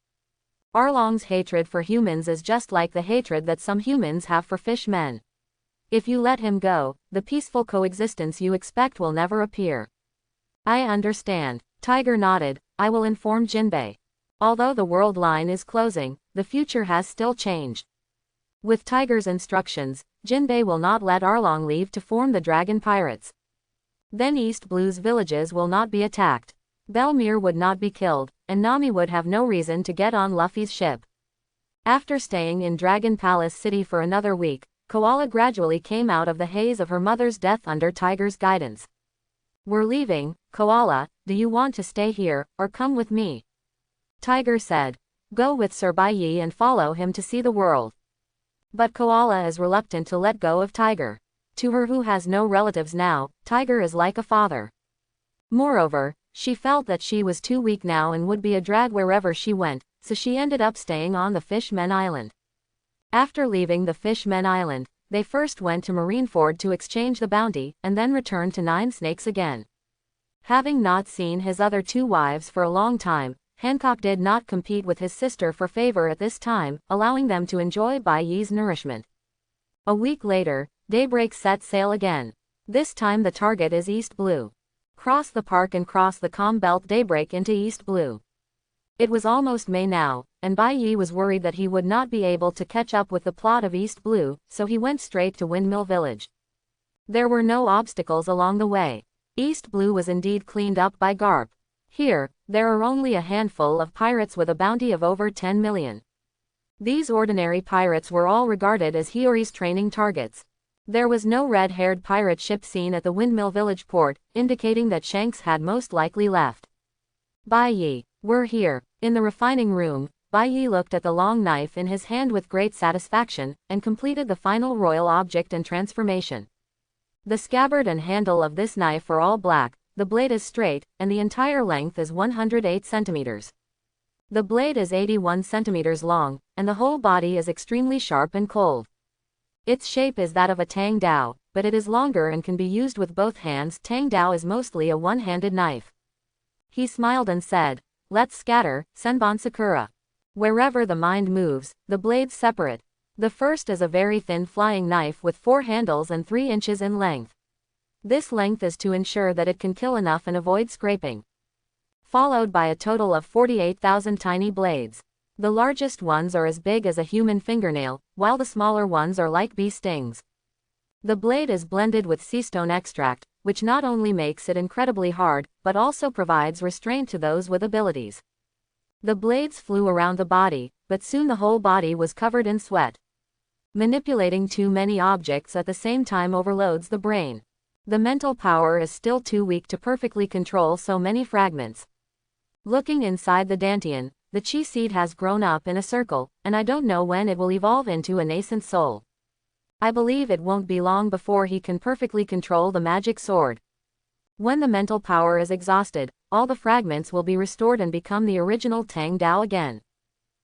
Arlong's hatred for humans is just like the hatred that some humans have for fishmen. If you let him go, the peaceful coexistence you expect will never appear. I understand. Tiger nodded. I will inform Jinbei. Although the world line is closing, the future has still changed. With Tiger's instructions, Jinbei will not let Arlong leave to form the Dragon Pirates. Then East Blue's villages will not be attacked. Belmere would not be killed, and Nami would have no reason to get on Luffy's ship. After staying in Dragon Palace City for another week, Koala gradually came out of the haze of her mother's death under Tiger's guidance. We're leaving, Koala, do you want to stay here, or come with me? Tiger said. Go with Sir Bai Yi and follow him to see the world. But Koala is reluctant to let go of Tiger. To her who has no relatives now, Tiger is like a father. Moreover, she felt that she was too weak now and would be a drag wherever she went, so she ended up staying on the Fishmen Island. After leaving the Fishmen Island, they first went to Marineford to exchange the bounty, and then returned to Nine Snakes again. Having not seen his other 2 wives for a long time, Hancock did not compete with his sister for favor at this time, allowing them to enjoy Bai Yi's nourishment. A week later, Daybreak set sail again. This time the target is East Blue. Cross the park and cross the calm belt daybreak into East Blue. It was almost May now, and Bai Yi was worried that he would not be able to catch up with the plot of East Blue, so he went straight to Windmill Village. There were no obstacles along the way. East Blue was indeed cleaned up by Garp. Here, there are only a handful of pirates with a bounty of over 10 million. These ordinary pirates were all regarded as Hiyori's training targets. There was no red-haired pirate ship seen at the Windmill Village port, indicating that Shanks had most likely left. Bai Yi, we're here. In the refining room, Bai Yi looked at the long knife in his hand with great satisfaction, and completed the final royal object and transformation. The scabbard and handle of this knife are all black, the blade is straight, and the entire length is 108 centimeters. The blade is 81 centimeters long, and the whole body is extremely sharp and cold. Its shape is that of a tang dao, but it is longer and can be used with both hands. Tang dao is mostly a one-handed knife. He smiled and said, "Let's scatter, Senbon Sakura." Wherever the mind moves, the blades separate. The first is a very thin flying knife with 4 handles and 3 inches in length. This length is to ensure that it can kill enough and avoid scraping. Followed by a total of 48,000 tiny blades. The largest ones are as big as a human fingernail, while the smaller ones are like bee stings. The blade is blended with seastone extract, which not only makes it incredibly hard, but also provides restraint to those with abilities. The blades flew around the body, but soon the whole body was covered in sweat. Manipulating too many objects at the same time overloads the brain. The mental power is still too weak to perfectly control so many fragments. Looking inside the dantian, the chi seed has grown up in a circle, and I don't know when it will evolve into a nascent soul. I believe it won't be long before he can perfectly control the magic sword. When the mental power is exhausted, all the fragments will be restored and become the original Tang Dao again.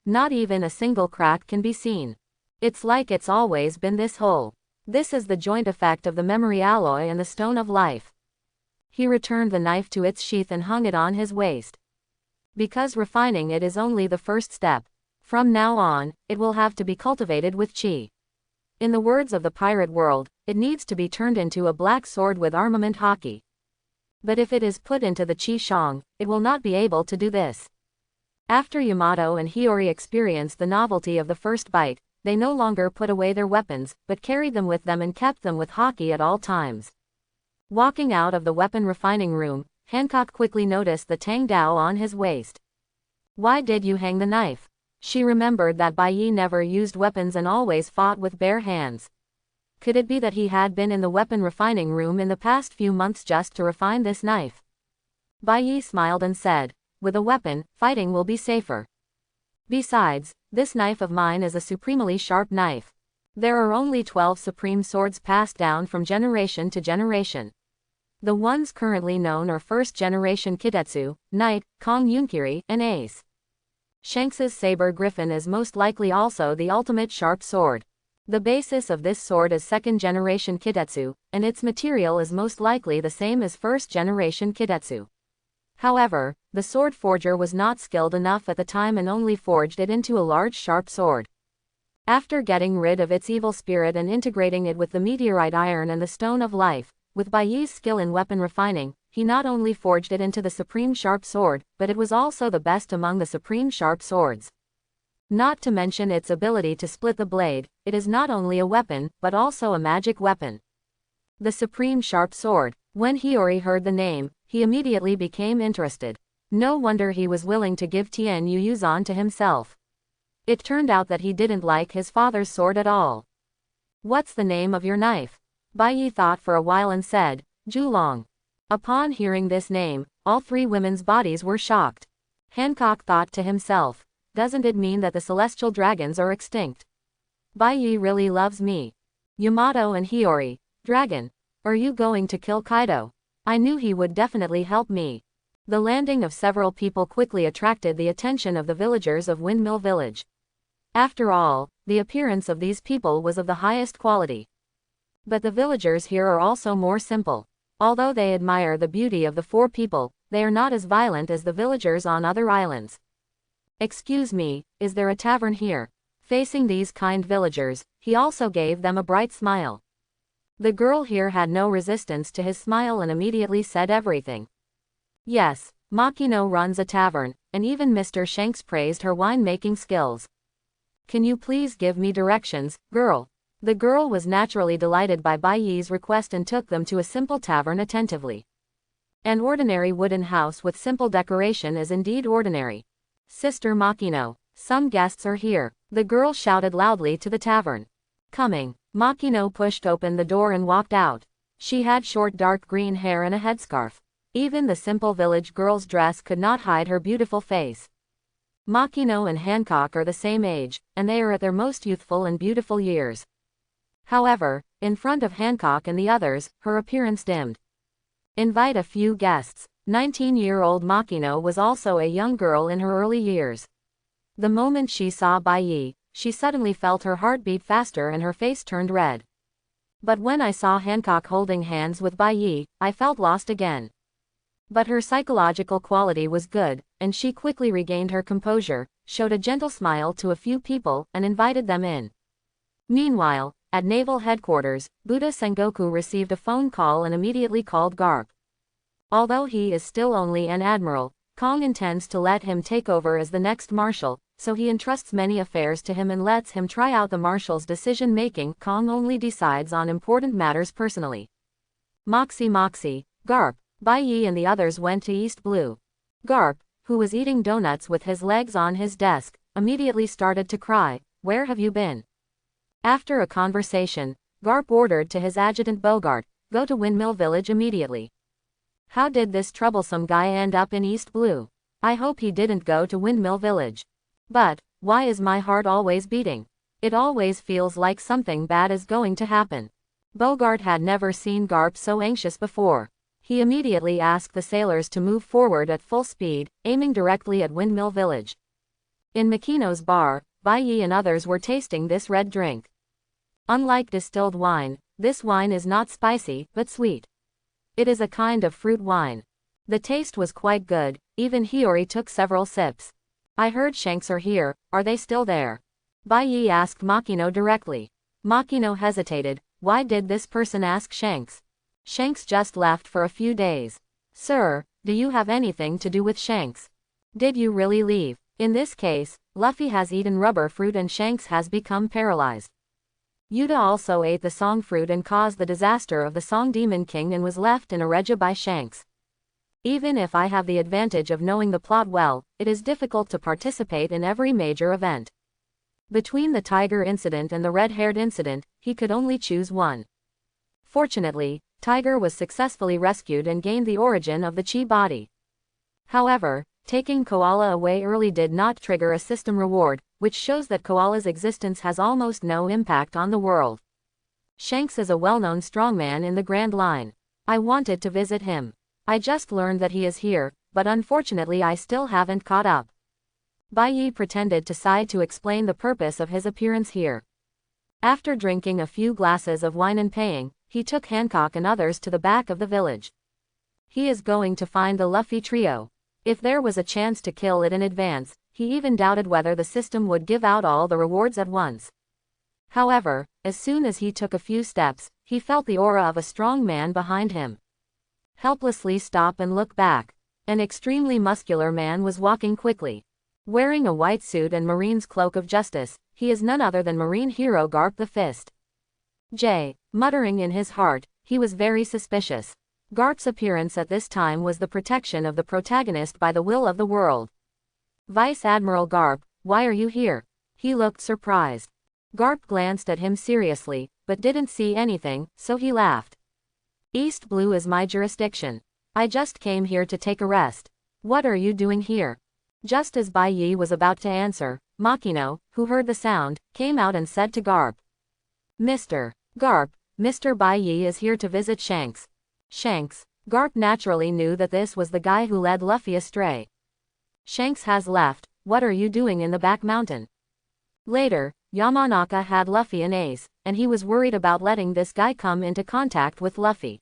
Not even a single crack can be seen. It's like it's always been this whole. This is the joint effect of the memory alloy and the stone of life. He returned the knife to its sheath and hung it on his waist. Because refining it is only the first step. From now on, it will have to be cultivated with chi. In the words of the pirate world, it needs to be turned into a black sword with armament haki. But if it is put into the chi shang, it will not be able to do this. After Yamato and Hiyori experienced the novelty of the first bite, they no longer put away their weapons, but carried them with them and kept them with haki at all times. Walking out of the weapon refining room, Hancock quickly noticed the Tang Dao on his waist. "Why did you hang the knife?" She remembered that Bai Yi never used weapons and always fought with bare hands. Could it be that he had been in the weapon refining room in the past few months just to refine this knife? Bai Yi smiled and said, "With a weapon, fighting will be safer. Besides, this knife of mine is a supremely sharp knife. There are only 12 supreme swords passed down from generation to generation. The ones currently known are first generation Kidetsu, Knight, Kong Yunkiri, and Ace. Shanks's saber griffin is most likely also the ultimate sharp sword. The basis of this sword is second generation Kidetsu, and its material is most likely the same as first generation Kidetsu. However, the sword forger was not skilled enough at the time and only forged it into a large sharp sword. After getting rid of its evil spirit and integrating it with the meteorite iron and the stone of life, with Bai Yi's skill in weapon refining, he not only forged it into the supreme sharp sword, but it was also the best among the supreme sharp swords. Not to mention its ability to split the blade, it is not only a weapon, but also a magic weapon. The supreme sharp sword. When Hiyori heard the name, he immediately became interested. No wonder he was willing to give Tien Yuzan to himself. It turned out that he didn't like his father's sword at all. "What's the name of your knife?" Bai Yi thought for a while and said, "Julong." Upon hearing this name, all 3 women's bodies were shocked. Hancock thought to himself, doesn't it mean that the celestial dragons are extinct? Bai Yi really loves me. Yamato and Hiyori, dragon. Are you going to kill Kaido? I knew he would definitely help me. The landing of several people quickly attracted the attention of the villagers of Windmill Village. After all, the appearance of these people was of the highest quality. But the villagers here are also more simple. Although they admire the beauty of the 4 people, they are not as violent as the villagers on other islands. "Excuse me, is there a tavern here?" Facing these kind villagers, he also gave them a bright smile. The girl here had no resistance to his smile and immediately said everything. Yes, Makino runs a tavern, and even Mr. Shanks praised her wine-making skills. Can you please give me directions, girl? The girl was naturally delighted by Bai Yi's request and took them to a simple tavern attentively. An ordinary wooden house with simple decoration is indeed ordinary. Sister Makino, some guests are here, the girl shouted loudly to the tavern. Coming, Makino pushed open the door and walked out. She had short dark green hair and a headscarf. Even the simple village girl's dress could not hide her beautiful face. Makino and Hancock are the same age, and they are at their most youthful and beautiful years. However, in front of Hancock and the others, her appearance dimmed. Invite a few guests. 19-year-old Makino was also a young girl in her early years. The moment she saw Bai Yi, she suddenly felt her heart beat faster and her face turned red. But when I saw Hancock holding hands with Bai Yi, I felt lost again. But her psychological quality was good, and she quickly regained her composure, showed a gentle smile to a few people, and invited them in. Meanwhile, at Naval Headquarters, Buddha Sengoku received a phone call and immediately called Garp. Although he is still only an admiral, Kong intends to let him take over as the next marshal, so he entrusts many affairs to him and lets him try out the marshal's decision-making. Kong only decides on important matters personally. Moxie, Garp, Bai Yi and the others went to East Blue. Garp, who was eating donuts with his legs on his desk, immediately started to cry. Where have you been? After a conversation, Garp ordered to his adjutant Bogart, go to Windmill Village immediately. How did this troublesome guy end up in East Blue? I hope he didn't go to Windmill Village. But, why is my heart always beating? It always feels like something bad is going to happen. Bogart had never seen Garp so anxious before. He immediately asked the sailors to move forward at full speed, aiming directly at Windmill Village. In Makino's bar, Bai Yi and others were tasting this red drink. Unlike distilled wine, this wine is not spicy, but sweet. It is a kind of fruit wine. The taste was quite good, even Hiyori took several sips. I heard Shanks are here, are they still there? Bai Yi asked Makino directly. Makino hesitated, why did this person ask Shanks? Shanks just left for a few days. Sir, do you have anything to do with Shanks? Did you really leave? In this case, Luffy has eaten rubber fruit and Shanks has become paralyzed. Yuta also ate the song fruit and caused the disaster of the Song Demon King and was left in a regia by Shanks. Even if I have the advantage of knowing the plot well, it is difficult to participate in every major event. Between the Tiger incident and the red-haired incident, he could only choose one. Fortunately, Tiger was successfully rescued and gained the origin of the Chi body. However, taking Koala away early did not trigger a system reward, which shows that Koala's existence has almost no impact on the world. Shanks is a well-known strongman in the Grand Line. I wanted to visit him. I just learned that he is here, but unfortunately I still haven't caught up. Bai Yi pretended to sigh to explain the purpose of his appearance here. After drinking a few glasses of wine and paying, he took Hancock and others to the back of the village. He is going to find the Luffy trio. If there was a chance to kill it in advance, he even doubted whether the system would give out all the rewards at once. However, as soon as he took a few steps, he felt the aura of a strong man behind him. Helplessly stop and look back. An extremely muscular man was walking quickly. Wearing a white suit and Marine's cloak of justice, he is none other than Marine hero Garp the Fist. Muttering in his heart, he was very suspicious. Garp's appearance at this time was the protection of the protagonist by the will of the world. Vice Admiral Garp, why are you here? He looked surprised. Garp glanced at him seriously, but didn't see anything, so he laughed. East Blue is my jurisdiction. I just came here to take a rest. What are you doing here? Just as Bai Yi was about to answer, Makino, who heard the sound, came out and said to Garp. Mr. Garp, Mr. Bai Yi is here to visit Shanks. Shanks. Garp naturally knew that this was the guy who led Luffy astray. Shanks has left, what are you doing in the back mountain? Later, Yamanaka had Luffy an ace, and he was worried about letting this guy come into contact with Luffy.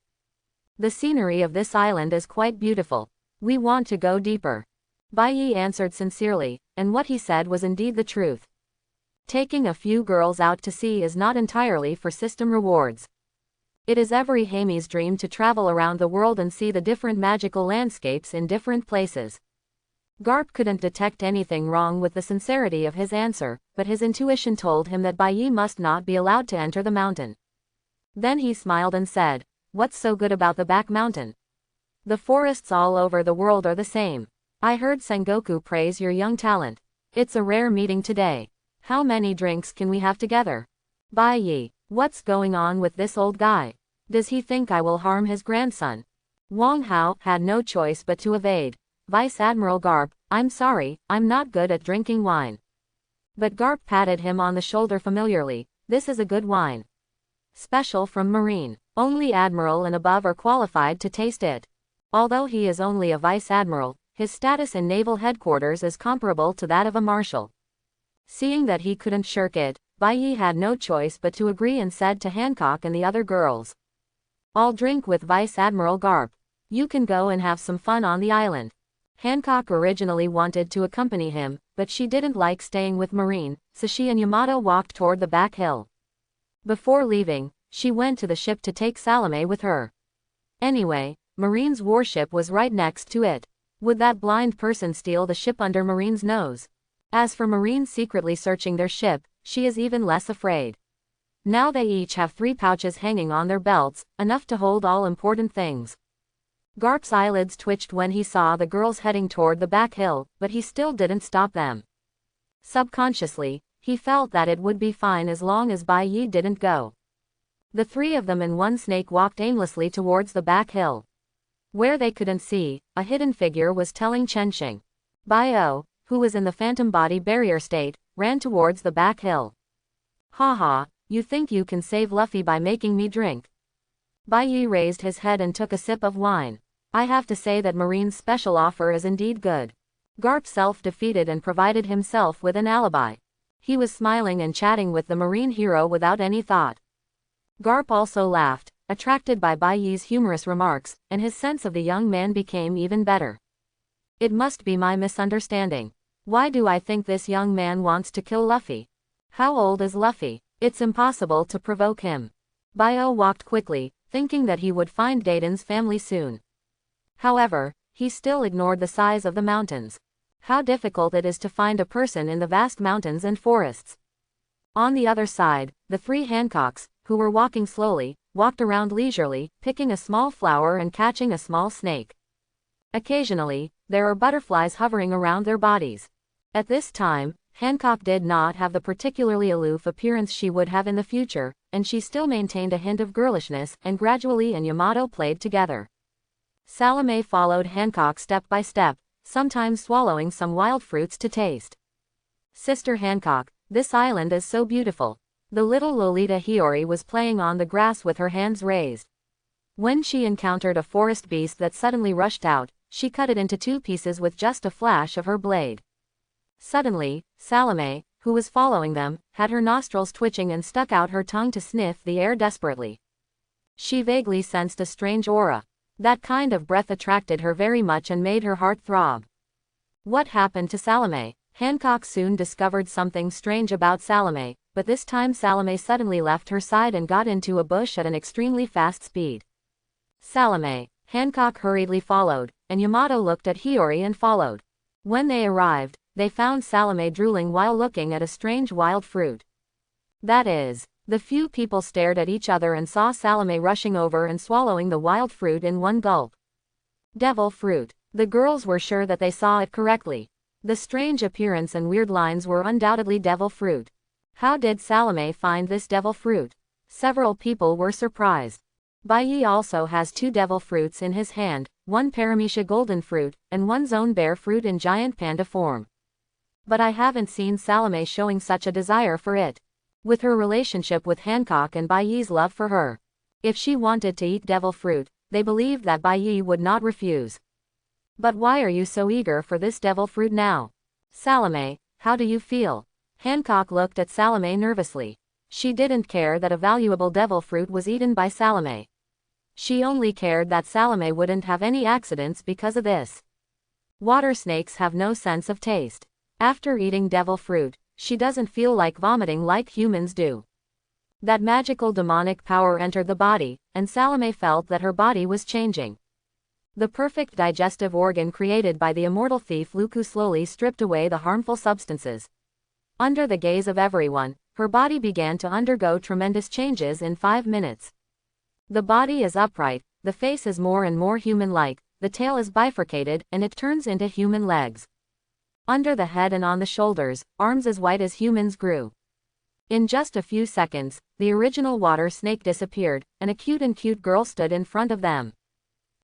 The scenery of this island is quite beautiful. We want to go deeper. Bai Yi answered sincerely, and what he said was indeed the truth. Taking a few girls out to sea is not entirely for system rewards. It is every Hamy's dream to travel around the world and see the different magical landscapes in different places. Garp couldn't detect anything wrong with the sincerity of his answer, but his intuition told him that Bai Yi must not be allowed to enter the mountain. Then he smiled and said, "What's so good about the back mountain? The forests all over the world are the same. I heard Sengoku praise your young talent. It's a rare meeting today. How many drinks can we have together?" "Bai Yi, what's going on with this old guy? Does he think I will harm his grandson?" Wang Hao had no choice but to evade. "Vice Admiral Garp, I'm sorry, I'm not good at drinking wine." But Garp patted him on the shoulder familiarly. "This is a good wine. Special from Marine. Only Admiral and above are qualified to taste it." Although he is only a Vice Admiral, his status in naval headquarters is comparable to that of a marshal. Seeing that he couldn't shirk it, Bai Yi had no choice but to agree and said to Hancock and the other girls, "I'll drink with Vice Admiral Garp. You can go and have some fun on the island." Hancock originally wanted to accompany him, but she didn't like staying with Marine, so she and Yamato walked toward the back hill. Before leaving, she went to the ship to take Salome with her. Anyway, Marine's warship was right next to it. Would that blind person steal the ship under Marine's nose? As for Marine secretly searching their ship, she is even less afraid. Now they each have 3 pouches hanging on their belts, enough to hold all important things. Garp's eyelids twitched when he saw the girls heading toward the back hill, but he still didn't stop them. Subconsciously, he felt that it would be fine as long as Bai Yi didn't go. The 3 of them and one snake walked aimlessly towards the back hill. Where they couldn't see, a hidden figure was telling Chenxing. Bai-O, who was in the phantom body barrier state, ran towards the back hill. "Haha, you think you can save Luffy by making me drink?" Bai Yi raised his head and took a sip of wine. "I have to say that Marine's special offer is indeed good." Garp self-defeated and provided himself with an alibi. He was smiling and chatting with the Marine hero without any thought. Garp also laughed, attracted by Bai Yi's humorous remarks, and his sense of the young man became even better. "It must be my misunderstanding. Why do I think this young man wants to kill Luffy? How old is Luffy? It's impossible to provoke him." Bai-O walked quickly, thinking that he would find Dayton's family soon. However, he still ignored the size of the mountains. How difficult it is to find a person in the vast mountains and forests. On the other side, the 3 Hancocks, who were walking slowly, walked around leisurely, picking a small flower and catching a small snake. Occasionally, there are butterflies hovering around their bodies. At this time, Hancock did not have the particularly aloof appearance she would have in the future, and she still maintained a hint of girlishness, and gradually and Yamato played together. Salome followed Hancock step by step, sometimes swallowing some wild fruits to taste. "Sister Hancock, this island is so beautiful." The little Lolita Hiyori was playing on the grass with her hands raised. When she encountered a forest beast that suddenly rushed out, she cut it into 2 pieces with just a flash of her blade. Suddenly, Salome, who was following them, had her nostrils twitching and stuck out her tongue to sniff the air desperately. She vaguely sensed a strange aura. That kind of breath attracted her very much and made her heart throb. What happened to Salome? Hancock soon discovered something strange about Salome, but this time Salome suddenly left her side and got into a bush at an extremely fast speed. Salome, Hancock hurriedly followed, and Yamato looked at Hiyori and followed. When they arrived, they found Salome drooling while looking at a strange wild fruit. That is, the few people stared at each other and saw Salome rushing over and swallowing the wild fruit in one gulp. Devil fruit. The girls were sure that they saw it correctly. The strange appearance and weird lines were undoubtedly devil fruit. How did Salome find this devil fruit? Several people were surprised. Bai Yi also has 2 devil fruits in his hand, one Paramecia golden fruit, and one zone bear fruit in giant panda form. But I haven't seen Salome showing such a desire for it. With her relationship with Hancock and Bai Yi's love for her, if she wanted to eat devil fruit, they believed that Bai Yi would not refuse. But why are you so eager for this devil fruit now? Salome, how do you feel? Hancock looked at Salome nervously. She didn't care that a valuable devil fruit was eaten by Salome. She only cared that Salome wouldn't have any accidents because of this. Water snakes have no sense of taste. After eating devil fruit, she doesn't feel like vomiting like humans do. That magical demonic power entered the body, and Salome felt that her body was changing. The perfect digestive organ created by the immortal thief Luku slowly stripped away the harmful substances. Under the gaze of everyone, her body began to undergo tremendous changes in 5 minutes. The body is upright, the face is more and more human-like, the tail is bifurcated, and it turns into human legs. Under the head and on the shoulders, arms as white as humans grew. In just a few seconds, the original water snake disappeared, and a cute girl stood in front of them.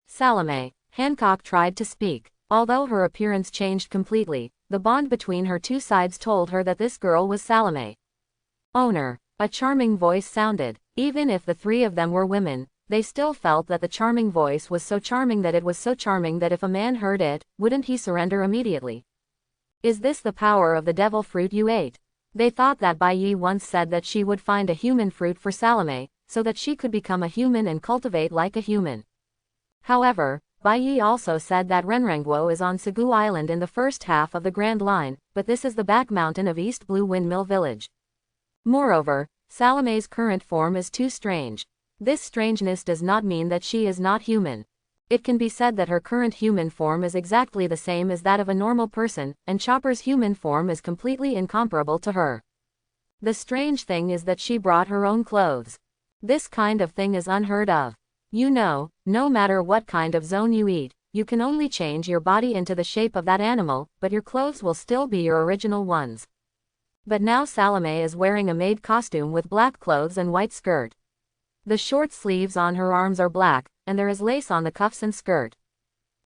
Salome. Hancock tried to speak. Although her appearance changed completely, the bond between her two sides told her that this girl was Salome. Owner. A charming voice sounded. Even if the three of them were women, they still felt that the charming voice was so charming that it was so charming that if a man heard it, wouldn't he surrender immediately? Is this the power of the devil fruit you ate? They thought that Bai Yi once said that she would find a human fruit for Salome, so that she could become a human and cultivate like a human. However, Bai Yi also said that Renrenguo is on Segu Island in the first half of the Grand Line, but this is the back mountain of East Blue Windmill Village. Moreover, Salome's current form is too strange. This strangeness does not mean that she is not human. It can be said that her current human form is exactly the same as that of a normal person, and Chopper's human form is completely incomparable to her. The strange thing is that she brought her own clothes. This kind of thing is unheard of. You know, no matter what kind of zone you eat, you can only change your body into the shape of that animal, but your clothes will still be your original ones. But now Salome is wearing a maid costume with black clothes and white skirt. The short sleeves on her arms are black, and there is lace on the cuffs and skirt.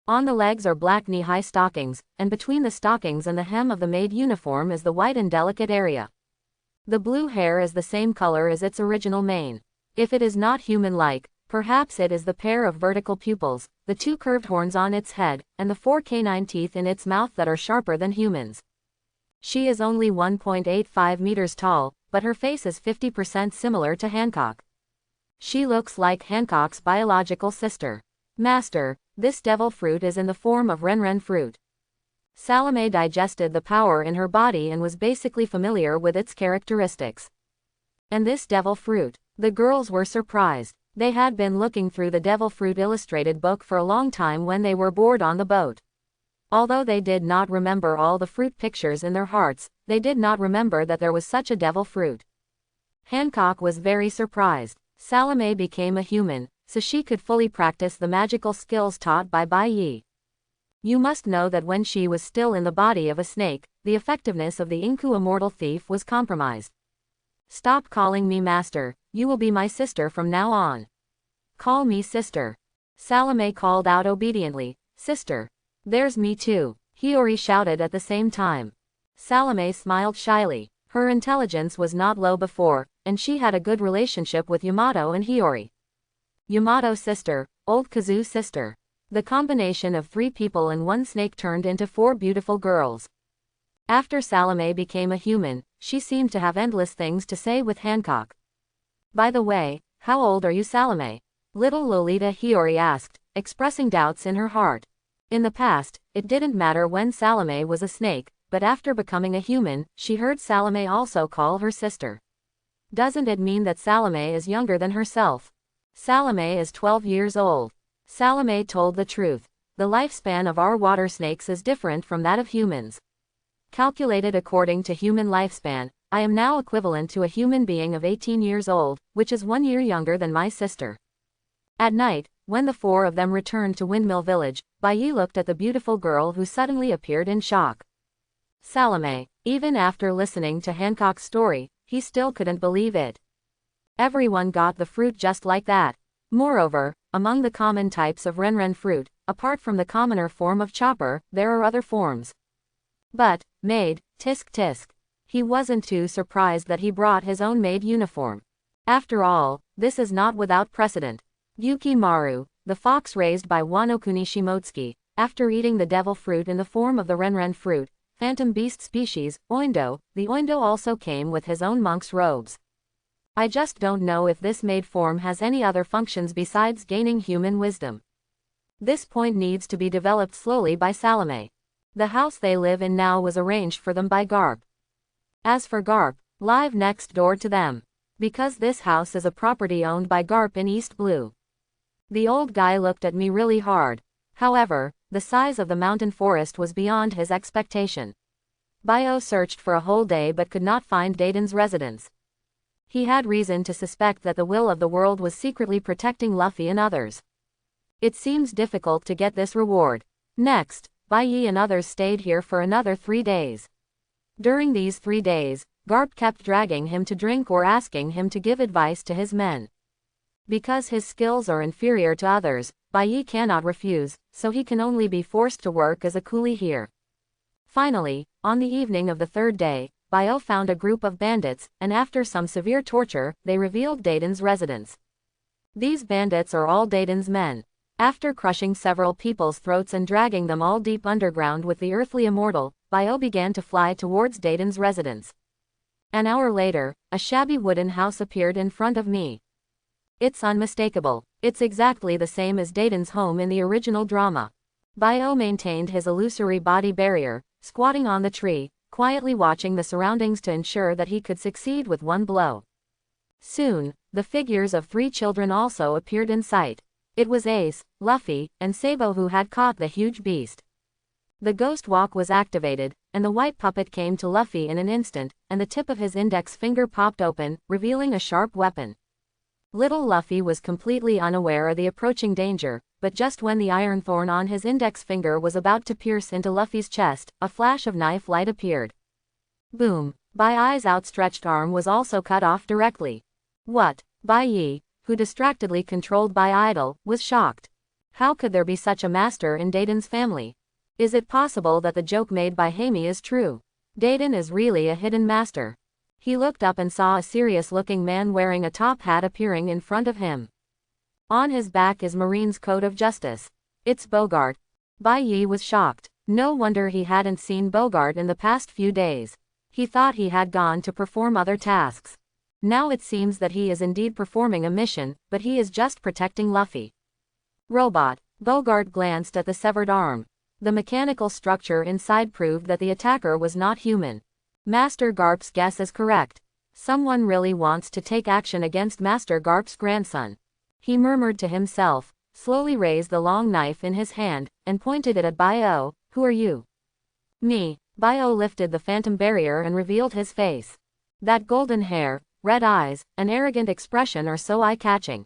On the legs are black knee-high stockings, and between the stockings and the hem of the maid uniform is the white and delicate area. The blue hair is the same color as its original mane. If it is not human-like, perhaps it is the pair of vertical pupils, the 2 curved horns on its head, and the 4 canine teeth in its mouth that are sharper than humans. She is only 1.85 meters tall, but her face is 50% similar to Hancock. She looks like Hancock's biological sister. Master, this devil fruit is in the form of Renren fruit. Salome digested the power in her body and was basically familiar with its characteristics. And this devil fruit? The girls were surprised. They had been looking through the devil fruit illustrated book for a long time when they were bored on the boat. Although they did not remember all the fruit pictures in their hearts, they did not remember that there was such a devil fruit. Hancock was very surprised. Salome became a human, so she could fully practice the magical skills taught by Bai Yi. You must know that when she was still in the body of a snake, the effectiveness of the Inku immortal thief was compromised. Stop calling me master, you will be my sister from now on. Call me sister. Salome called out obediently, sister. There's me too, Hiyori shouted at the same time. Salome smiled shyly. Her intelligence was not low before, and she had a good relationship with Yamato and Hiyori. Yamato sister, old Kazu sister. The combination of 3 people and 1 snake turned into 4 beautiful girls. After Salome became a human, she seemed to have endless things to say with Hancock. By the way, how old are you, Salome? Little Lolita Hiyori asked, expressing doubts in her heart. In the past, it didn't matter when Salome was a snake, but after becoming a human, she heard Salome also call her sister. Doesn't it mean that Salome is younger than herself? Salome is 12 years old. Salome told the truth. The lifespan of our water snakes is different from that of humans. Calculated according to human lifespan, I am now equivalent to a human being of 18 years old, which is 1 year younger than my sister. At night, when the 4 of them returned to Windmill Village, Bai Yi looked at the beautiful girl who suddenly appeared in shock. Salome. Even after listening to Hancock's story, he still couldn't believe it. Everyone got the fruit just like that. Moreover, among the common types of Renren fruit, apart from the commoner form of Chopper, there are other forms. But, maid, tisk tisk. He wasn't too surprised that he brought his own maid uniform. After all, this is not without precedent. Yuki Maru, the fox raised by Wanokuni Shimotsuki, after eating the devil fruit in the form of the Renren fruit, phantom beast species, Oindo, the Oindo also came with his own monk's robes. I just don't know if this maid form has any other functions besides gaining human wisdom. This point needs to be developed slowly by Salome. The house they live in now was arranged for them by Garp. As for Garp, live next door to them. Because this house is a property owned by Garp in East Blue. The old guy looked at me really hard. However, the size of the mountain forest was beyond his expectation. Bio searched for a whole day but could not find Dayton's residence. He had reason to suspect that the will of the world was secretly protecting Luffy and others. It seems difficult to get this reward. Next, Bai Yi and others stayed here for another 3 days. During these 3 days, Garp kept dragging him to drink or asking him to give advice to his men. Because his skills are inferior to others, Bai Yi cannot refuse, so he can only be forced to work as a coolie here. Finally, on the evening of the 3rd day, Bio found a group of bandits, and after some severe torture, they revealed Dayton's residence. These bandits are all Dayton's men. After crushing several people's throats and dragging them all deep underground with the earthly immortal, Bio began to fly towards Dayton's residence. An hour later, a shabby wooden house appeared in front of me. It's unmistakable. It's exactly the same as Dayton's home in the original drama. Bio maintained his illusory body barrier, squatting on the tree, quietly watching the surroundings to ensure that he could succeed with one blow. Soon, the figures of 3 children also appeared in sight. It was Ace, Luffy, and Sabo who had caught the huge beast. The ghost walk was activated, and the white puppet came to Luffy in an instant, and the tip of his index finger popped open, revealing a sharp weapon. Little Luffy was completely unaware of the approaching danger, but just when the iron thorn on his index finger was about to pierce into Luffy's chest, a flash of knife light appeared. Boom! Bai Yi's outstretched arm was also cut off directly. What? Bai Yi, who distractedly controlled Bai Idol, was shocked. How could there be such a master in Dayton's family? Is it possible that the joke made by Hamey is true? Dayton is really a hidden master. He looked up and saw a serious-looking man wearing a top hat appearing in front of him. On his back is Marine's Code of Justice. It's Bogart. Bai Yi was shocked. No wonder he hadn't seen Bogart in the past few days. He thought he had gone to perform other tasks. Now it seems that he is indeed performing a mission, but he is just protecting Luffy. Robot. Bogart glanced at the severed arm. The mechanical structure inside proved that the attacker was not human. Master Garp's guess is correct. Someone really wants to take action against Master Garp's grandson. He murmured to himself, slowly raised the long knife in his hand, and pointed it at Bio. Who are you? Me. Bio lifted the phantom barrier and revealed his face. That golden hair, red eyes, an arrogant expression are so eye-catching.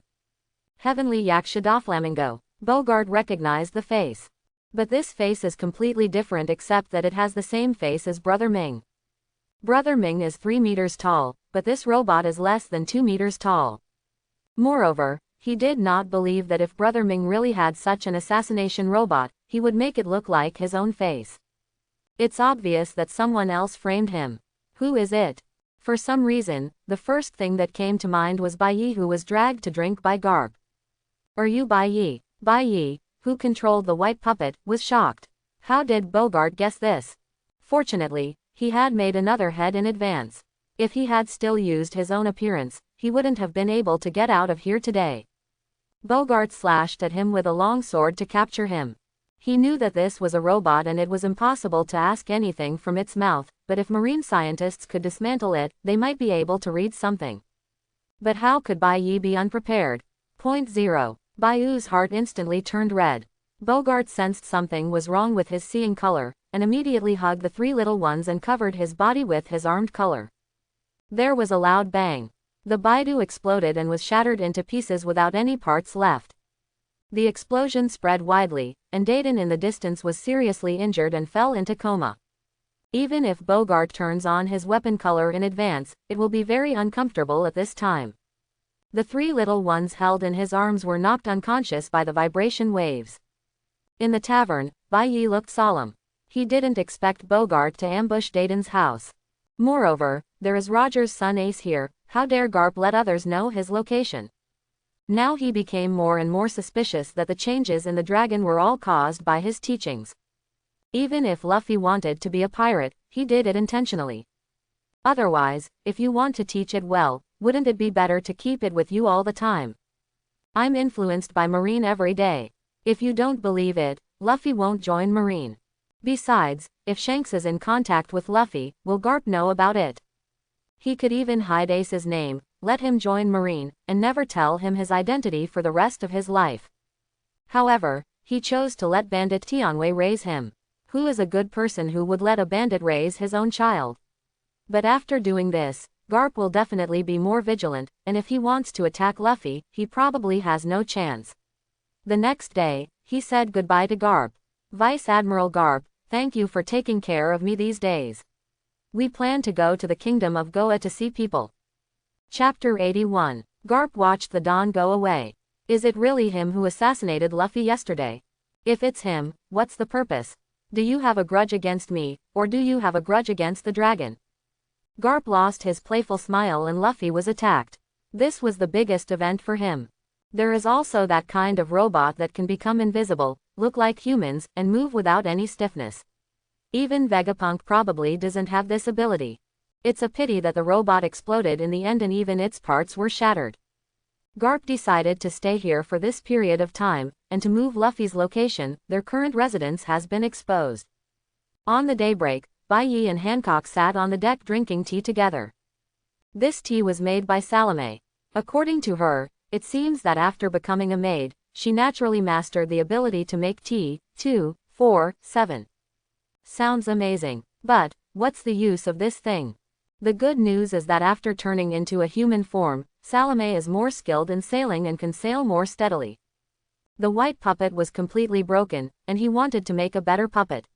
Heavenly Yakshadaflamingo. Bogart recognized the face. But this face is completely different except that it has the same face as Brother Ming. Brother Ming is 3 meters tall, but this robot is less than 2 meters tall. Moreover, he did not believe that if Brother Ming really had such an assassination robot, he would make it look like his own face. It's obvious that someone else framed him. Who is it? For some reason, the first thing that came to mind was Bai Yi, who was dragged to drink by Garp. Are you Bai Yi? Bai Yi, who controlled the white puppet, was shocked. How did Bogart guess this? Fortunately, he had made another head in advance. If he had still used his own appearance, he wouldn't have been able to get out of here today. Bogart slashed at him with a long sword to capture him. He knew that this was a robot and it was impossible to ask anything from its mouth, but if marine scientists could dismantle it, they might be able to read something. But how could Bai Yi be unprepared? Point 0. Baiu's heart instantly turned red. Bogart sensed something was wrong with his seeing color, and immediately hugged the 3 little ones and covered his body with his armed color. There was a loud bang. The Baidu exploded and was shattered into pieces without any parts left. The explosion spread widely, and Dayton in the distance was seriously injured and fell into coma. Even if Bogart turns on his weapon color in advance, it will be very uncomfortable at this time. The 3 little ones held in his arms were knocked unconscious by the vibration waves. In the tavern, Bai Yi looked solemn. He didn't expect Bogart to ambush Dayton's house. Moreover, there is Roger's son Ace here. How dare Garp let others know his location? Now he became more and more suspicious that the changes in the dragon were all caused by his teachings. Even if Luffy wanted to be a pirate, he did it intentionally. Otherwise, if you want to teach it well, wouldn't it be better to keep it with you all the time? I'm influenced by Marine every day. If you don't believe it, Luffy won't join Marine. Besides, if Shanks is in contact with Luffy, will Garp know about it? He could even hide Ace's name, let him join Marine, and never tell him his identity for the rest of his life. However, he chose to let Bandit Tianwei raise him. Who is a good person who would let a bandit raise his own child? But after doing this, Garp will definitely be more vigilant, and if he wants to attack Luffy, he probably has no chance. The next day, he said goodbye to Garp. Vice Admiral Garp, thank you for taking care of me these days. We plan to go to the Kingdom of Goa to see people. Chapter 81. Garp watched the dawn go away. Is it really him who assassinated Luffy yesterday? If it's him, what's the purpose? Do you have a grudge against me, or do you have a grudge against the dragon? Garp lost his playful smile and Luffy was attacked. This was the biggest event for him. There is also that kind of robot that can become invisible, look like humans, and move without any stiffness. Even Vegapunk probably doesn't have this ability. It's a pity that the robot exploded in the end and even its parts were shattered. Garp decided to stay here for this period of time, and to move Luffy's location. Their current residence has been exposed. On the daybreak, Bai Yi and Hancock sat on the deck drinking tea together. This tea was made by Salome. According to her, it seems that after becoming a maid, she naturally mastered the ability to make tea. 2, 4, 7. Sounds amazing. But, what's the use of this thing? The good news is that after turning into a human form, Salome is more skilled in sailing and can sail more steadily. The white puppet was completely broken, and he wanted to make a better puppet.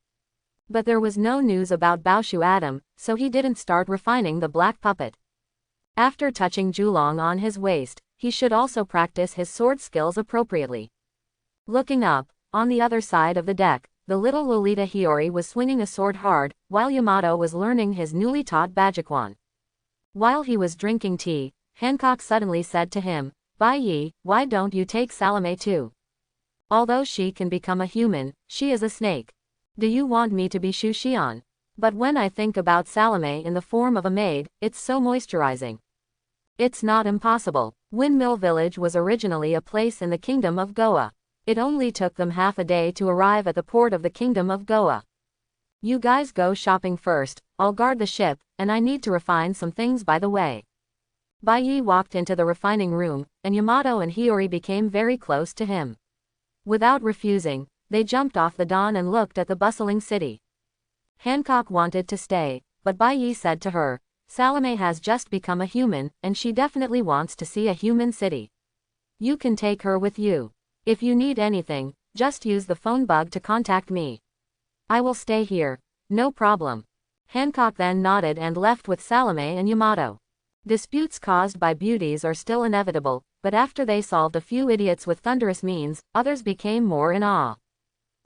But there was no news about Baoshu Adam, so he didn't start refining the black puppet. After touching Julong on his waist, he should also practice his sword skills appropriately. Looking up, on the other side of the deck, the little Lolita Hiyori was swinging a sword hard, while Yamato was learning his newly taught Bajikwan. While he was drinking tea, Hancock suddenly said to him, Bai Yi, why don't you take Salome too? Although she can become a human, she is a snake. Do you want me to be Shu Xian? But when I think about Salome in the form of a maid, it's so moisturizing. It's not impossible. Windmill Village was originally a place in the Kingdom of Goa. It only took them half a day to arrive at the port of the Kingdom of Goa. You guys go shopping first, I'll guard the ship, and I need to refine some things by the way. Bai Yi walked into the refining room, and Yamato and Hiyori became very close to him. Without refusing, they jumped off the dawn and looked at the bustling city. Hancock wanted to stay, but Bai Yi said to her, Salome has just become a human, and she definitely wants to see a human city. You can take her with you. If you need anything, just use the phone bug to contact me. I will stay here. No problem. Hancock then nodded and left with Salome and Yamato. Disputes caused by beauties are still inevitable, but after they solved a few idiots with thunderous means, others became more in awe.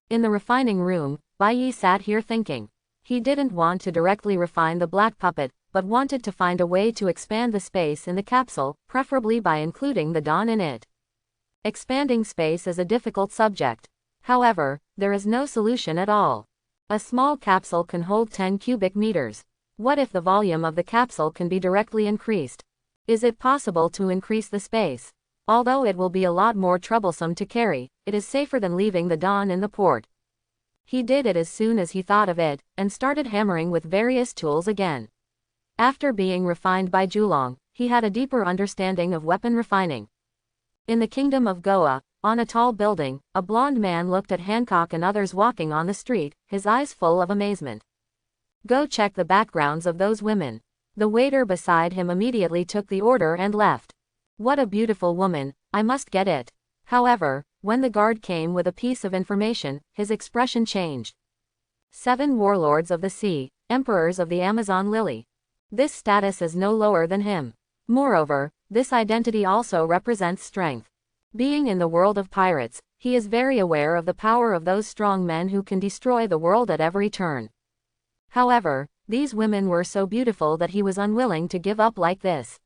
In the refining room, Bai Yi sat here thinking. He didn't want to directly refine the black puppet, but wanted to find a way to expand the space in the capsule, preferably by including the dawn in it. Expanding space is a difficult subject. However, there is no solution at all. A small capsule can hold 10 cubic meters. What if the volume of the capsule can be directly increased? Is it possible to increase the space? Although it will be a lot more troublesome to carry, it is safer than leaving the dawn in the port. He did it as soon as he thought of it, and started hammering with various tools again. After being refined by Julong, he had a deeper understanding of weapon refining. In the Kingdom of Goa, on a tall building, a blond man looked at Hancock and others walking on the street, his eyes full of amazement. Go check the backgrounds of those women. The waiter beside him immediately took the order and left. What a beautiful woman, I must get it. However, when the guard came with a piece of information, his expression changed. 7 warlords of the sea, emperors of the Amazon lily. This status is no lower than him. Moreover, this identity also represents strength. Being in the world of pirates, he is very aware of the power of those strong men who can destroy the world at every turn. However, these women were so beautiful that he was unwilling to give up like this.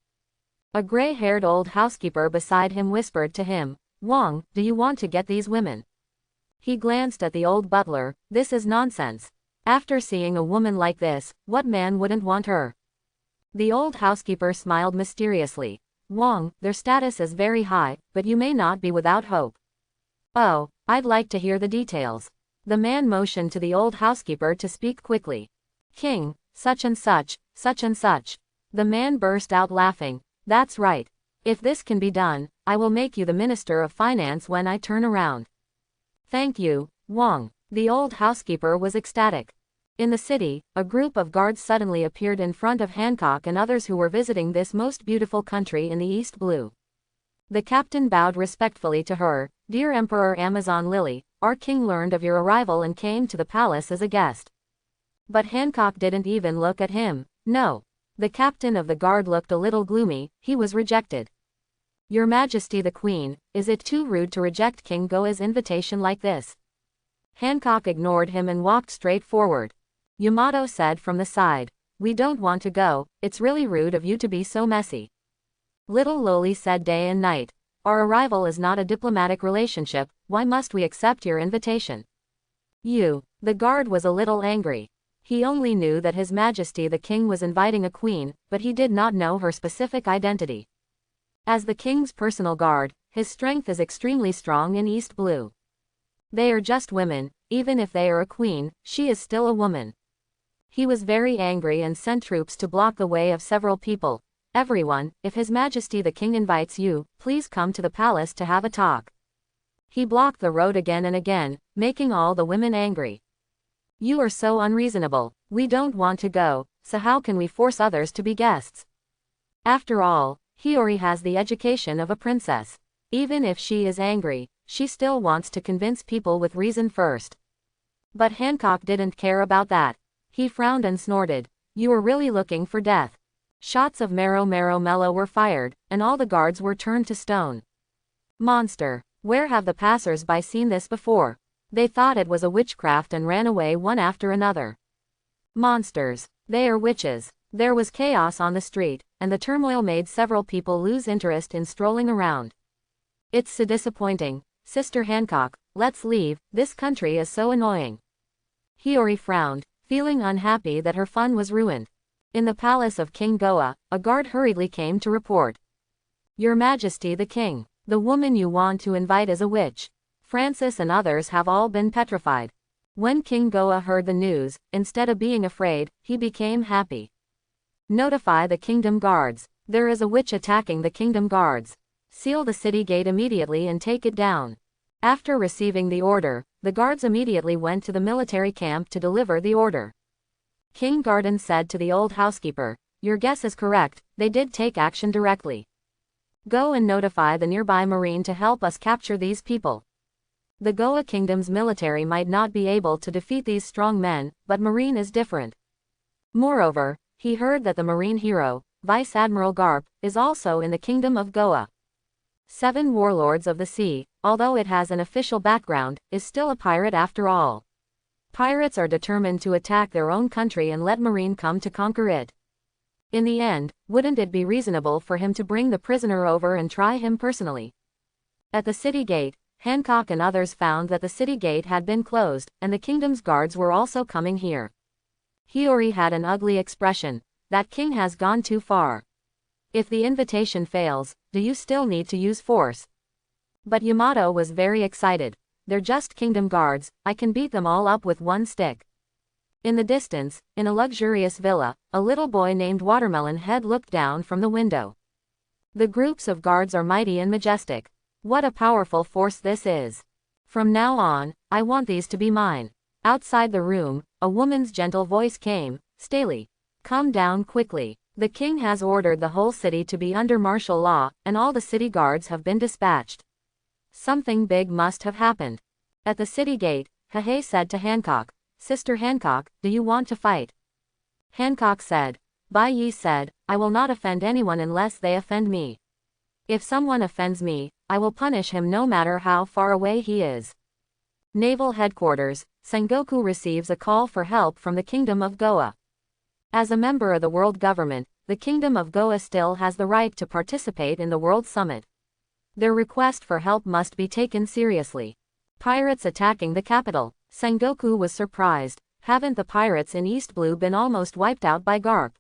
A gray-haired old housekeeper beside him whispered to him, Wang, do you want to get these women? He glanced at the old butler. This is nonsense. After seeing a woman like this, what man wouldn't want her? The old housekeeper smiled mysteriously. Wang, their status is very high, but you may not be without hope. Oh, I'd like to hear the details. The man motioned to the old housekeeper to speak quickly. King, such and such, such and such. The man burst out laughing. That's right. If this can be done, I will make you the Minister of Finance when I turn around. Thank you, Wang. The old housekeeper was ecstatic. In the city, a group of guards suddenly appeared in front of Hancock and others who were visiting this most beautiful country in the East Blue. The captain bowed respectfully to her. Dear Emperor Amazon Lily, our king learned of your arrival and came to the palace as a guest. But Hancock didn't even look at him. No. The captain of the guard looked a little gloomy. He was rejected. Your Majesty the Queen, is it too rude to reject King Goa's invitation like this? Hancock ignored him and walked straight forward. Yamato said from the side. We don't want to go, it's really rude of you to be so messy. Little Loli said day and night. Our arrival is not a diplomatic relationship, why must we accept your invitation? The guard was a little angry. He only knew that His Majesty the King was inviting a queen, but he did not know her specific identity. As the king's personal guard, his strength is extremely strong in East Blue. They are just women, even if they are a queen, she is still a woman. He was very angry and sent troops to block the way of several people. Everyone, if His Majesty the King invites you, please come to the palace to have a talk. He blocked the road again and again, making all the women angry. You are so unreasonable. We don't want to go, so how can we force others to be guests? After all, Hiyori has the education of a princess. Even if she is angry, she still wants to convince people with reason first. But Hancock didn't care about that. He frowned and snorted. You are really looking for death. Shots of Marrow Mellow were fired, and all the guards were turned to stone. Monster. Where have the passers-by seen this before? They thought it was a witchcraft and ran away one after another. Monsters. They are witches. There was chaos on the street, and the turmoil made several people lose interest in strolling around. It's so disappointing. Sister Hancock, let's leave, this country is so annoying. Hiyori frowned, feeling unhappy that her fun was ruined. In the palace of King Goa, a guard hurriedly came to report. Your Majesty the King, the woman you want to invite is a witch. Francis and others have all been petrified. When King Goa heard the news, instead of being afraid, he became happy. Notify the kingdom guards. There is a witch attacking the kingdom guards. Seal the city gate immediately and take it down. After receiving the order, the guards immediately went to the military camp to deliver the order. King Garden said to the old housekeeper, your guess is correct, they did take action directly. Go and notify the nearby marine to help us capture these people. The Goa kingdom's military might not be able to defeat these strong men, but marine is different. Moreover, he heard that the marine hero, Vice Admiral Garp, is also in the kingdom of Goa. 7 warlords of the sea, although it has an official background, is still a pirate after all. Pirates are determined to attack their own country and let marine come to conquer it. In the end, wouldn't it be reasonable for him to bring the prisoner over and try him personally? At the city gate, Hancock and others found that the city gate had been closed, and the kingdom's guards were also coming here. Hiyori had an ugly expression. That king has gone too far. If the invitation fails, do you still need to use force? But Yamato was very excited. They're just kingdom guards, I can beat them all up with one stick. In the distance, in a luxurious villa, a little boy named Watermelon Head looked down from the window. The groups of guards are mighty and majestic. What a powerful force this is. From now on, I want these to be mine. Outside the room, a woman's gentle voice came, Staley. Come down quickly. The king has ordered the whole city to be under martial law, and all the city guards have been dispatched. Something big must have happened. At the city gate, Hehe said to Hancock, Sister Hancock, do you want to fight? Hancock said. Bai Yi said, I will not offend anyone unless they offend me. If someone offends me, I will punish him no matter how far away he is. Naval Headquarters, Sengoku receives a call for help from the Kingdom of Goa. As a member of the world government, the Kingdom of Goa still has the right to participate in the World Summit. Their request for help must be taken seriously. Pirates attacking the capital. Sengoku was surprised. Haven't the pirates in East Blue been almost wiped out by Garp?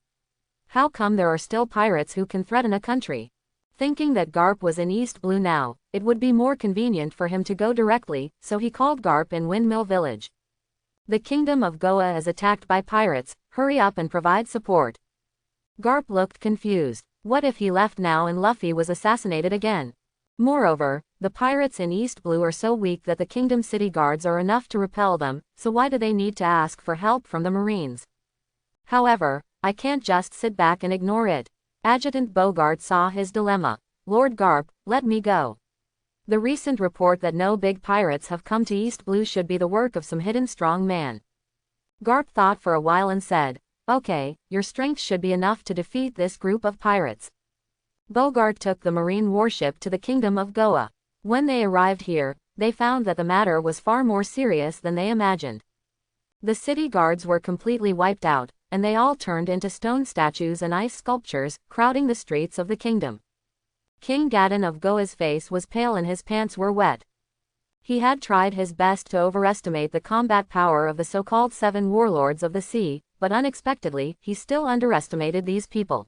How come there are still pirates who can threaten a country? Thinking that Garp was in East Blue now, it would be more convenient for him to go directly, so he called Garp in Windmill Village. The Kingdom of Goa is attacked by pirates, hurry up and provide support. Garp looked confused. What if he left now and Luffy was assassinated again? Moreover, the pirates in East Blue are so weak that the Kingdom City Guards are enough to repel them, so why do they need to ask for help from the Marines? However, I can't just sit back and ignore it. Adjutant Bogart saw his dilemma. Lord Garp, let me go. The recent report that no big pirates have come to East Blue should be the work of some hidden strong man. Garp thought for a while and said, okay, your strength should be enough to defeat this group of pirates. Bogart took the marine warship to the Kingdom of Goa. When they arrived here, they found that the matter was far more serious than they imagined. The city guards were completely wiped out, and they all turned into stone statues and ice sculptures, crowding the streets of the kingdom. King Gadon of Goa's face was pale and his pants were wet. He had tried his best to overestimate the combat power of the so-called 7 warlords of the sea, but unexpectedly, he still underestimated these people.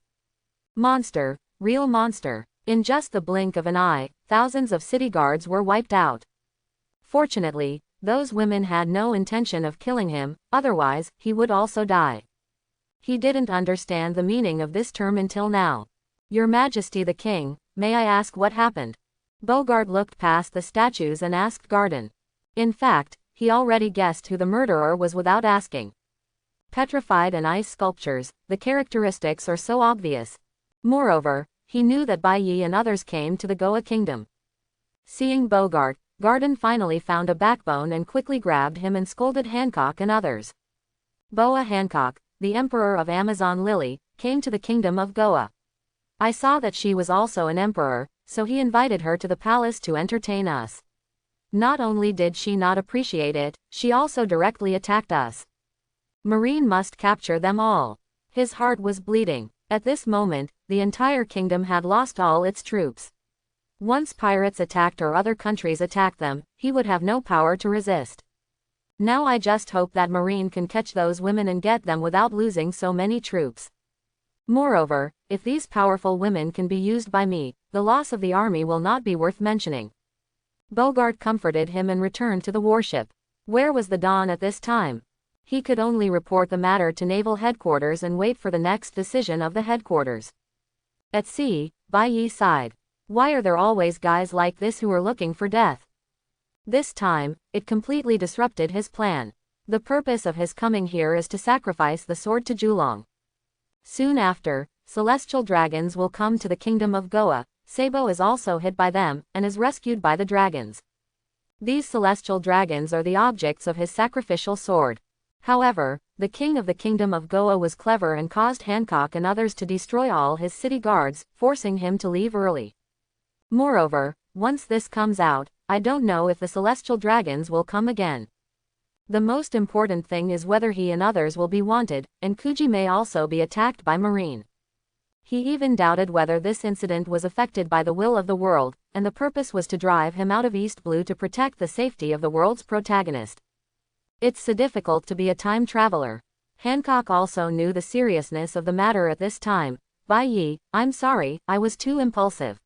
Monster, real monster. In just the blink of an eye, thousands of city guards were wiped out. Fortunately, those women had no intention of killing him, otherwise, he would also die. He didn't understand the meaning of this term until now. Your Majesty the King, may I ask what happened? Bogart looked past the statues and asked Garden. In fact, he already guessed who the murderer was without asking. Petrified and ice sculptures, the characteristics are so obvious. Moreover, he knew that Bai Yi and others came to the Goa Kingdom. Seeing Bogart, Garden finally found a backbone and quickly grabbed him and scolded Hancock and others. Boa Hancock, the Emperor of Amazon Lily, came to the Kingdom of Goa. I saw that she was also an emperor, so he invited her to the palace to entertain us. Not only did she not appreciate it, she also directly attacked us. Marine must capture them all. His heart was bleeding. At this moment, the entire kingdom had lost all its troops. Once pirates attacked or other countries attacked them, he would have no power to resist. Now I just hope that Marine can catch those women and get them without losing so many troops. Moreover, if these powerful women can be used by me, the loss of the army will not be worth mentioning. Bogart comforted him and returned to the warship. Where was the Don at this time? He could only report the matter to naval headquarters and wait for the next decision of the headquarters. At sea, Bai Yi sighed. Why are there always guys like this who are looking for death? This time, it completely disrupted his plan. The purpose of his coming here is to sacrifice the sword to Julong. Soon after, celestial dragons will come to the Kingdom of Goa. Sabo is also hit by them, and is rescued by the dragons. These celestial dragons are the objects of his sacrificial sword. However, the king of the Kingdom of Goa was clever and caused Hancock and others to destroy all his city guards, forcing him to leave early. Moreover, once this comes out, I don't know if the celestial dragons will come again. The most important thing is whether he and others will be wanted, and Kuji may also be attacked by Marine. He even doubted whether this incident was affected by the will of the world, and the purpose was to drive him out of East Blue to protect the safety of the world's protagonist. It's so difficult to be a time traveler. Hancock also knew the seriousness of the matter at this time. Bai Yi, I'm sorry, I was too impulsive.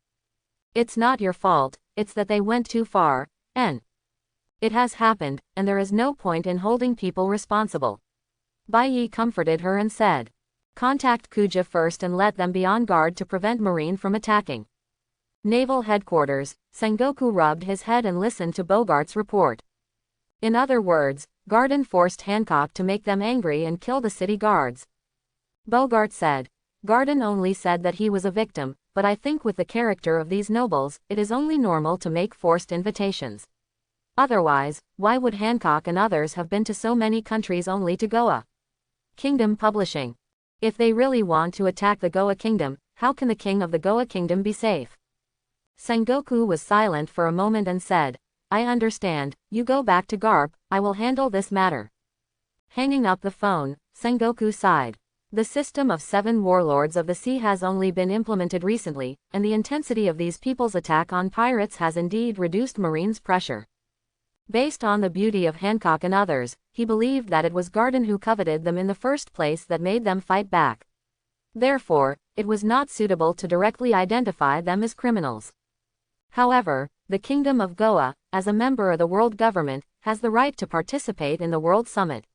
It's not your fault, it's that they went too far, and it has happened, and there is no point in holding people responsible. Bai Yi comforted her and said, contact Kuja first and let them be on guard to prevent Marine from attacking. Naval headquarters, Sengoku rubbed his head and listened to Bogart's report. In other words, Garden forced Hancock to make them angry and kill the city guards. Bogart said, Garden only said that he was a victim, but I think with the character of these nobles, it is only normal to make forced invitations. Otherwise, why would Hancock and others have been to so many countries only to Goa? Kingdom Publishing. If they really want to attack the Goa Kingdom, how can the king of the Goa Kingdom be safe? Sengoku was silent for a moment and said, I understand, you go back to Garp, I will handle this matter. Hanging up the phone, Sengoku sighed. The system of 7 warlords of the sea has only been implemented recently, and the intensity of these people's attack on pirates has indeed reduced Marine's pressure. Based on the beauty of Hancock and others, he believed that it was Garden who coveted them in the first place that made them fight back. Therefore, it was not suitable to directly identify them as criminals. However, the Kingdom of Goa, as a member of the world government, has the right to participate in the World Summit.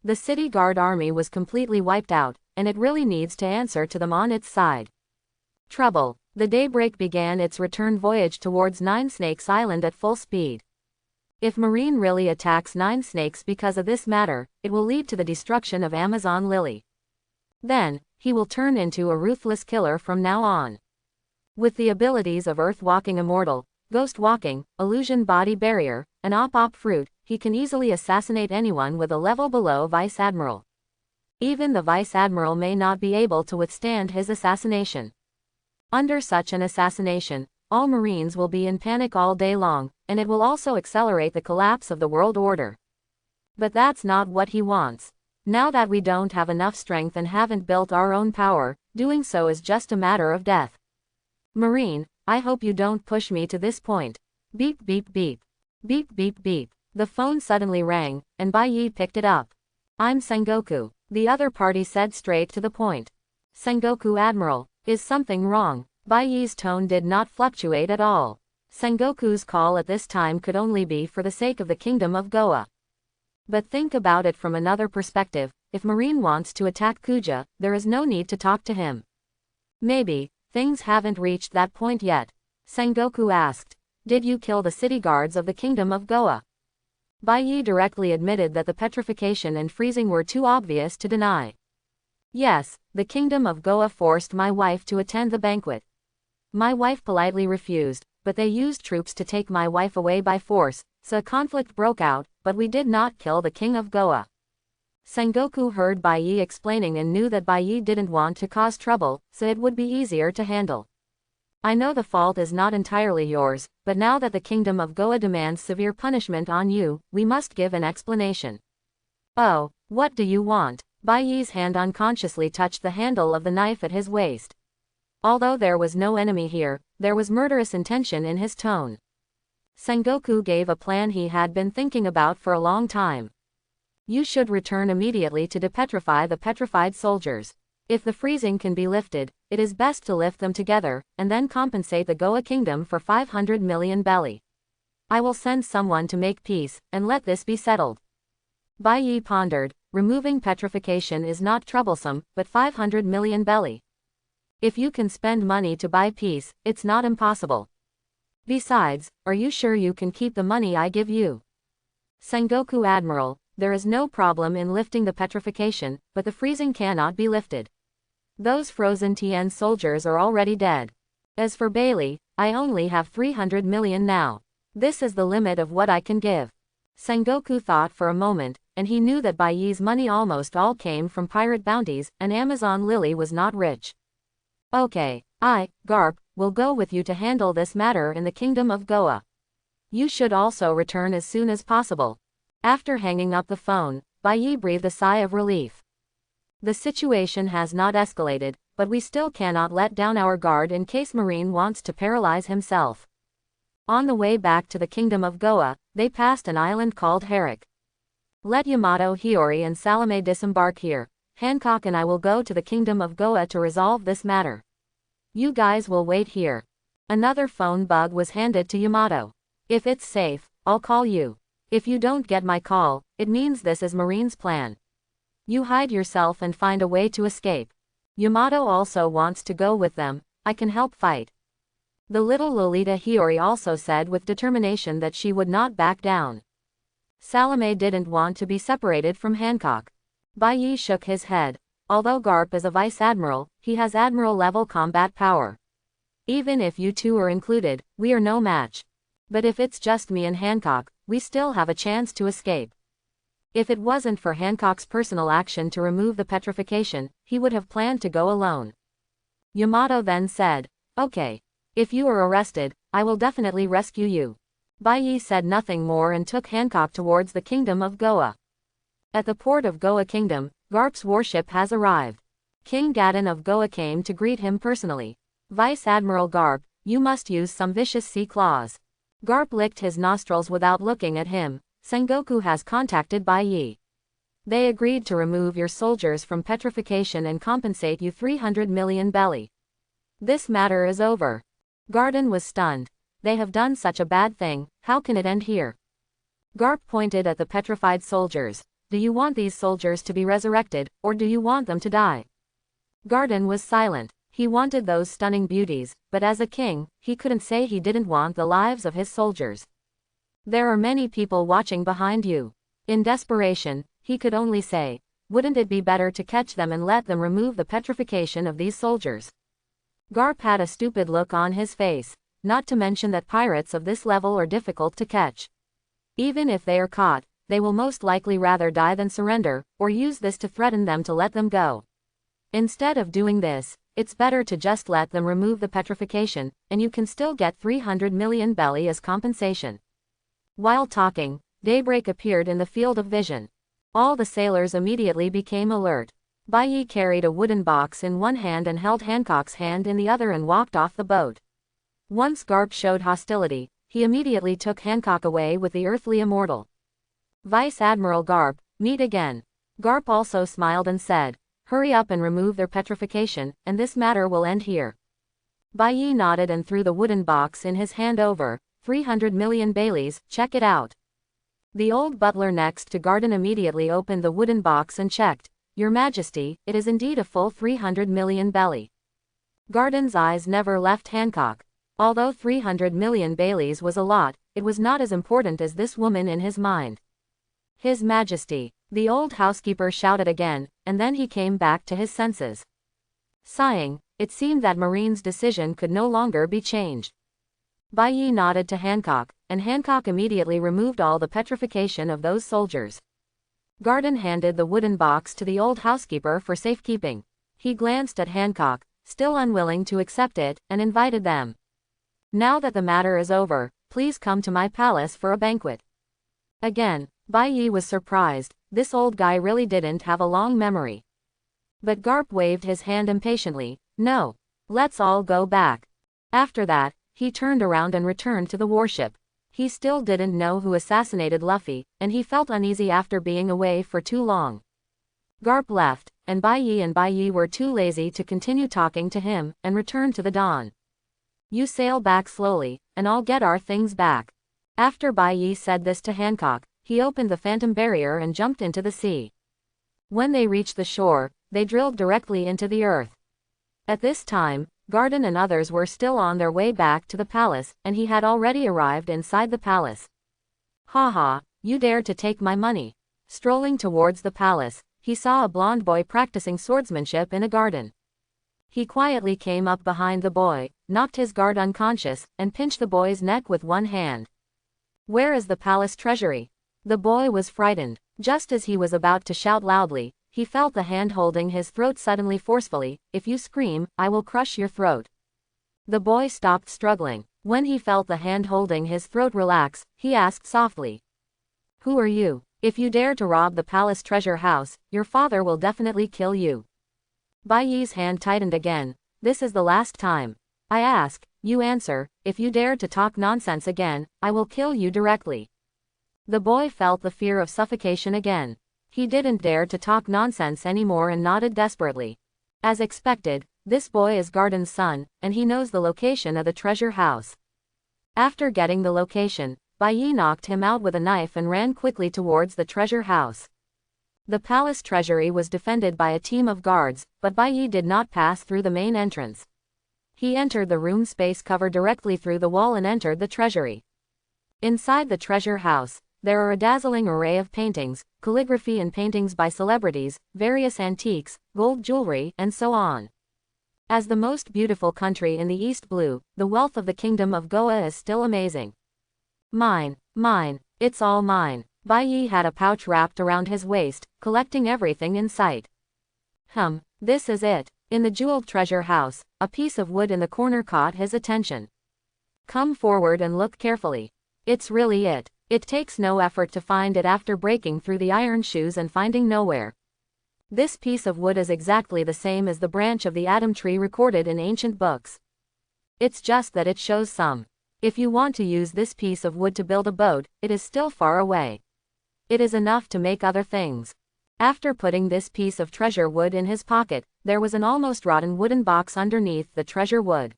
The City Guard army was completely wiped out, and it really needs to answer to them on its side. Trouble. The Daybreak began its return voyage towards Nine Snakes Island at full speed. If Marine really attacks Nine Snakes because of this matter, it will lead to the destruction of Amazon Lily. Then, he will turn into a ruthless killer from now on. With the abilities of Earth-walking Immortal, Ghost-walking, Illusion Body Barrier, and Op-Op Fruit, he can easily assassinate anyone with a level below Vice Admiral. Even the Vice Admiral may not be able to withstand his assassination. Under such an assassination, all Marines will be in panic all day long, and it will also accelerate the collapse of the world order. But that's not what he wants. Now that we don't have enough strength and haven't built our own power, doing so is just a matter of death. Marine, I hope you don't push me to this point. Beep beep beep. Beep beep beep. The phone suddenly rang, and Bai Yi picked it up. I'm Sengoku, the other party said straight to the point. Sengoku Admiral, is something wrong? Bai Yi's tone did not fluctuate at all. Sengoku's call at this time could only be for the sake of the Kingdom of Goa. But think about it from another perspective, if Marine wants to attack Kuja, there is no need to talk to him. Maybe, things haven't reached that point yet. Sengoku asked. Did you kill the city guards of the Kingdom of Goa? Bai Yi directly admitted that the petrification and freezing were too obvious to deny. Yes, the Kingdom of Goa forced my wife to attend the banquet. My wife politely refused, but they used troops to take my wife away by force, so a conflict broke out, but we did not kill the King of Goa. Sengoku heard Bai Yi explaining and knew that Bai Yi didn't want to cause trouble, so it would be easier to handle. I know the fault is not entirely yours, but now that the Kingdom of Goa demands severe punishment on you, we must give an explanation. Oh, what do you want? Bai Yi's hand unconsciously touched the handle of the knife at his waist. Although there was no enemy here, there was murderous intention in his tone. Sengoku gave a plan he had been thinking about for a long time. You should return immediately to depetrify the petrified soldiers. If the freezing can be lifted, it is best to lift them together, and then compensate the Goa Kingdom for 500 million belly. I will send someone to make peace, and let this be settled. Bai Yi pondered, removing petrification is not troublesome, but 500 million belly. If you can spend money to buy peace, it's not impossible. Besides, are you sure you can keep the money I give you? Sengoku Admiral, there is no problem in lifting the petrification, but the freezing cannot be lifted. Those frozen Tien soldiers are already dead. As for Bailey, I only have 300 million now. This is the limit of what I can give. Sengoku thought for a moment, and he knew that Bai Yi's money almost all came from pirate bounties, and Amazon Lily was not rich. Okay, Garp, will go with you to handle this matter in the Kingdom of Goa. You should also return as soon as possible. After hanging up the phone, Bai Yi breathed a sigh of relief. The situation has not escalated, but we still cannot let down our guard in case Marine wants to paralyze himself. On the way back to the Kingdom of Goa, they passed an island called Herrick. Let Yamato, Hiyori and Salome disembark here. Hancock and I will go to the Kingdom of Goa to resolve this matter. You guys will wait here. Another phone bug was handed to Yamato. If it's safe, I'll call you. If you don't get my call, it means this is Marine's plan. You hide yourself and find a way to escape. Yamato also wants to go with them. I can help fight. The little Lolita Hiyori also said with determination that she would not back down. Salome didn't want to be separated from Hancock. Bai Yi shook his head. Although Garp is a vice admiral, he has admiral-level combat power. Even if you two are included, we are no match. But if it's just me and Hancock, we still have a chance to escape. If it wasn't for Hancock's personal action to remove the petrification, he would have planned to go alone. Yamato then said, Okay. If you are arrested, I will definitely rescue you. Bai Yi said nothing more and took Hancock towards the Kingdom of Goa. At the port of Goa Kingdom, Garp's warship has arrived. King Gadon of Goa came to greet him personally. Vice Admiral Garp, you must use some vicious sea claws. Garp licked his nostrils without looking at him. Sengoku has contacted Bai Yi. They agreed to remove your soldiers from petrification and compensate you 300 million belly. This matter is over. Garden was stunned. They have done such a bad thing, how can it end here? Garp pointed at the petrified soldiers. Do you want these soldiers to be resurrected, or do you want them to die? Garden was silent. He wanted those stunning beauties, but as a king, he couldn't say he didn't want the lives of his soldiers. There are many people watching behind you. In desperation, he could only say, wouldn't it be better to catch them and let them remove the petrification of these soldiers? Garp had a stupid look on his face, not to mention that pirates of this level are difficult to catch. Even if they are caught, they will most likely rather die than surrender, or use this to threaten them to let them go. Instead of doing this, it's better to just let them remove the petrification, and you can still get 300 million belly as compensation. While talking, daybreak appeared in the field of vision. All the sailors immediately became alert. Bai Yi carried a wooden box in one hand and held Hancock's hand in the other and walked off the boat. Once Garp showed hostility, he immediately took Hancock away with the earthly immortal. Vice Admiral Garp, meet again. Garp also smiled and said, hurry up and remove their petrification, and this matter will end here. Bai Yi nodded and threw the wooden box in his hand over, 300 million Baileys, check it out. The old butler next to Garden immediately opened the wooden box and checked, Your Majesty, it is indeed a full 300 million belly. Garden's eyes never left Hancock. Although 300 million Baileys was a lot, it was not as important as this woman in his mind. His Majesty, the old housekeeper shouted again, and then he came back to his senses. Sighing, it seemed that Marine's decision could no longer be changed. Bai Yi nodded to Hancock, and Hancock immediately removed all the petrification of those soldiers. Garden handed the wooden box to the old housekeeper for safekeeping. He glanced at Hancock, still unwilling to accept it, and invited them. Now that the matter is over, please come to my palace for a banquet. Again, Bai Yi was surprised, this old guy really didn't have a long memory. But Garp waved his hand impatiently, no. Let's all go back. After that, he turned around and returned to the warship. He still didn't know who assassinated Luffy, and he felt uneasy after being away for too long. Garp left, and Bai Yi were too lazy to continue talking to him, and returned to the Dawn. You sail back slowly, and I'll get our things back. After Bai Yi said this to Hancock, he opened the phantom barrier and jumped into the sea. When they reached the shore, they drilled directly into the earth. At this time, Garden and others were still on their way back to the palace, and he had already arrived inside the palace. Haha, you dared to take my money. Strolling towards the palace, he saw a blonde boy practicing swordsmanship in a garden. He quietly came up behind the boy, knocked his guard unconscious, and pinched the boy's neck with one hand. Where is the palace treasury? The boy was frightened. Just as he was about to shout loudly, he felt the hand holding his throat suddenly forcefully, if you scream, I will crush your throat. The boy stopped struggling. When he felt the hand holding his throat relax, he asked softly. Who are you? If you dare to rob the palace treasure house, your father will definitely kill you. Bai Yi's hand tightened again. This is the last time. I ask, you answer, if you dare to talk nonsense again, I will kill you directly. The boy felt the fear of suffocation again. He didn't dare to talk nonsense anymore and nodded desperately. As expected, this boy is Garden's son, and he knows the location of the treasure house. After getting the location, Bai Yi knocked him out with a knife and ran quickly towards the treasure house. The palace treasury was defended by a team of guards, but Bai Yi did not pass through the main entrance. He entered the room space cover directly through the wall and entered the treasury. Inside the treasure house, there are a dazzling array of paintings, calligraphy and paintings by celebrities, various antiques, gold jewelry, and so on. As the most beautiful country in the East Blue, the wealth of the kingdom of Goa is still amazing. Mine, it's all mine. Bai Yi had a pouch wrapped around his waist, collecting everything in sight. This is it. In the jeweled treasure house, a piece of wood in the corner caught his attention. Come forward and look carefully. It's really it. It takes no effort to find it after breaking through the iron shoes and finding nowhere. This piece of wood is exactly the same as the branch of the Adam tree recorded in ancient books. It's just that it shows some. If you want to use this piece of wood to build a boat, it is still far away. It is enough to make other things. After putting this piece of treasure wood in his pocket, there was an almost rotten wooden box underneath the treasure wood.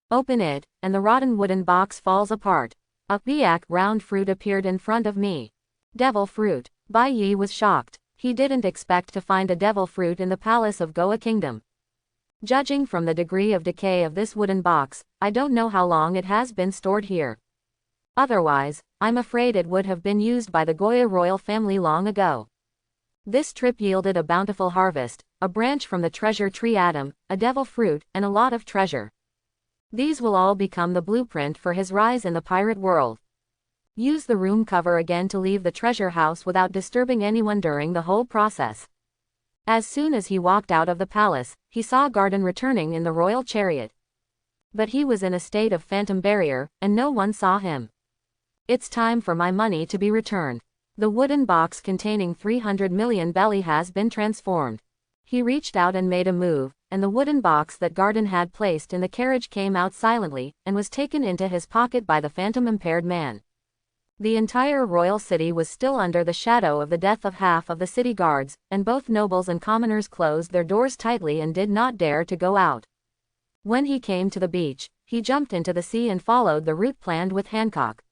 Open it, and the rotten wooden box falls apart. A biak round fruit appeared in front of me. Devil fruit. Bai Yi was shocked. He didn't expect to find a devil fruit in the palace of Goa Kingdom. Judging from the degree of decay of this wooden box, I don't know how long it has been stored here. Otherwise, I'm afraid it would have been used by the Goya royal family long ago. This trip yielded a bountiful harvest, a branch from the treasure tree Adam, a devil fruit, and a lot of treasure. These will all become the blueprint for his rise in the pirate world. Use the room cover again to leave the treasure house without disturbing anyone during the whole process. As soon as he walked out of the palace, he saw Garden returning in the royal chariot. But he was in a state of phantom barrier, and no one saw him. It's time for my money to be returned. The wooden box containing 300 million belly has been transformed. He reached out and made a move, and the wooden box that Garden had placed in the carriage came out silently, and was taken into his pocket by the phantom-impaired man. The entire royal city was still under the shadow of the death of half of the city guards, and both nobles and commoners closed their doors tightly and did not dare to go out. When he came to the beach, he jumped into the sea and followed the route planned with Hancock.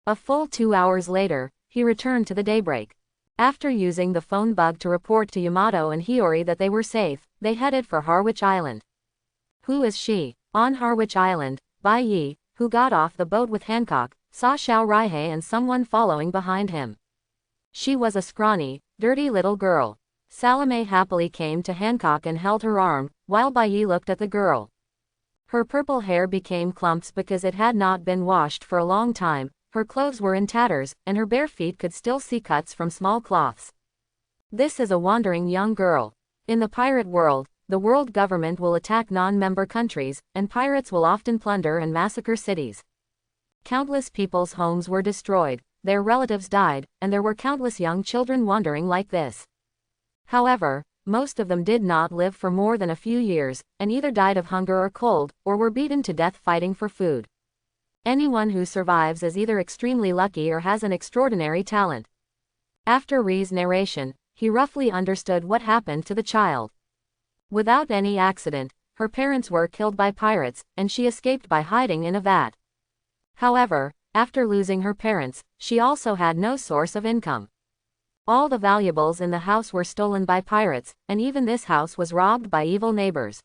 A full 2 hours later, he returned to the daybreak. After using the phone bug to report to Yamato and Hiyori that they were safe, they headed for Harwich Island. Who is she? On Harwich Island, Bai Yi, who got off the boat with Hancock, saw Xiao Raihei and someone following behind him. She was a scrawny, dirty little girl. Salome happily came to Hancock and held her arm, while Bai Yi looked at the girl. Her purple hair became clumps because it had not been washed for a long time, her clothes were in tatters, and her bare feet could still see cuts from small cloths. This is a wandering young girl. In the pirate world, the world government will attack non-member countries, and pirates will often plunder and massacre cities. Countless people's homes were destroyed, their relatives died, and there were countless young children wandering like this. However, most of them did not live for more than a few years, and either died of hunger or cold, or were beaten to death fighting for food. Anyone who survives is either extremely lucky or has an extraordinary talent. After Ri's narration, he roughly understood what happened to the child. Without any accident, her parents were killed by pirates, and she escaped by hiding in a vat. However, after losing her parents, she also had no source of income. All the valuables in the house were stolen by pirates, and even this house was robbed by evil neighbors.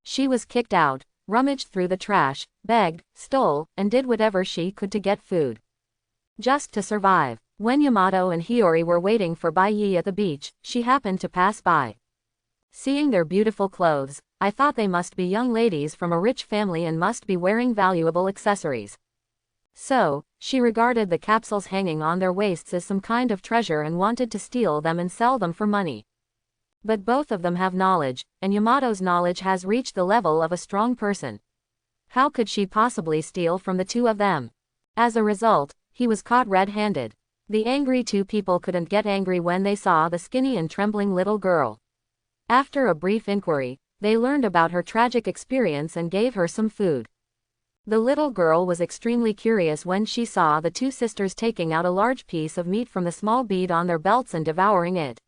She was kicked out, rummaged through the trash, begged, stole, and did whatever she could to get food. Just to survive. When Yamato and Hiyori were waiting for Bai Yi at the beach, she happened to pass by. Seeing their beautiful clothes, I thought they must be young ladies from a rich family and must be wearing valuable accessories. So, she regarded the capsules hanging on their waists as some kind of treasure and wanted to steal them and sell them for money. But both of them have knowledge, and Yamato's knowledge has reached the level of a strong person. How could she possibly steal from the two of them? As a result, he was caught red-handed. The angry two people couldn't get angry when they saw the skinny and trembling little girl. After a brief inquiry, they learned about her tragic experience and gave her some food. The little girl was extremely curious when she saw the two sisters taking out a large piece of meat from the small bead on their belts and devouring it.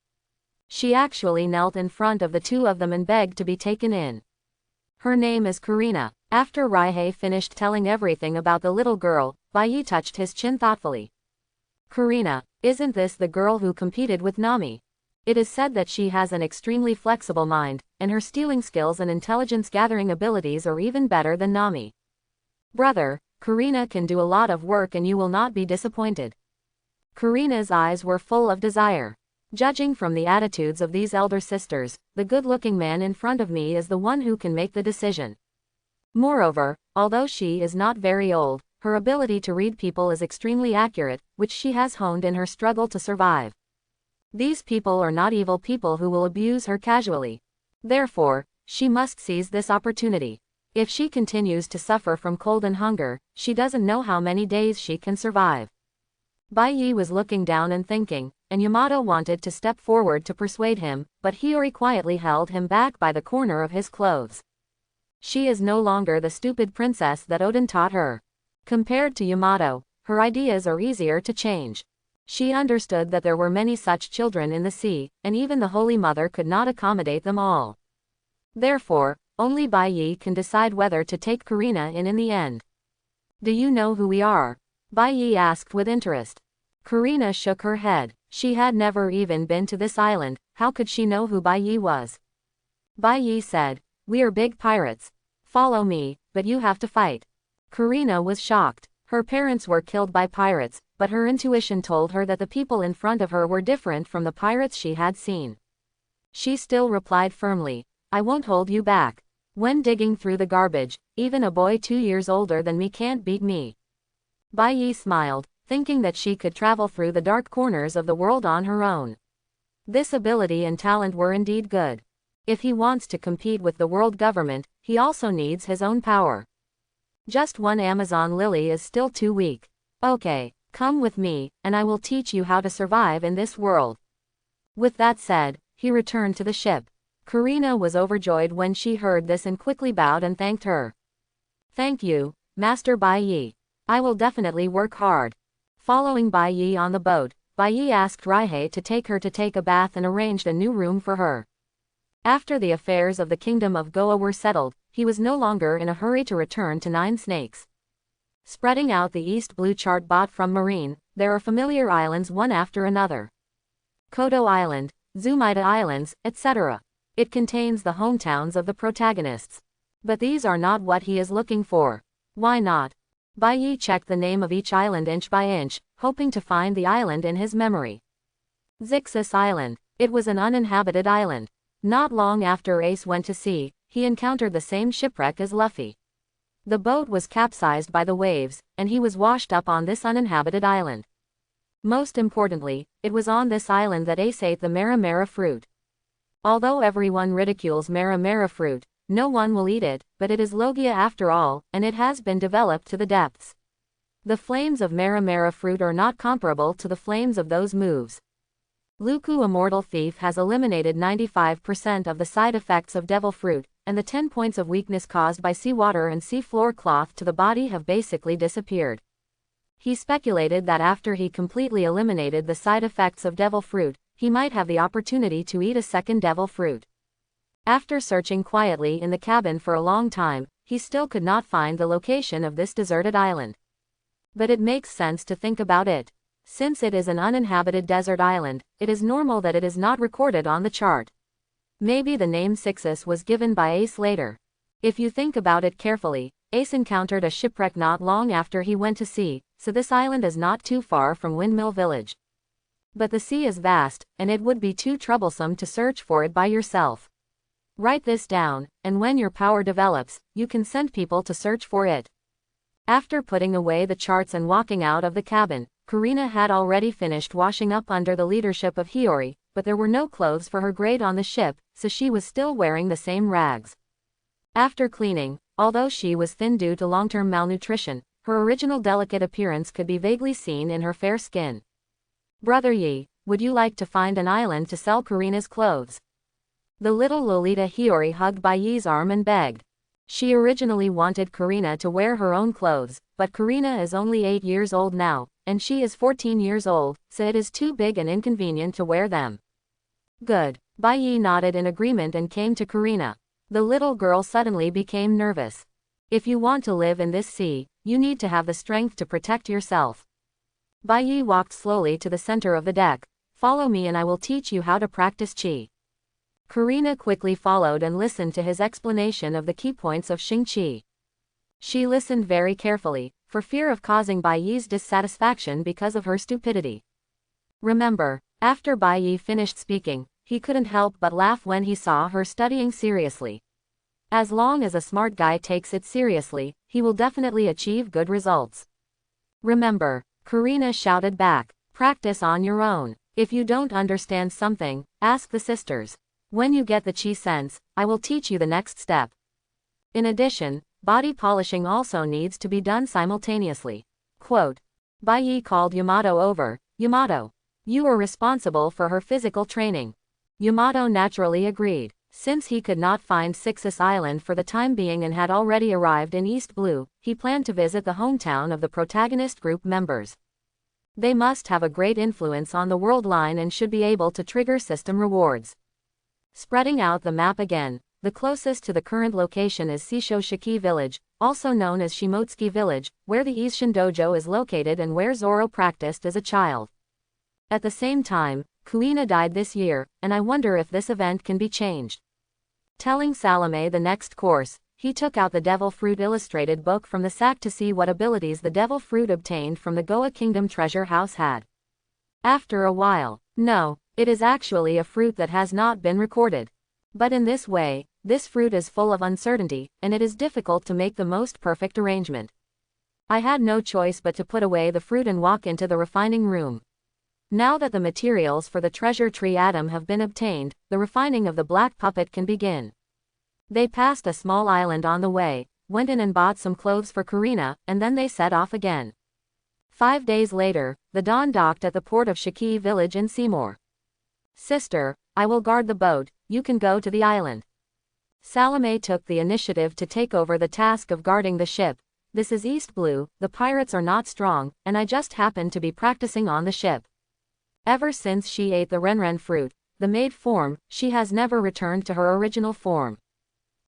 She actually knelt in front of the two of them and begged to be taken in. Her name is Karina. After Raihei finished telling everything about the little girl, Bai Yi touched his chin thoughtfully. Karina, isn't this the girl who competed with Nami? It is said that she has an extremely flexible mind, and her stealing skills and intelligence-gathering abilities are even better than Nami. Brother, Karina can do a lot of work and you will not be disappointed. Karina's eyes were full of desire. Judging from the attitudes of these elder sisters, the good-looking man in front of me is the one who can make the decision. Moreover, although she is not very old, her ability to read people is extremely accurate, which she has honed in her struggle to survive. These people are not evil people who will abuse her casually. Therefore, she must seize this opportunity. If she continues to suffer from cold and hunger, she doesn't know how many days she can survive. Bai Yi was looking down and thinking, and Yamato wanted to step forward to persuade him, but Hiyori quietly held him back by the corner of his clothes. She is no longer the stupid princess that Odin taught her. Compared to Yamato, her ideas are easier to change. She understood that there were many such children in the sea, and even the Holy Mother could not accommodate them all. Therefore, only Bai Yi can decide whether to take Karina in the end. Do you know who we are? Bai Yi asked with interest. Karina shook her head. She had never even been to this island, how could she know who Bai Yi was? Bai Yi said, We are big pirates. Follow me, but you have to fight. Karina was shocked. Her parents were killed by pirates, but her intuition told her that the people in front of her were different from the pirates she had seen. She still replied firmly, I won't hold you back. When digging through the garbage, even a boy 2 years older than me can't beat me. Bai Yi smiled, thinking that she could travel through the dark corners of the world on her own. This ability and talent were indeed good. If he wants to compete with the world government, he also needs his own power. Just one Amazon lily is still too weak. Okay, come with me, and I will teach you how to survive in this world. With that said, he returned to the ship. Karina was overjoyed when she heard this and quickly bowed and thanked her. Thank you, Master Bai Yi. I will definitely work hard. Following Bai Yi on the boat, Bai Yi asked Raihei to take her to take a bath and arranged a new room for her. After the affairs of the kingdom of Goa were settled, he was no longer in a hurry to return to Nine Snakes. Spreading out the East Blue chart bought from Marine, there are familiar islands one after another. Kodo Island, Zumaida Islands, etc. It contains the hometowns of the protagonists. But these are not what he is looking for. Why not? Bai Yi checked the name of each island inch by inch, hoping to find the island in his memory. Zixus Island. It was an uninhabited island. Not long after Ace went to sea, he encountered the same shipwreck as Luffy. The boat was capsized by the waves, and he was washed up on this uninhabited island. Most importantly, it was on this island that Ace ate the Mara Mara fruit. Although everyone ridicules Mara Mara fruit, no one will eat it, but it is Logia after all, and it has been developed to the depths. The flames of Mara Mara fruit are not comparable to the flames of those moves. Luku Immortal Thief has eliminated 95% of the side effects of devil fruit, and the 10 points of weakness caused by seawater and seafloor cloth to the body have basically disappeared. He speculated that after he completely eliminated the side effects of devil fruit, he might have the opportunity to eat a second devil fruit. After searching quietly in the cabin for a long time, he still could not find the location of this deserted island. But it makes sense to think about it. Since it is an uninhabited desert island, it is normal that it is not recorded on the chart. Maybe the name Sixus was given by Ace later. If you think about it carefully, Ace encountered a shipwreck not long after he went to sea, so this island is not too far from Windmill Village. But the sea is vast, and it would be too troublesome to search for it by yourself. Write this down, and when your power develops, you can send people to search for it. After putting away the charts and walking out of the cabin, Karina had already finished washing up under the leadership of Hiyori, but there were no clothes for her grade on the ship, so she was still wearing the same rags. After cleaning, although she was thin due to long-term malnutrition, her original delicate appearance could be vaguely seen in her fair skin. Brother Yi, would you like to find an island to sell Karina's clothes? The little Lolita Hiyori hugged Bai Yi's arm and begged. She originally wanted Karina to wear her own clothes, but Karina is only 8 years old now, and she is 14 years old, so it is too big and inconvenient to wear them. Good. Bai Yi nodded in agreement and came to Karina. The little girl suddenly became nervous. If you want to live in this sea, you need to have the strength to protect yourself. Bai Yi walked slowly to the center of the deck. Follow me and I will teach you how to practice Qi. Karina quickly followed and listened to his explanation of the key points of Xing Qi. She listened very carefully, for fear of causing Bai Yi's dissatisfaction because of her stupidity. Remember, after Bai Yi finished speaking, he couldn't help but laugh when he saw her studying seriously. As long as a smart guy takes it seriously, he will definitely achieve good results. Remember, Karina shouted back, practice on your own. If you don't understand something, ask the sisters. When you get the Qi sense, I will teach you the next step. In addition, body polishing also needs to be done simultaneously. Quote. Bai Yi called Yamato over. Yamato, you are responsible for her physical training. Yamato naturally agreed. Since he could not find Sixus Island for the time being and had already arrived in East Blue, he planned to visit the hometown of the protagonist group members. They must have a great influence on the world line and should be able to trigger system rewards. Spreading out the map again, the closest to the current location is Shishoshiki Village, also known as Shimotsuki Village, where the Isshin Dojo is located and where Zoro practiced as a child. At the same time, Kuina died this year, and I wonder if this event can be changed. Telling Salome the next course, he took out the Devil Fruit illustrated book from the sack to see what abilities the Devil Fruit obtained from the Goa Kingdom treasure house had. After a while, no, it is actually a fruit that has not been recorded. But in this way, this fruit is full of uncertainty, and it is difficult to make the most perfect arrangement. I had no choice but to put away the fruit and walk into the refining room. Now that the materials for the treasure tree atom have been obtained, the refining of the black puppet can begin. They passed a small island on the way, went in and bought some clothes for Karina, and then they set off again. 5 days later, the Dawn docked at the port of Shaki village in Seymour. Sister, I will guard the boat, you can go to the island. Salome took the initiative to take over the task of guarding the ship. This is East Blue, the pirates are not strong, and I just happened to be practicing on the ship. Ever since she ate the renren fruit, the maid form, she has never returned to her original form.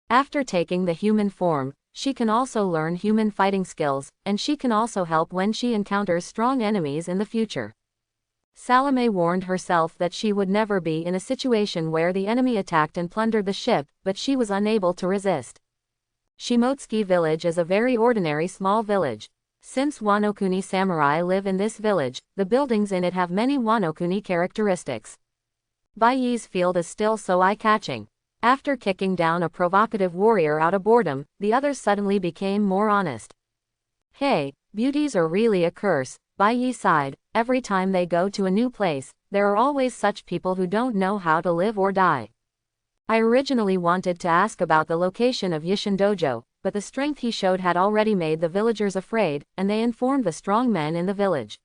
After taking the human form, she can also learn human fighting skills, and she can also help when she encounters strong enemies in the future. Salome warned herself that she would never be in a situation where the enemy attacked and plundered the ship, but she was unable to resist. Shimotsuki village is a very ordinary small village. Since Wano-kuni samurai live in this village, the buildings in it have many Wano-kuni characteristics. Baiyi's field is still so eye-catching. After kicking down a provocative warrior out of boredom, the others suddenly became more honest. Hey, beauties are really a curse, Baiyi sighed. Every time they go to a new place, there are always such people who don't know how to live or die. I originally wanted to ask about the location of Yishin Dojo, but the strength he showed had already made the villagers afraid, and they informed the strong men in the village.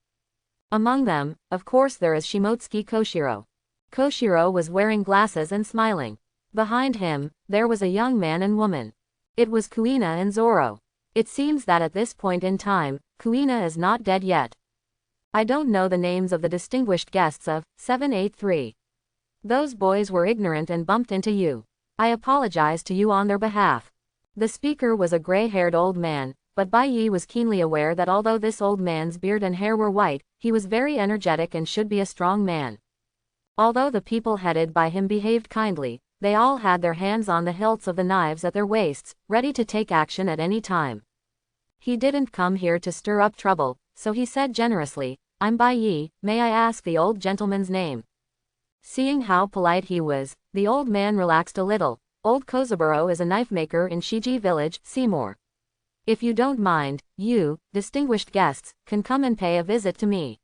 Among them, of course, there is Shimotsuki Koshiro. Koshiro was wearing glasses and smiling. Behind him, there was a young man and woman. It was Kuina and Zoro. It seems that at this point in time, Kuina is not dead yet. I don't know the names of the distinguished guests of 783. Those boys were ignorant and bumped into you. I apologize to you on their behalf. The speaker was a gray-haired old man, but Baiyi was keenly aware that although this old man's beard and hair were white, he was very energetic and should be a strong man. Although the people headed by him behaved kindly, they all had their hands on the hilts of the knives at their waists, ready to take action at any time. He didn't come here to stir up trouble, so he said generously, I'm Baiyi, may I ask the old gentleman's name? Seeing how polite he was, the old man relaxed a little. Old Kozaburo is a knife maker in Shiji village, Seymour. If you don't mind, you, distinguished guests, can come and pay a visit to me.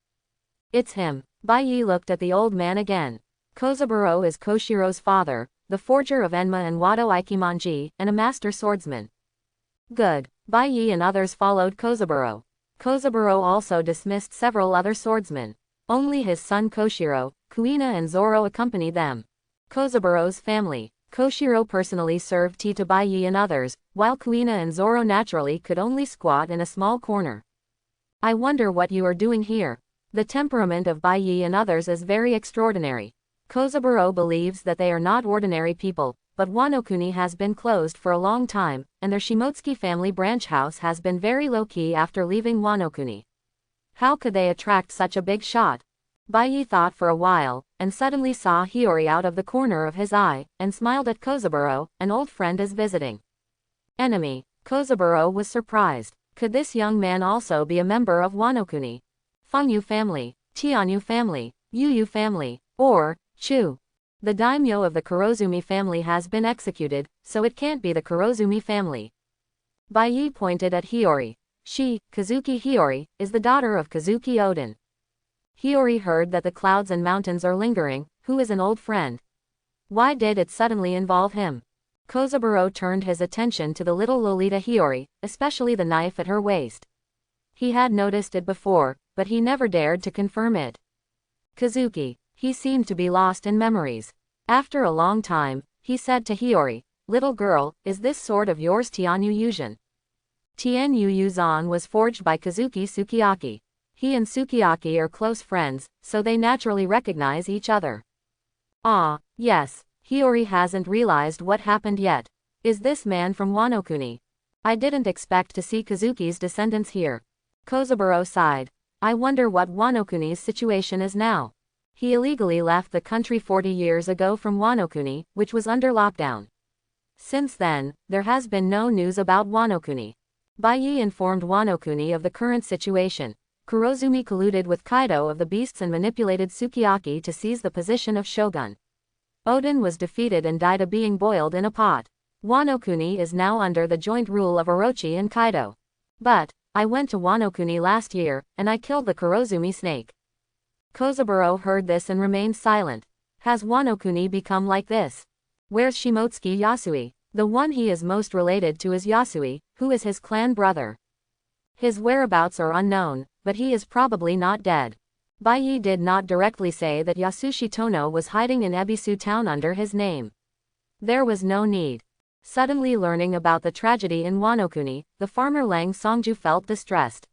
It's him. Baiyi looked at the old man again. Kozaburo is Koshiro's father, the forger of Enma and Wado Ikimonji, and a master swordsman. Good. Baiyi and others followed Kozaburo. Kozaburo also dismissed several other swordsmen. Only his son Koshiro, Kuina and Zoro accompanied them. Kozaburo's family. Koshiro personally served tea to Baiyi and others, while Kuina and Zoro naturally could only squat in a small corner. I wonder what you are doing here. The temperament of Baiyi and others is very extraordinary. Kozaburo believes that they are not ordinary people, but Wano-kuni has been closed for a long time, and their Shimotsuki family branch house has been very low-key after leaving Wano-kuni. How could they attract such a big shot? Baiyi thought for a while, and suddenly saw Hiyori out of the corner of his eye, and smiled at Kozaburo. An old friend is visiting. Enemy. Kozaburo was surprised. Could this young man also be a member of Wano-kuni? Fengyu family, Tianyu family, Yuyu family, or Chu. The daimyo of the Kurozumi family has been executed, so it can't be the Kurozumi family. Baiyi pointed at Hiyori. She, Kazuki Hiyori, is the daughter of Kazuki Oden. Hiyori heard that the clouds and mountains are lingering, who is an old friend. Why did it suddenly involve him? Kozaburo turned his attention to the little Lolita Hiyori, especially the knife at her waist. He had noticed it before, but he never dared to confirm it. Kazuki. He seemed to be lost in memories. After a long time, he said to Hiyori, little girl, is this sword of yours Tianyu Yuzan? Tianyu Yuzan was forged by Kazuki Sukiyaki. He and Sukiyaki are close friends, so they naturally recognize each other. Ah, yes. Hiyori hasn't realized what happened yet. Is this man from Wano-kuni? I didn't expect to see Kazuki's descendants here. Kozaburo sighed. I wonder what Wano-kuni's situation is now. He illegally left the country 40 years ago from Wano-kuni, which was under lockdown. Since then, there has been no news about Wano-kuni. Baiyi informed Wano-kuni of the current situation. Kurozumi colluded with Kaido of the Beasts and manipulated Sukiyaki to seize the position of shogun. Oden was defeated and died of being boiled in a pot. Wano-kuni is now under the joint rule of Orochi and Kaido. But, I went to Wano-kuni last year, and I killed the Kurozumi snake. Kozaburo heard this and remained silent. Has Wano-kuni become like this? Where's Shimotsuki Yasui? The one he is most related to is Yasui, who is his clan brother. His whereabouts are unknown, but he is probably not dead. Baiyi did not directly say that Yasushi Tono was hiding in Ebisu town under his name. There was no need. Suddenly learning about the tragedy in Wano-kuni, the farmer Lang Songju felt distressed.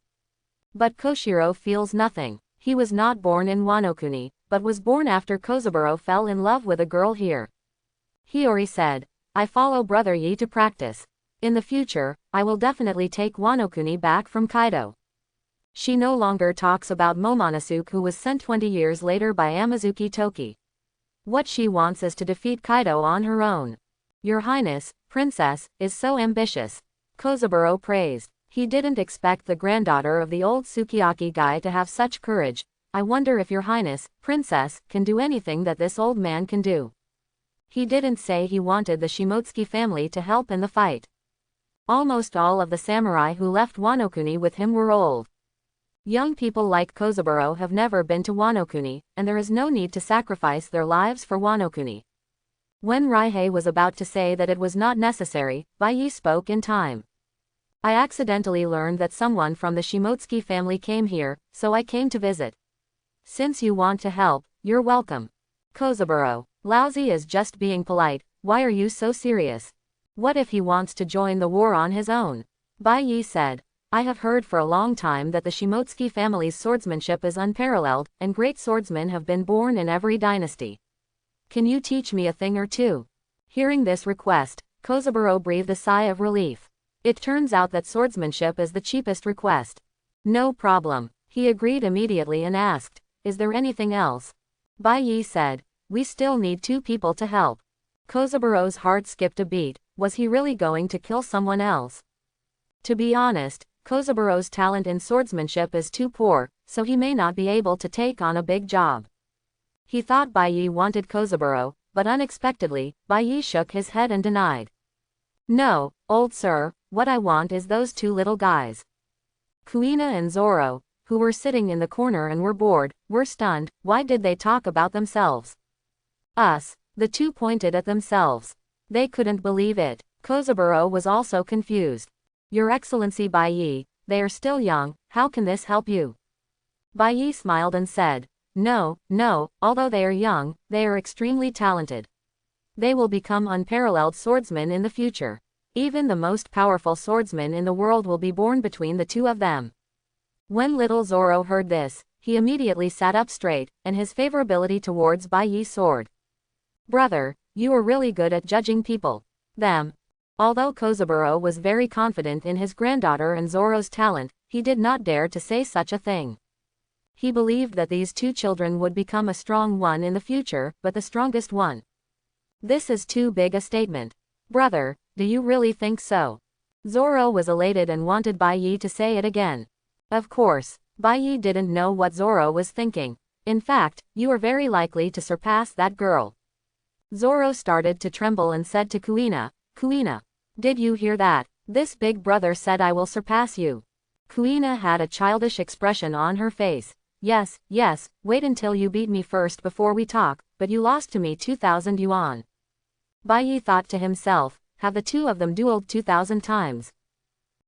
But Koshiro feels nothing. He was not born in Wano-kuni, but was born after Kozaburo fell in love with a girl here. Hiyori said, I follow Brother Yi to practice. In the future, I will definitely take Wano-kuni back from Kaido. She no longer talks about Momonosuke, who was sent 20 years later by Amazuki Toki. What she wants is to defeat Kaido on her own. Your Highness, Princess, is so ambitious. Kozaburo praised. He didn't expect the granddaughter of the old Sukiyaki guy to have such courage. I wonder if Your Highness, Princess, can do anything that this old man can do. He didn't say he wanted the Shimotsuki family to help in the fight. Almost all of the samurai who left Wano-kuni with him were old. Young people like Kozaburo have never been to Wano-kuni, and there is no need to sacrifice their lives for Wano-kuni. When Raihei was about to say that it was not necessary, Baiyi spoke in time. I accidentally learned that someone from the Shimotsuki family came here, so I came to visit. Since you want to help, you're welcome. Kozaburo, Lousy is just being polite, why are you so serious? What if he wants to join the war on his own? Baiyi said. I have heard for a long time that the Shimotsuki family's swordsmanship is unparalleled, and great swordsmen have been born in every dynasty. Can you teach me a thing or two? Hearing this request, Kozaburo breathed a sigh of relief. It turns out that swordsmanship is the cheapest request. No problem. He agreed immediately and asked, is there anything else? Baiyi said, we still need 2 people to help. Kozaburo's heart skipped a beat. Was he really going to kill someone else? To be honest, Kozaburo's talent in swordsmanship is too poor, so he may not be able to take on a big job. He thought Baiyi wanted Kozaburo, but unexpectedly, Baiyi shook his head and denied. No, old sir, what I want is those 2 little guys. Kuina and Zoro, who were sitting in the corner and were bored, were stunned. Why did they talk about themselves? Us. The 2 pointed at themselves. They couldn't believe it. Kozaburo was also confused. Your Excellency Baiyi, they are still young, how can this help you? Baiyi smiled and said, no, although they are young, they are extremely talented. They will become unparalleled swordsmen in the future. Even the most powerful swordsman in the world will be born between the 2 of them. When little Zoro heard this, he immediately sat up straight, and his favorability towards Baiyi soared. Brother, you are really good at judging people. Them. Although Kozaburo was very confident in his granddaughter and Zoro's talent, he did not dare to say such a thing. He believed that these 2 children would become a strong one in the future, but the strongest one. This is too big a statement. Brother, do you really think so? Zoro was elated and wanted Baiyi to say it again. Of course, Baiyi didn't know what Zoro was thinking. In fact, you are very likely to surpass that girl. Zoro started to tremble and said to Kuina, Kuina, did you hear that? This big brother said I will surpass you. Kuina had a childish expression on her face. Yes, wait until you beat me first before we talk, but you lost to me 2,000 yuan. Baiyi thought to himself, have the 2 of them dueled 2,000 times?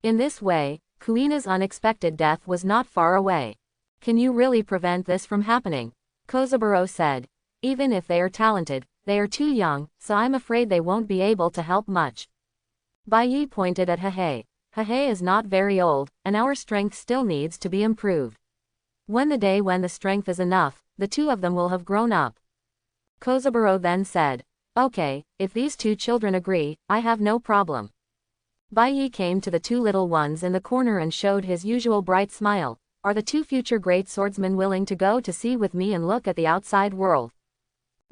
In this way, Kuina's unexpected death was not far away. Can you really prevent this from happening? Kozaburo said. Even if they are talented, they are too young, so I'm afraid they won't be able to help much. Baiyi pointed at Hahei. Hahei is not very old, and our strength still needs to be improved. When the strength is enough, the 2 of them will have grown up. Kozaburo then said, okay, if these 2 children agree, I have no problem. Baiyi came to the 2 little ones in the corner and showed his usual bright smile. Are the 2 future great swordsmen willing to go to sea with me and look at the outside world?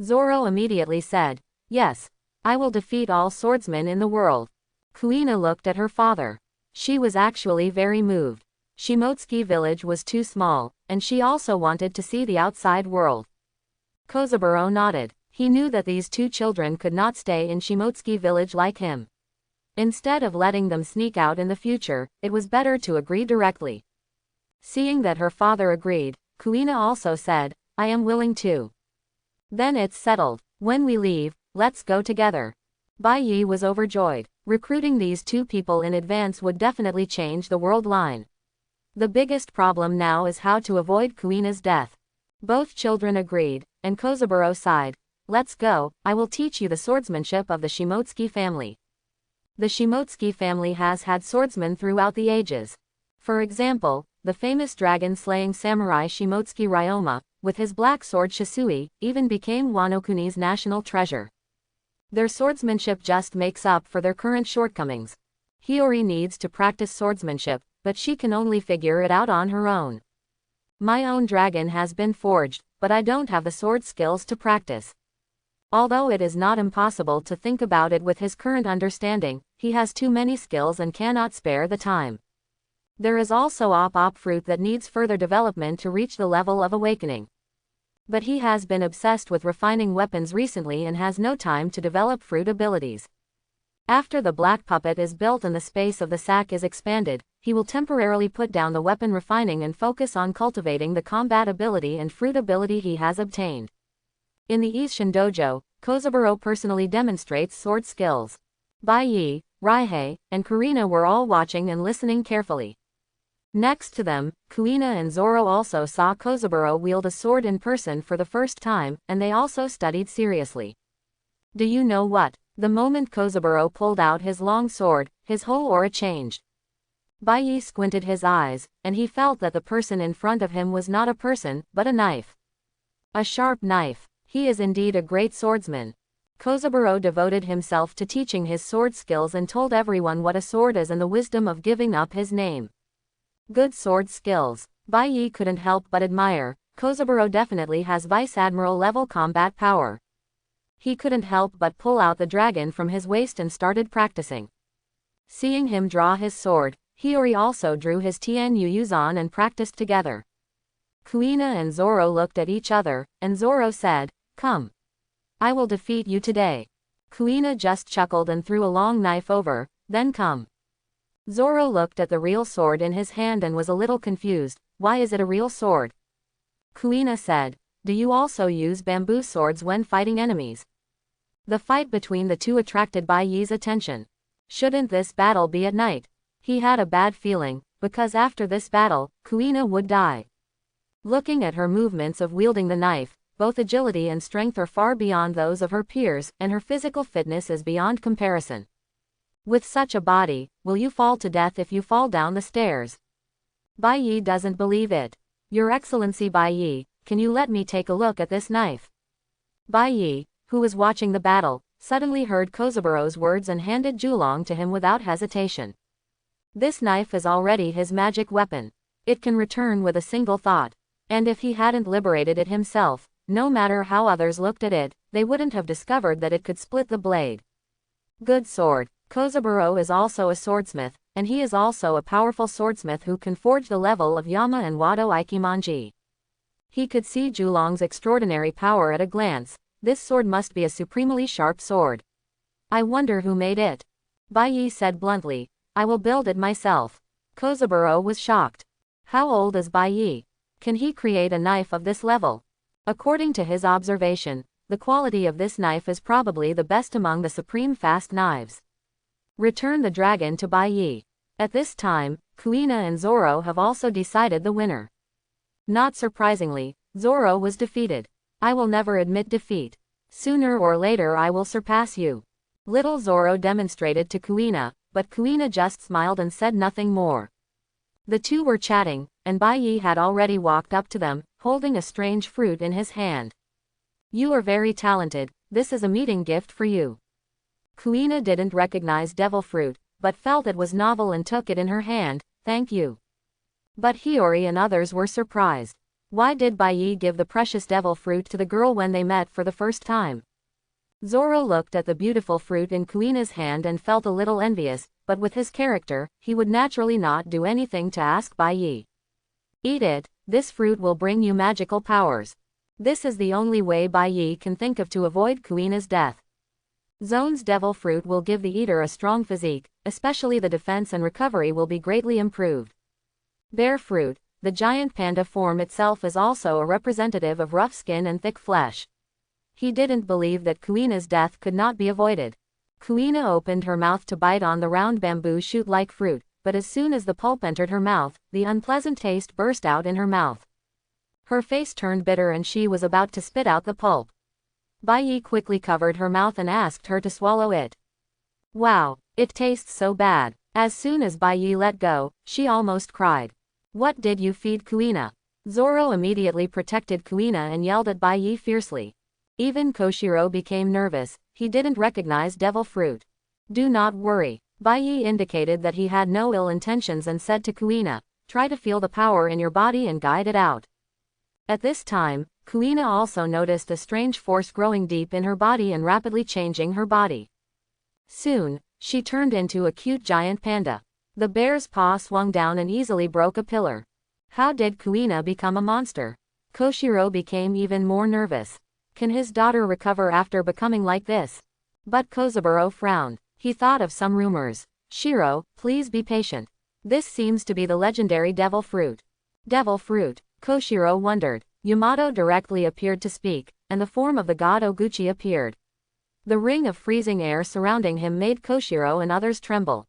Zoro immediately said, yes. I will defeat all swordsmen in the world. Kuina looked at her father. She was actually very moved. Shimotsuki village was too small, and she also wanted to see the outside world. Kozaburo nodded. He knew that these two children could not stay in Shimotsuki village like him. Instead of letting them sneak out in the future, it was better to agree directly. Seeing that her father agreed, Kuina also said, I am willing to. Then it's settled. When we leave, let's go together. Bai Yi was overjoyed. Recruiting these two people in advance would definitely change the world line. The biggest problem now is how to avoid Kuina's death. Both children agreed, and Kozaburo sighed. Let's go, I will teach you the swordsmanship of the Shimotsuki family. The Shimotsuki family has had swordsmen throughout the ages. For example, the famous dragon-slaying samurai Shimotsuki Ryoma, with his black sword Shisui, even became Wano Kuni's national treasure. Their swordsmanship just makes up for their current shortcomings. Hiyori needs to practice swordsmanship, but she can only figure it out on her own. My own dragon has been forged, but I don't have the sword skills to practice. Although it is not impossible to think about it with his current understanding, he has too many skills and cannot spare the time. There is also op fruit that needs further development to reach the level of awakening. But he has been obsessed with refining weapons recently and has no time to develop fruit abilities. After the black puppet is built and the space of the sack is expanded, he will temporarily put down the weapon refining and focus on cultivating the combat ability and fruit ability he has obtained. In the Isshin Dojo, Kozaburo personally demonstrates sword skills. Bai Yi, Raihei, and Karina were all watching and listening carefully. Next to them, Kuina and Zoro also saw Kozaburo wield a sword in person for the first time, and they also studied seriously. Do you know what? The moment Kozaburo pulled out his long sword, his whole aura changed. Bai Yi squinted his eyes, and he felt that the person in front of him was not a person, but a knife. A sharp knife. He is indeed a great swordsman. Kozaburo devoted himself to teaching his sword skills and told everyone what a sword is and the wisdom of giving up his name. Good sword skills. Bai Yi couldn't help but admire. Kozaburo definitely has Vice Admiral level combat power. He couldn't help but pull out the dragon from his waist and started practicing. Seeing him draw his sword, Hiyori also drew his Tien Yuyuzan and practiced together. Kuina and Zoro looked at each other, and Zoro said, Come. I will defeat you today. Kuina just chuckled and threw a long knife over, then come. Zoro looked at the real sword in his hand and was a little confused. Why is it a real sword? Kuina said, Do you also use bamboo swords when fighting enemies? The fight between the two attracted Bai Yi's attention. Shouldn't this battle be at night? He had a bad feeling, because after this battle, Kuina would die. Looking at her movements of wielding the knife, both agility and strength are far beyond those of her peers, and her physical fitness is beyond comparison. With such a body, will you fall to death if you fall down the stairs? Bai Yi doesn't believe it. Your Excellency Bai Yi, can you let me take a look at this knife? Bai Yi, who was watching the battle, suddenly heard Kozaburo's words and handed Julong to him without hesitation. This knife is already his magic weapon. It can return with a single thought. And if he hadn't liberated it himself, no matter how others looked at it, they wouldn't have discovered that it could split the blade. Good sword. Kozaburo is also a swordsmith, and he is also a powerful swordsmith who can forge the level of Yama and Wado Ikimonji. He could see Julong's extraordinary power at a glance. This sword must be a supremely sharp sword. I wonder who made it. Bai Yi said bluntly, I will build it myself. Kozaburo was shocked. How old is Bai Yi? Can he create a knife of this level? According to his observation, the quality of this knife is probably the best among the supreme fast knives. Return the dragon to Bai Yi. At this time, Kuina and Zoro have also decided the winner. Not surprisingly, Zoro was defeated. I will never admit defeat. Sooner or later I will surpass you. Little Zoro demonstrated to Kuina, but Kuina just smiled and said nothing more. The two were chatting, and Bai Yi had already walked up to them, holding a strange fruit in his hand. You are very talented, this is a meeting gift for you. Kuina didn't recognize devil fruit, but felt it was novel and took it in her hand. Thank you. But Hiyori and others were surprised. Why did Bai Yi give the precious devil fruit to the girl when they met for the first time? Zoro looked at the beautiful fruit in Kuina's hand and felt a little envious, but with his character, he would naturally not do anything to ask Bai Yi. Eat it, this fruit will bring you magical powers. This is the only way Bai Yi can think of to avoid Kuina's death. Zone's devil fruit will give the eater a strong physique, especially the defense and recovery will be greatly improved. Bear fruit, the giant panda form itself is also a representative of rough skin and thick flesh. He didn't believe that Kuina's death could not be avoided. Kuina opened her mouth to bite on the round bamboo shoot-like fruit, but as soon as the pulp entered her mouth, the unpleasant taste burst out in her mouth. Her face turned bitter and she was about to spit out the pulp. Bai Yi quickly covered her mouth and asked her to swallow it. Wow, it tastes so bad. As soon as Bai Yi let go, she almost cried. What did you feed Kuina? Zoro immediately protected Kuina and yelled at Bai Yi fiercely. Even Koshiro became nervous, he didn't recognize devil fruit. Do not worry. Bai Yi indicated that he had no ill intentions and said to Kuina, try to feel the power in your body and guide it out. At this time, Kuina also noticed a strange force growing deep in her body and rapidly changing her body. Soon, she turned into a cute giant panda. The bear's paw swung down and easily broke a pillar. How did Kuina become a monster? Koshiro became even more nervous. Can his daughter recover after becoming like this? But Kozaburo frowned. He thought of some rumors. Shiro, please be patient. This seems to be the legendary devil fruit. Devil fruit, Koshiro wondered. Yamato directly appeared to speak, and the form of the god Oguchi appeared. The ring of freezing air surrounding him made Koshiro and others tremble.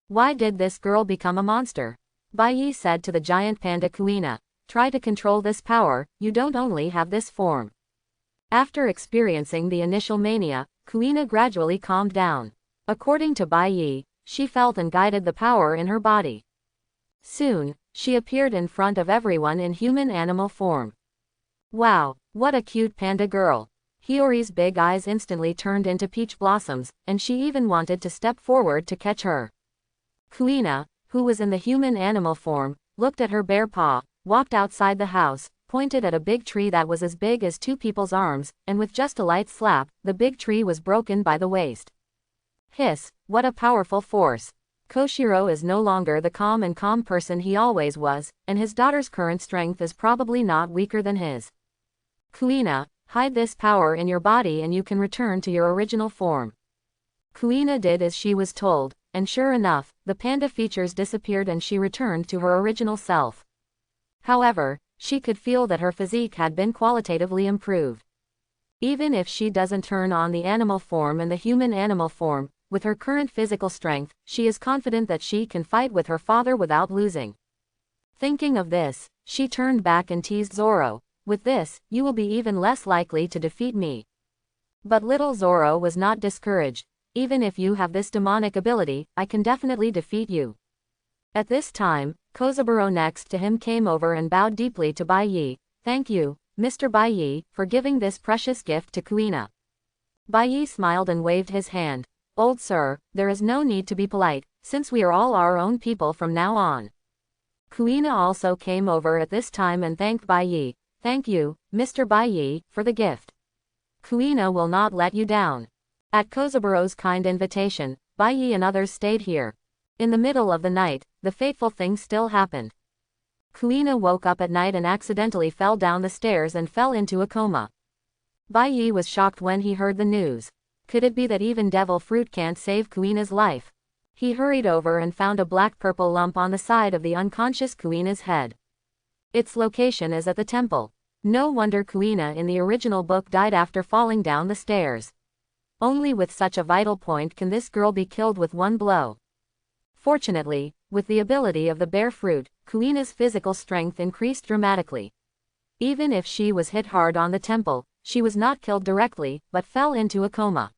Why did this girl become a monster? Bai Yi said to the giant panda Kuina, try to control this power, you don't only have this form. After experiencing the initial mania, Kuina gradually calmed down. According to Bai Yi, she felt and guided the power in her body. Soon, she appeared in front of everyone in human-animal form. Wow, what a cute panda girl. Hiyori's big eyes instantly turned into peach blossoms, and she even wanted to step forward to catch her. Kuina, who was in the human-animal form, looked at her bare paw, walked outside the house, pointed at a big tree that was as big as two people's arms, and with just a light slap, the big tree was broken by the waist. Hiss, what a powerful force. Koshiro is no longer the calm person he always was, and his daughter's current strength is probably not weaker than his. Kuina, hide this power in your body and you can return to your original form. Kuina did as she was told, and sure enough, the panda features disappeared and she returned to her original self. However, she could feel that her physique had been qualitatively improved. Even if she doesn't turn on the animal form and the human animal form, with her current physical strength, she is confident that she can fight with her father without losing. Thinking of this, she turned back and teased Zoro, with this, you will be even less likely to defeat me. But little Zoro was not discouraged. Even if you have this demonic ability, I can definitely defeat you. At this time, Kozaburo next to him came over and bowed deeply to Bai Yi. Thank you, Mr. Bai Yi, for giving this precious gift to Kuina. Bai Yi smiled and waved his hand. Old sir, there is no need to be polite, since we are all our own people from now on. Kuina also came over at this time and thanked Bai Yi. Thank you, Mr. Bai Yi, for the gift. Kuina will not let you down. At Kozaburo's kind invitation, Bai Yi and others stayed here. In the middle of the night, the fateful thing still happened. Kuina woke up at night and accidentally fell down the stairs and fell into a coma. Bai Yi was shocked when he heard the news. Could it be that even devil fruit can't save Kuina's life? He hurried over and found a black-purple lump on the side of the unconscious Kuina's head. Its location is at the temple. No wonder Kuina in the original book died after falling down the stairs. Only with such a vital point can this girl be killed with one blow. Fortunately, with the ability of the bear fruit, Kuina's physical strength increased dramatically. Even if she was hit hard on the temple, she was not killed directly, but fell into a coma.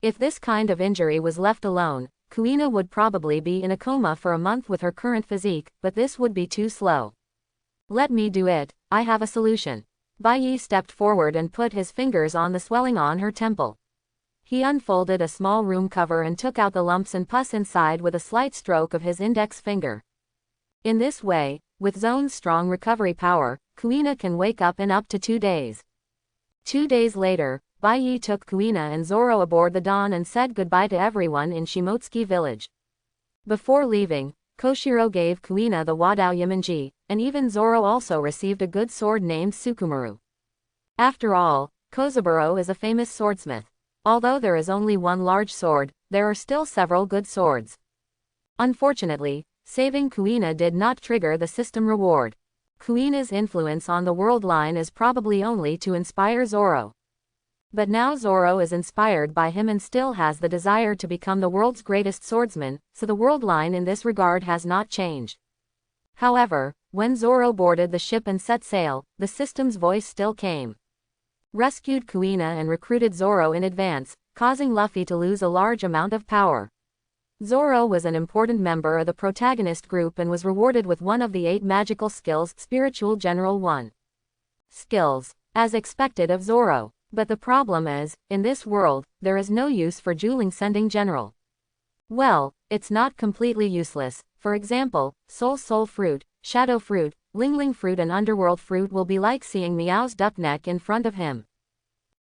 If this kind of injury was left alone, Kuina would probably be in a coma for a month with her current physique, but this would be too slow. Let me do it, I have a solution. Bai Yi stepped forward and put his fingers on the swelling on her temple. He unfolded a small room cover and took out the lumps and pus inside with a slight stroke of his index finger. In this way, with Zone's strong recovery power, Kuina can wake up in up to 2 days. 2 days later, Baiyi took Kuina and Zoro aboard the Dawn and said goodbye to everyone in Shimotsuki village. Before leaving, Koshiro gave Kuina the Wadao Yamanji, and even Zoro also received a good sword named Sukumaru. After all, Kozaburo is a famous swordsmith. Although there is only one large sword, there are still several good swords. Unfortunately, saving Kuina did not trigger the system reward. Kuina's influence on the world line is probably only to inspire Zoro. But now Zoro is inspired by him and still has the desire to become the world's greatest swordsman, so the world line in this regard has not changed. However, when Zoro boarded the ship and set sail, the system's voice still came. Rescued Kuina and recruited Zoro in advance, causing Luffy to lose a large amount of power. Zoro was an important member of the protagonist group and was rewarded with one of the 8 magical skills, Spiritual General 1. Skills. As expected of Zoro. But the problem is, in this world, there is no use for dueling sending general. Well, it's not completely useless. For example, Soul Fruit, Shadow Fruit, Lingling Fruit and Underworld Fruit will be like seeing Meow's duck neck in front of him.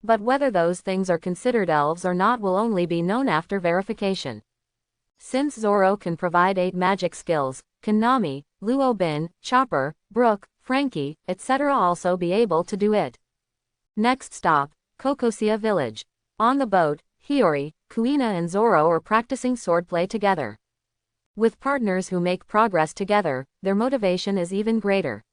But whether those things are considered elves or not will only be known after verification. Since Zoro can provide 8 magic skills, can Nami, Luo Bin, Chopper, Brook, Frankie, etc. also be able to do it? Next stop, Kokosia village. On the boat, Hiyori, Kuina and Zoro are practicing swordplay together. With partners who make progress together, their motivation is even greater.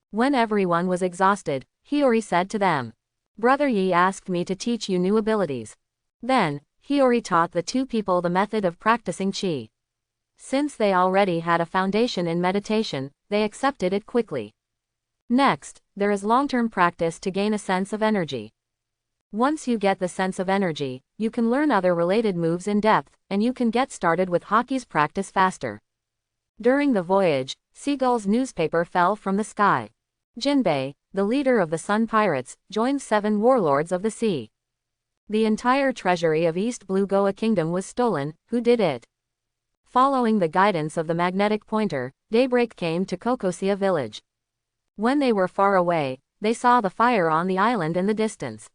When everyone was exhausted, Hiyori said to them, "Brother Yi asked me to teach you new abilities." Then, Hiyori taught the 2 people the method of practicing chi. Since they already had a foundation in meditation, they accepted it quickly. Next, there is long-term practice to gain a sense of energy. Once you get the sense of energy, you can learn other related moves in depth, and you can get started with hockey's practice faster. During the voyage, Seagull's newspaper fell from the sky. Jinbei, the leader of the Sun Pirates, joined 7 warlords of the sea. The entire treasury of East Blue Goa Kingdom was stolen. Who did it? Following the guidance of the magnetic pointer, daybreak came to Kokosia village. When they were far away, they saw the fire on the island in the distance.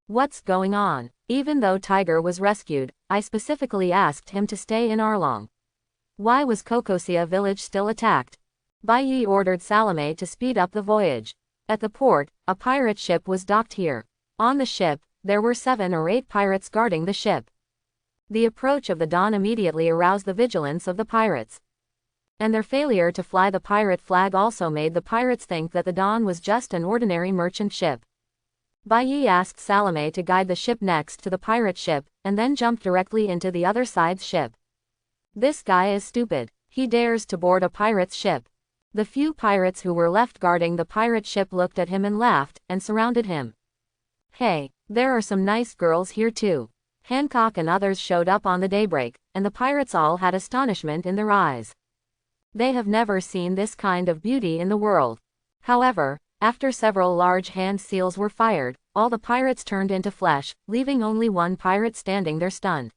What's going on? Even though Tiger was rescued, I specifically asked him to stay in Arlong. Why was Kokosia village still attacked? Baiyi ordered Salome to speed up the voyage. At the port, a pirate ship was docked here. On the ship, there were 7 or 8 pirates guarding the ship. The approach of the dawn immediately aroused the vigilance of the pirates. And their failure to fly the pirate flag also made the pirates think that the dawn was just an ordinary merchant ship. Baiyi asked Salome to guide the ship next to the pirate ship, and then jumped directly into the other side's ship. This guy is stupid. He dares to board a pirate's ship. The few pirates who were left guarding the pirate ship looked at him and laughed, and surrounded him. Hey, there are some nice girls here too. Hancock and others showed up on the daybreak, and the pirates all had astonishment in their eyes. They have never seen this kind of beauty in the world. However, after several large hand seals were fired, all the pirates turned into flesh, leaving only one pirate standing there stunned.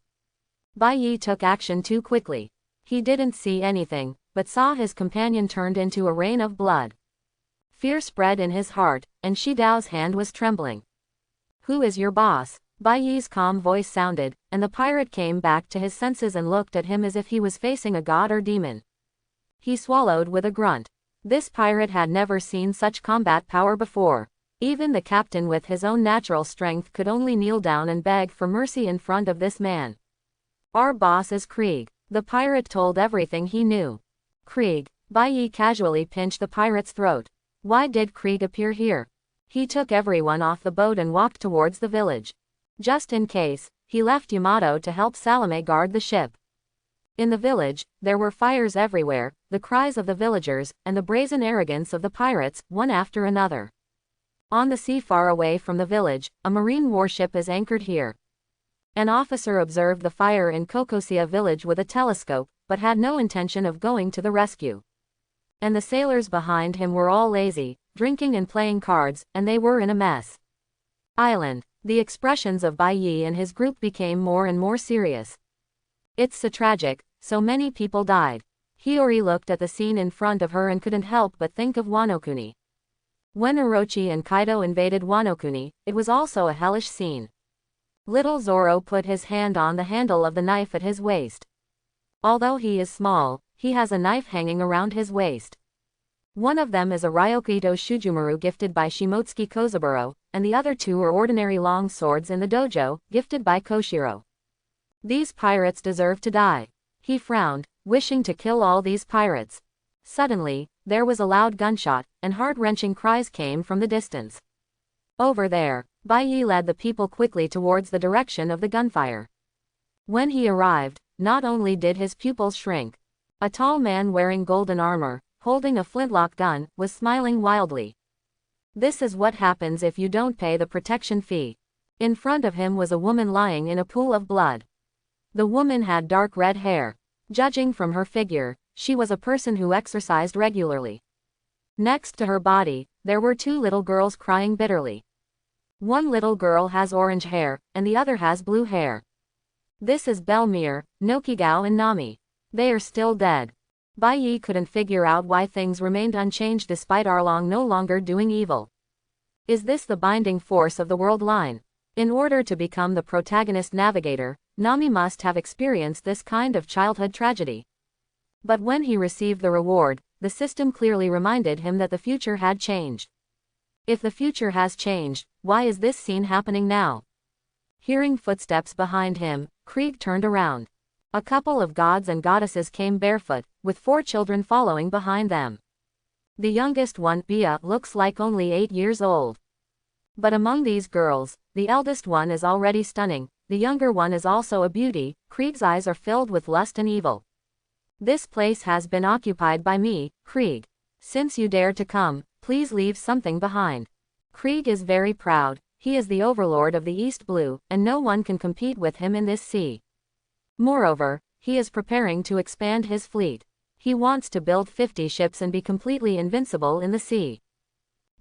Baiyi took action too quickly. He didn't see anything, but saw his companion turned into a rain of blood. Fear spread in his heart, and Shidao's hand was trembling. Who is your boss? Baiyi's calm voice sounded, and the pirate came back to his senses and looked at him as if he was facing a god or demon. He swallowed with a grunt. This pirate had never seen such combat power before. Even the captain with his own natural strength could only kneel down and beg for mercy in front of this man. Our boss is Krieg. The pirate told everything he knew. Krieg. Baiyi casually pinched the pirate's throat. Why did Krieg appear here? He took everyone off the boat and walked towards the village. Just in case, he left Yamato to help Salome guard the ship. In the village, there were fires everywhere, the cries of the villagers, and the brazen arrogance of the pirates, one after another. On the sea far away from the village, a marine warship is anchored here. An officer observed the fire in Kokosia village with a telescope, but had no intention of going to the rescue. And the sailors behind him were all lazy, drinking and playing cards, and they were in a mess. Island. The expressions of Baiyi and his group became more and more serious. It's so tragic, so many people died. Hiyori looked at the scene in front of her and couldn't help but think of Wano Kuni. When Orochi and Kaido invaded Wano-kuni, it was also a hellish scene. Little Zoro put his hand on the handle of the knife at his waist. Although he is small, he has a knife hanging around his waist. One of them is a Ryokuito Shujumaru gifted by Shimotsuki Kozaburo, and the other two are ordinary long swords in the dojo, gifted by Koshiro. These pirates deserve to die. He frowned, wishing to kill all these pirates. Suddenly, there was a loud gunshot, and heart-wrenching cries came from the distance. Over there, Baiyi led the people quickly towards the direction of the gunfire. When he arrived, not only did his pupils shrink. A tall man wearing golden armor, holding a flintlock gun, was smiling wildly. This is what happens if you don't pay the protection fee. In front of him was a woman lying in a pool of blood. The woman had dark red hair. Judging from her figure, she was a person who exercised regularly. Next to her body, there were two little girls crying bitterly. One little girl has orange hair, and the other has blue hair. This is Belmere, Nokigao and Nami. They are still dead. Baiyi couldn't figure out why things remained unchanged despite Arlong no longer doing evil. Is this the binding force of the world line? In order to become the protagonist navigator, Nami must have experienced this kind of childhood tragedy. But when he received the reward, the system clearly reminded him that the future had changed. If the future has changed, why is this scene happening now? Hearing footsteps behind him, Krieg turned around. A couple of gods and goddesses came barefoot, with 4 children following behind them. The youngest one, Bia, looks like only 8 years old. But among these girls, the eldest one is already stunning, the younger one is also a beauty. Krieg's eyes are filled with lust and evil. This place has been occupied by me, Krieg. Since you dare to come, please leave something behind. Krieg is very proud, he is the overlord of the East Blue, and no one can compete with him in this sea. Moreover, he is preparing to expand his fleet. He wants to build 50 ships and be completely invincible in the sea.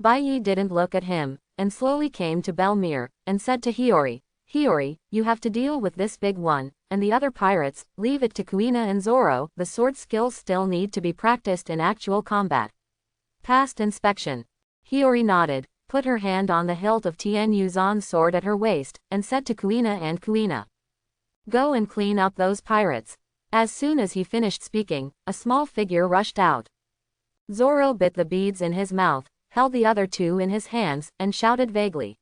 Baiyi didn't look at him, and slowly came to Belmere, and said to Hiyori, Hiyori, you have to deal with this big one, and the other pirates, leave it to Kuina and Zoro, the sword skills still need to be practiced in actual combat. Past inspection. Hiyori nodded, put her hand on the hilt of Tien Yuzan's sword at her waist, and said to Kuina and Kuina, go and clean up those pirates. As soon as he finished speaking, a small figure rushed out. Zoro bit the beads in his mouth, held the other 2 in his hands, and shouted vaguely,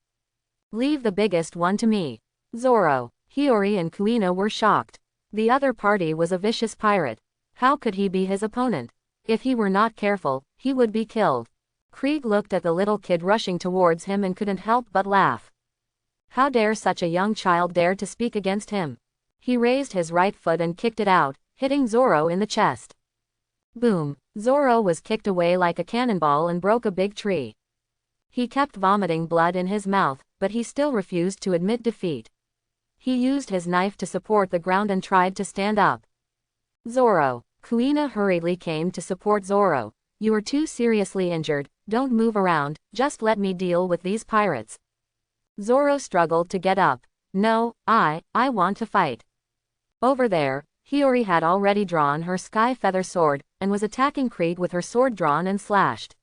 leave the biggest one to me. Zoro, Hiyori and Kuina were shocked. The other party was a vicious pirate. How could he be his opponent? If he were not careful, he would be killed. Krieg looked at the little kid rushing towards him and couldn't help but laugh. How dare such a young child dare to speak against him? He raised his right foot and kicked it out, hitting Zoro in the chest. Boom! Zoro was kicked away like a cannonball and broke a big tree. He kept vomiting blood in his mouth, but he still refused to admit defeat. He used his knife to support the ground and tried to stand up. Zoro. Kuina hurriedly came to support Zoro. You are too seriously injured, don't move around, just let me deal with these pirates. Zoro struggled to get up. No, I want to fight. Over there, Hiyori had already drawn her sky feather sword, and was attacking Krieg with her sword drawn and slashed.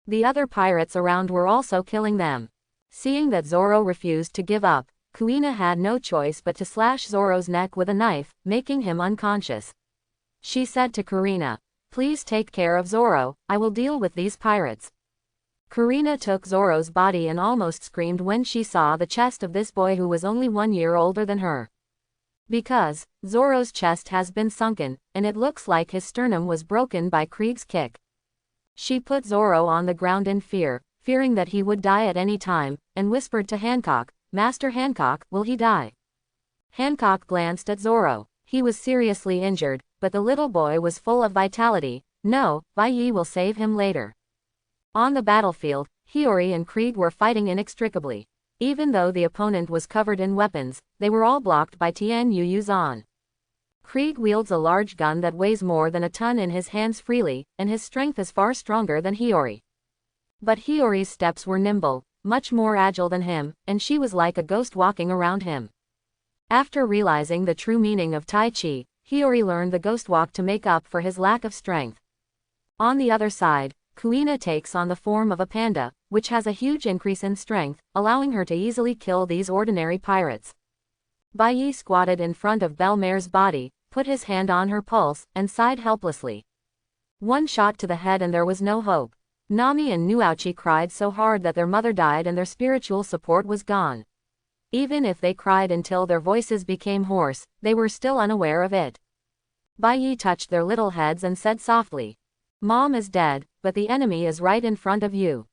The other pirates around were also killing them. Seeing that Zoro refused to give up, Kuina had no choice but to slash Zoro's neck with a knife, making him unconscious. She said to Kurina, please take care of Zoro, I will deal with these pirates. Kurina took Zoro's body and almost screamed when she saw the chest of this boy who was only 1 year older than her. Because, Zoro's chest has been sunken, and it looks like his sternum was broken by Krieg's kick. She put Zoro on the ground in fear, fearing that he would die at any time, and whispered to Hancock, Master Hancock, will he die? Hancock glanced at Zoro. He was seriously injured, but the little boy was full of vitality. No, Baiyi will save him later. On the battlefield, Hiyori and Krieg were fighting inextricably. Even though the opponent was covered in weapons, they were all blocked by Tien Yuzan. Krieg wields a large gun that weighs more than a ton in his hands freely, and his strength is far stronger than Hiyori. But Hiyori's steps were nimble, much more agile than him, and she was like a ghost walking around him. After realizing the true meaning of Tai Chi, Hiyori learned the ghost walk to make up for his lack of strength. On the other side, Kuina takes on the form of a panda, which has a huge increase in strength, allowing her to easily kill these ordinary pirates. Bai squatted in front of Belmare's body, put his hand on her pulse, and sighed helplessly. One shot to the head and there was no hope. Nami and Nuauchi cried so hard that their mother died and their spiritual support was gone. Even if they cried until their voices became hoarse, they were still unaware of it. Bai touched their little heads and said softly, "Mom is dead, but the enemy is right in front of you.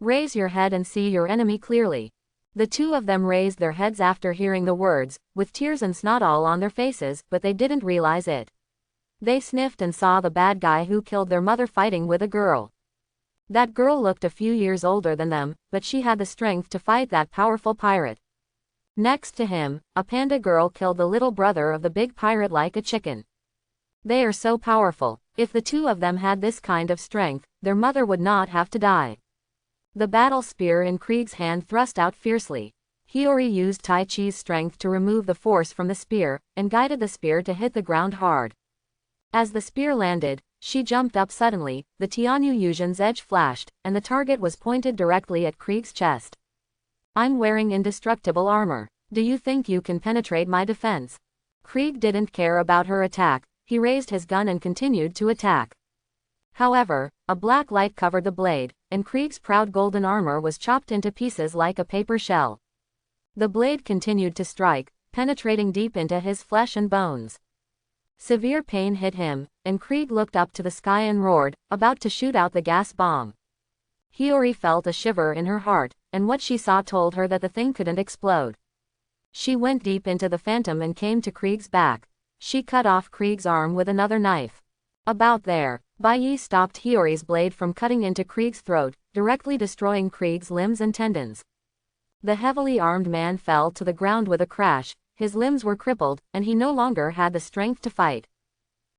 Raise your head and see your enemy clearly." The two of them raised their heads after hearing the words, with tears and snot all on their faces, but they didn't realize it. They sniffed and saw the bad guy who killed their mother fighting with a girl. That girl looked a few years older than them, but she had the strength to fight that powerful pirate. Next to him, a panda girl killed the little brother of the big pirate like a chicken. They are so powerful. If the two of them had this kind of strength, their mother would not have to die. The battle spear in Krieg's hand thrust out fiercely. Hiyori used Tai Chi's strength to remove the force from the spear, and guided the spear to hit the ground hard. As the spear landed, she jumped up suddenly, the Tianyu Yuzhen's edge flashed, and the target was pointed directly at Krieg's chest. "I'm wearing indestructible armor. Do you think you can penetrate my defense?" Krieg didn't care about her attack, he raised his gun and continued to attack. However, a black light covered the blade, and Krieg's proud golden armor was chopped into pieces like a paper shell. The blade continued to strike, penetrating deep into his flesh and bones. Severe pain hit him, and Krieg looked up to the sky and roared, about to shoot out the gas bomb. Hiyori felt a shiver in her heart, and what she saw told her that the thing couldn't explode. She went deep into the phantom and came to Krieg's back. She cut off Krieg's arm with another knife. About there, Bai stopped Hiyori's blade from cutting into Krieg's throat, directly destroying Krieg's limbs and tendons. The heavily armed man fell to the ground with a crash, his limbs were crippled, and he no longer had the strength to fight.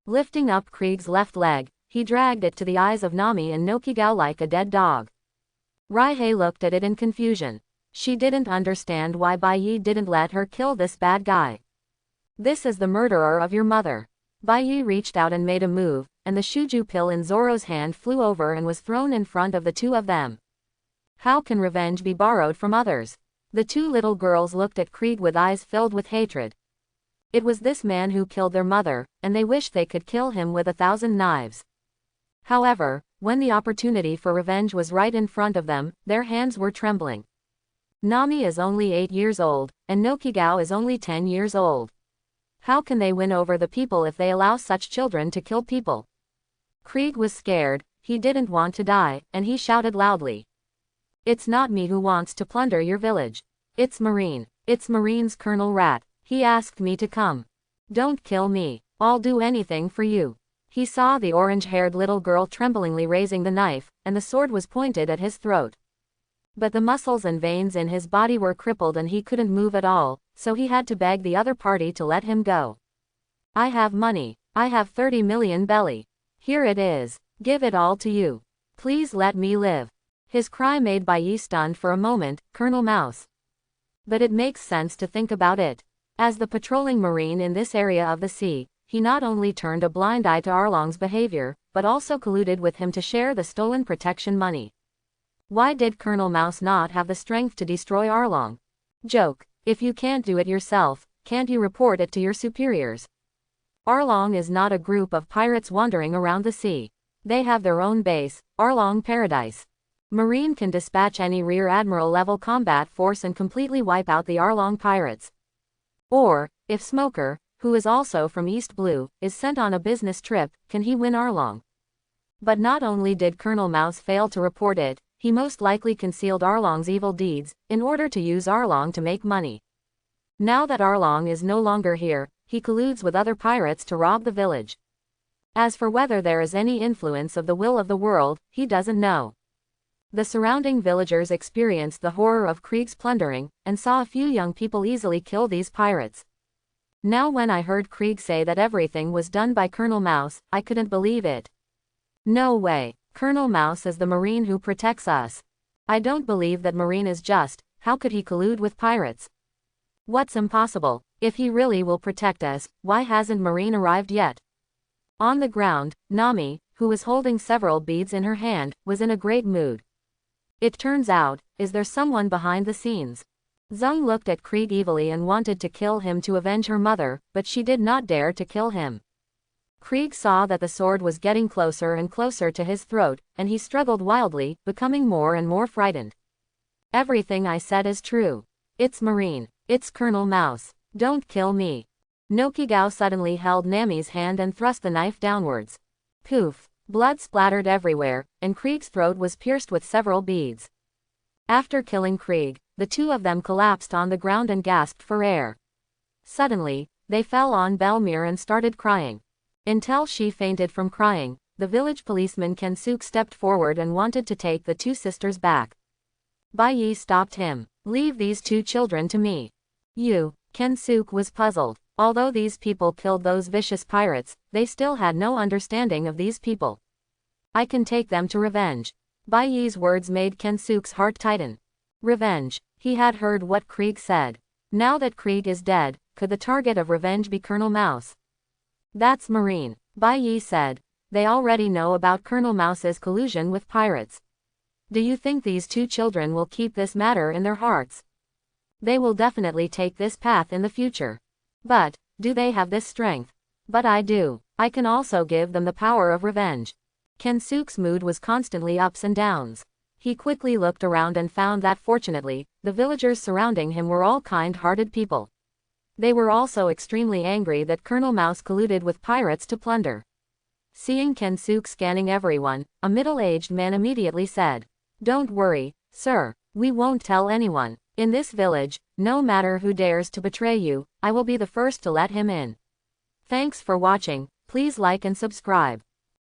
Lifting up Krieg's left leg, he dragged it to the eyes of Nami and Nokigao like a dead dog. Raihei looked at it in confusion. She didn't understand why Bai didn't let her kill this bad guy. "This is the murderer of your mother." Bai reached out and made a move, and the shuju pill in Zoro's hand flew over and was thrown in front of the two of them. How can revenge be borrowed from others? The two little girls looked at Krieg with eyes filled with hatred. It was this man who killed their mother, and they wished they could kill him with 1,000 knives. However, when the opportunity for revenge was right in front of them, their hands were trembling. Nami is only 8 years old, and Nokigao is only 10 years old. How can they win over the people if they allow such children to kill people? Krieg was scared, he didn't want to die, and he shouted loudly. "It's not me who wants to plunder your village. It's Marine. It's Marine's Colonel Rat. He asked me to come. Don't kill me. I'll do anything for you." He saw the orange-haired little girl tremblingly raising the knife, and the sword was pointed at his throat. But the muscles and veins in his body were crippled and he couldn't move at all, so he had to beg the other party to let him go. "I have money. I have 30 million belly. Here it is. Give it all to you. Please let me live." His cry made Bai stunned for a moment, Colonel Mouse. But it makes sense to think about it. As the patrolling marine in this area of the sea, he not only turned a blind eye to Arlong's behavior, but also colluded with him to share the stolen protection money. Why did Colonel Mouse not have the strength to destroy Arlong? Joke. If you can't do it yourself, can't you report it to your superiors? Arlong is not a group of pirates wandering around the sea. They have their own base, Arlong Paradise. Marine can dispatch any Rear Admiral level combat force and completely wipe out the Arlong pirates. Or, if Smoker, who is also from East Blue, is sent on a business trip, can he win Arlong? But not only did Colonel Mouse fail to report it, he most likely concealed Arlong's evil deeds, in order to use Arlong to make money. Now that Arlong is no longer here, he colludes with other pirates to rob the village. As for whether there is any influence of the will of the world, he doesn't know. The surrounding villagers experienced the horror of Krieg's plundering, and saw a few young people easily kill these pirates. Now when I heard Krieg say that everything was done by Colonel Mouse, I couldn't believe it. No way. Colonel Mouse is the Marine who protects us. I don't believe that Marine is just. How could he collude with pirates? What's impossible? If he really will protect us, why hasn't Marine arrived yet? On the ground, Nami, who was holding several beads in her hand, was in a great mood. It turns out, is there someone behind the scenes? Zheng looked at Krieg evilly and wanted to kill him to avenge her mother, but she did not dare to kill him. Krieg saw that the sword was getting closer and closer to his throat, and he struggled wildly, becoming more and more frightened. Everything I said is true. It's Marine. It's Colonel Mouse. Don't kill me. Nokigao suddenly held Nami's hand and thrust the knife downwards. Poof! Blood splattered everywhere, and Krieg's throat was pierced with several beads. After killing Krieg, the two of them collapsed on the ground and gasped for air. Suddenly, they fell on Belmir and started crying. Until she fainted from crying, the village policeman Kensuk stepped forward and wanted to take the two sisters back. Bai Yi stopped him. Leave these two children to me. You. Kensuk was puzzled. Although these people killed those vicious pirates, they still had no understanding of these people. I can take them to revenge. Bai Yi's words made Kensuk's heart tighten. Revenge. He had heard what Krieg said. Now that Krieg is dead, could the target of revenge be Colonel Mouse? That's Marine. Bai Yi said. They already know about Colonel Mouse's collusion with pirates. Do you think these two children will keep this matter in their hearts? They will definitely take this path in the future. But, do they have this strength? But I do. I can also give them the power of revenge. Kensuk's mood was constantly ups and downs. He quickly looked around and found that fortunately, the villagers surrounding him were all kind-hearted people. They were also extremely angry that Colonel Mouse colluded with pirates to plunder. Seeing Kensuk scanning everyone, a middle-aged man immediately said, "Don't worry, sir, we won't tell anyone. In this village, no matter who dares to betray you, I will be the first to let him in." Thanks for watching, please like and subscribe.